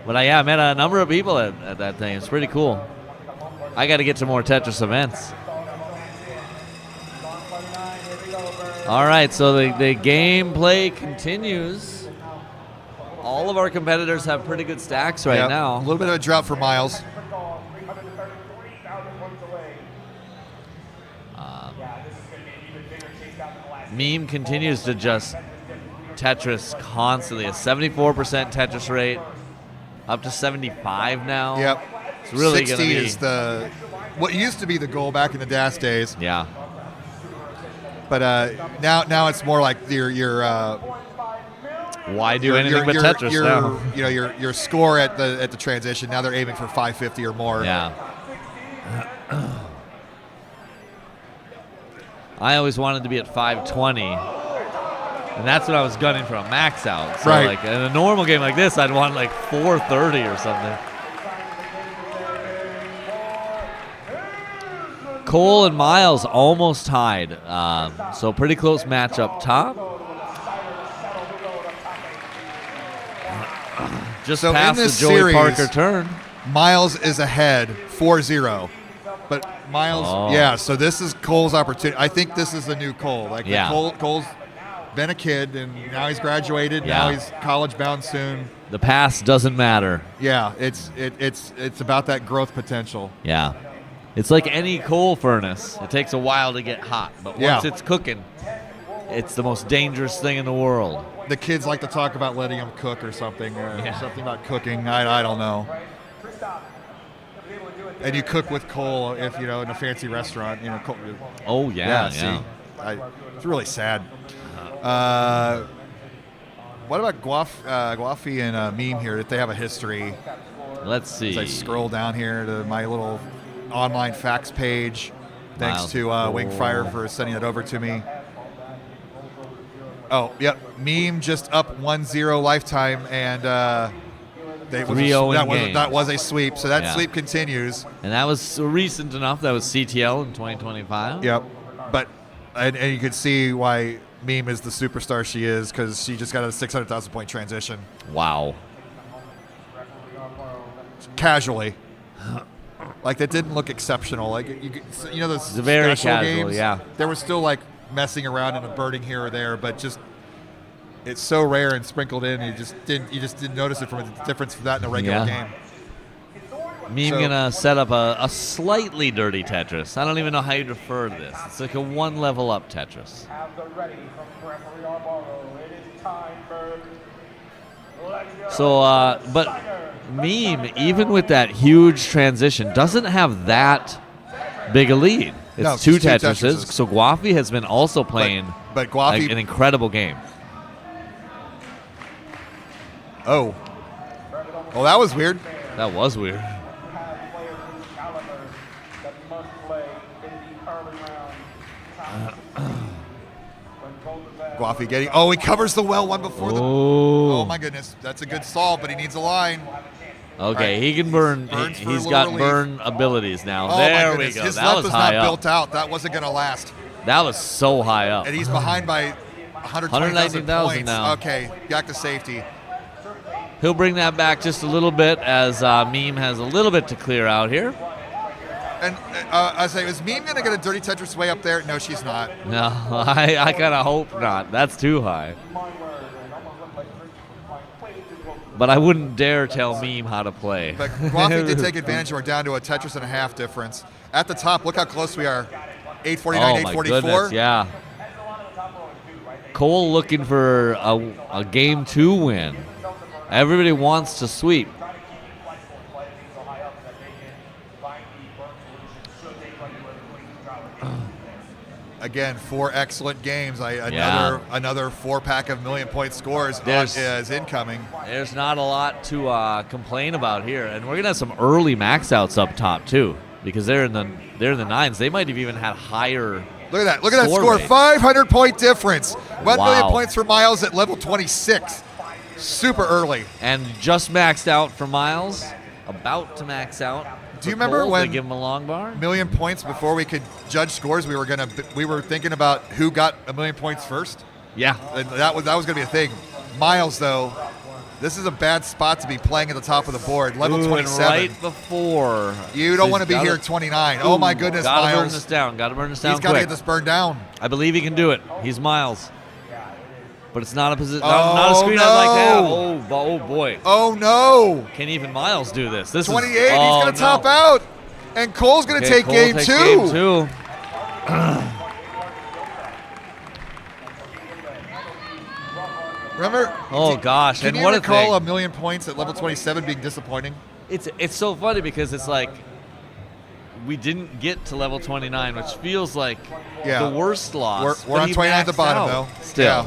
But I met a number of people at that thing. It's pretty cool. I got to get to more Tetris events. All right, so the gameplay continues. All of our competitors have pretty good stacks right now. A little bit of a drought for Miles. Meme continues to just Tetris constantly. A 74% Tetris rate, up to 75 now. Yep. It's really 60 going to be is what used to be the goal back in the DAS days. Yeah. But now it's more like your why do anything but Tetris now? You know, your score at the transition. Now they're aiming for 550 or more. Yeah. I always wanted to be at 520, and that's what I was gunning for a max out. So right. Like in a normal game like this, I'd want like 430 or something. Cole and Miles almost tied, so pretty close match up top. Just so past in this the Joey series, Parker turn. Miles is ahead 4-0. But Miles, so this is Cole's opportunity. I think this is the new Cole. Like Cole's been a kid, and now he's graduated. Yeah. Now he's college bound soon. The past doesn't matter. Yeah, it's about that growth potential. Yeah. It's like any coal furnace. It takes a while to get hot, but once it's cooking, it's the most dangerous thing in the world. The kids like to talk about letting them cook or something. Something about cooking. I don't know. And you cook with coal if in a fancy restaurant. Coal. Oh yeah. See, it's really sad. What about Guafi and Meme here? If they have a history. Let's see. As I scroll down here to my little online facts page. Thanks to Wingfire for sending it over to me. Oh, yep. Meme just up 1-0 lifetime, and that was a sweep. So that sweep continues. And that was recent enough. That was CTL in 2025. Yep. But and you can see why Meme is the superstar she is, because she just got a 600,000 point transition. Wow. Casually. Like, that didn't look exceptional. Like, those very special casual, games, yeah. There was still like messing around and a birding here or there, but just it's so rare and sprinkled in. You just didn't notice it from a difference from that in a regular game. Meme gonna set up a slightly dirty Tetris. I don't even know how you'd refer to this. It's like a one level up Tetris. So, but Meme, even with that huge transition, doesn't have that big a lead. It's two Tetrises. So Guafi has been also playing but Guafi, an incredible game. Oh, that was weird. That was weird. Guafi getting. Oh, he covers the well one before the. Oh my goodness, that's a good solve, but he needs a line. Okay, he can burn. He's got burn abilities now. Oh, there we go. His that left was was high not up. built out. That wasn't going to last. That was so high up. And he's behind by 120,000 points. now. Okay, back to safety. He'll bring that back just a little bit as Meme has a little bit to clear out here. And I say, is Meme going to get a dirty Tetris way up there? No, she's not. No, I kind of hope not. That's too high. But I wouldn't dare tell Meme how to play. But Guafi did take advantage. We're down to a Tetris and a half difference. At the top, look how close we are. 849, oh 844. My goodness, yeah. Cole looking for a game 2 win. Everybody wants to sweep. Again, 4 excellent games. Another 4-pack of million-point scores is incoming. There's not a lot to complain about here, and we're gonna have some early max outs up top too, because they're in the 9s. They might have even had higher. Look at that! Look at that score! 500-point difference. 1 million points for Miles at level 26. Super early. And just maxed out for Miles. About to max out. Do you remember when they give him a long bar? Million points before we could judge scores? We were thinking about who got a million points first. Yeah, and that was going to be a thing. Miles though, This is a bad spot to be playing at the top of the board. Level 27. Right before. You don't want to be here at 29. Oh, my goodness, Gotta Miles. burn this down. Got to burn this down He's got to get this burned down. I believe he can do it. He's Miles. But it's not a position. Not a screen I'd like to have. Oh, boy. Oh, no. Can even Miles do this? This 28. Is, He's going to top out. And Cole's going to take game two. Game two. Remember? Oh, gosh. Can you recall a million points at level 27 being disappointing? It's so funny because it's like we didn't get to level 29, which feels like the worst loss. We're on 29 at the bottom, though. Still. Yeah.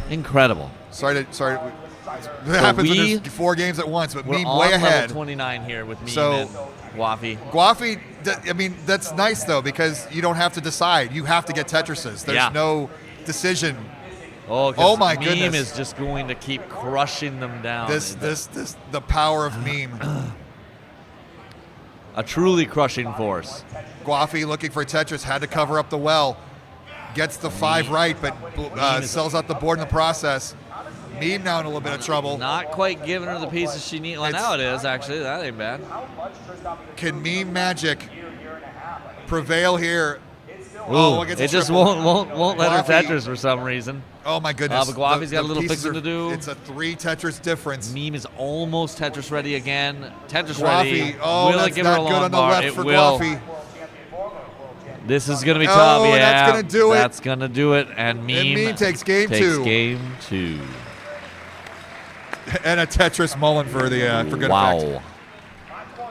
Incredible. Sorry. That happens when there's 4 games at once, but Meme way ahead. Level 29 here with Meme and Guafi. Guafi, I mean, that's nice, though, because you don't have to decide. You have to get Tetrises. There's no decision. Oh my Meme goodness. is just going to keep crushing them down. The power of Meme. A truly crushing force. Guafi looking for Tetris, had to cover up the well. Gets the 5 right, but sells out the board in the process. Meme now in a little bit of trouble. Not quite giving her the pieces she needs. Well, now it is, actually. That ain't bad. Can Meme Magic prevail here? It just won't let her Tetris for some reason. Oh, my goodness. But Guafi's got a little fixing to do. It's a 3 Tetris difference. Meme is almost Tetris ready again. Tetris Guafi, ready. will it that's give her not a good long on the bar? left It for will. Guafi. This is going to be tough. Yeah, that's going to do it. That's going to do it. And Meme takes game two. And a Tetris mullen for good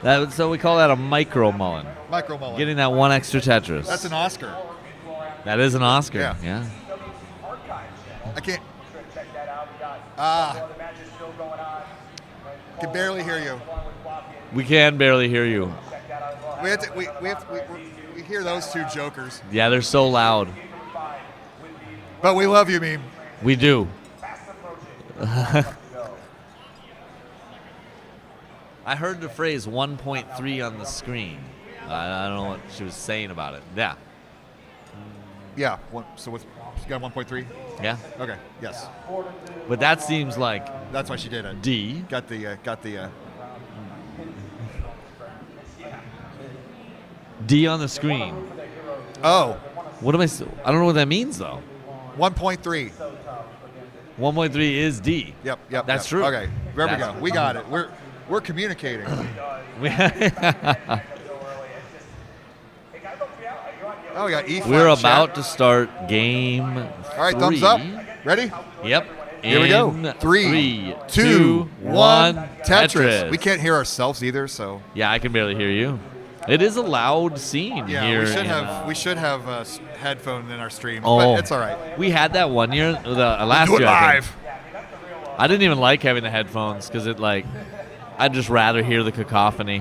effect. So we call that a micro mullen. Micro mullen. Getting that 1 extra Tetris. That's an Oscar. That is an Oscar. Yeah. I can't. Can barely hear you. We can barely hear you. We hear those 2 jokers. Yeah, they're so loud. But we love you, Meme. We do. I heard the phrase 1.3 on the screen. I don't know what she was saying about it. Yeah. Yeah. So she got 1.3? Yeah. Okay. Yes. But that seems like that's why she did it. D. Got the D on the screen. Oh. What am I? I don't know what that means though. 1.3. 1.3 is D. Yep. That's true. Okay. There we go. We got it. We're communicating. Oh, we got E flat. We're about to start game 3. All right, thumbs up. Ready? Yep. Here we go. 3, 2, 1. Tetris. We can't hear ourselves either, so. Yeah, I can barely hear you. It is a loud scene here. We should have a headphone in our stream, but it's all right. We had that one year, last year. Live. I didn't even like having the headphones because I'd just rather hear the cacophony.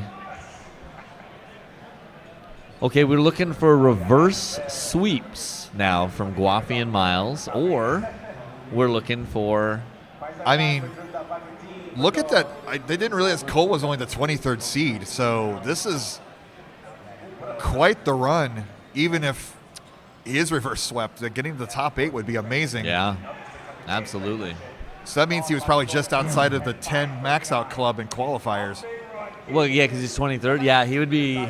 Okay, we're looking for reverse sweeps now from Guafi and Miles, or we're looking for. I mean, look at that. They didn't realize Cole was only the 23rd seed, so this is quite the run. Even if he is reverse swept, getting to the top 8 would be amazing. Yeah, absolutely. So that means he was probably just outside of the 10 max out club in qualifiers. Well, yeah, because he's 23rd. Yeah, he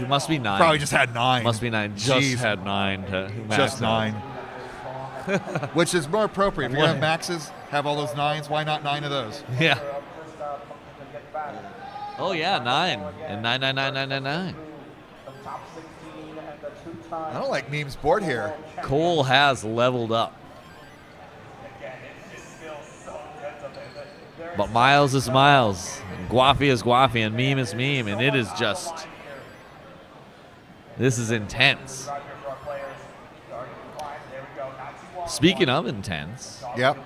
must be 9. Probably just had 9. Must be 9. Just had 9 to max just 9. out. Which is more appropriate. If you're going to have maxes, have all those 9s, why not 9 of those? Yeah. Oh, yeah, 9. And 9, 9, 9, 9, 9, 9. I don't like Meme's board here. Cole has leveled up. But Miles is Miles, and Guafi is Guafi, and Meme is Meme, and it is just. This is intense. Speaking of intense. Yep.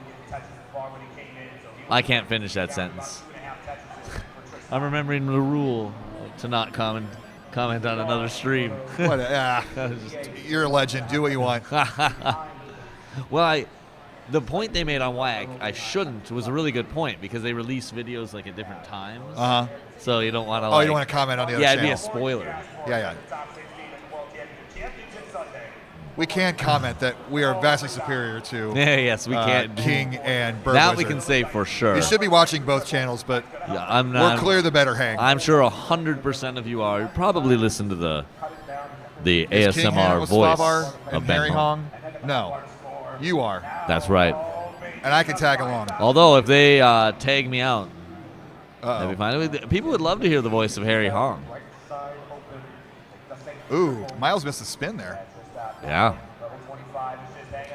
I can't finish that sentence. I'm remembering the rule to not comment on another stream. You're a legend. Do what you want. Well, the point they made on why I shouldn't was a really good point because they release videos at different times. Uh-huh. So you don't want to. You don't want to comment on the other channel. Yeah, it'd be a spoiler. Yeah. we can comment that we are vastly superior to yes, we can't. King and Bird That Wizard. we can say for sure. You should be watching both channels, but yeah, we're clear the better hang. I'm sure 100% of you are. You probably listen to the Is King hanging ASMR with voice Slavar and of Ben Harry Hong. Hong? No, you are, That's right. and I can tag along. Although if they tag me out, Uh-oh. that'd be fine. People would love to hear the voice of Harry Hong. Ooh, Miles missed a spin there. Yeah.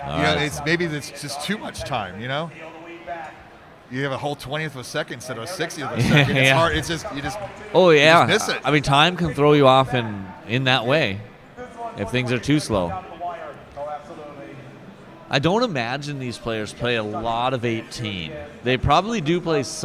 All Yeah, right. maybe it's just too much time. You have a whole 20th of a second instead of a 60th of a second. It's Yeah. hard. It's just you just. Oh yeah. You just miss it. I mean, time can throw you off in that way if things are too slow. I don't imagine these players play a lot of 18. They probably do play some.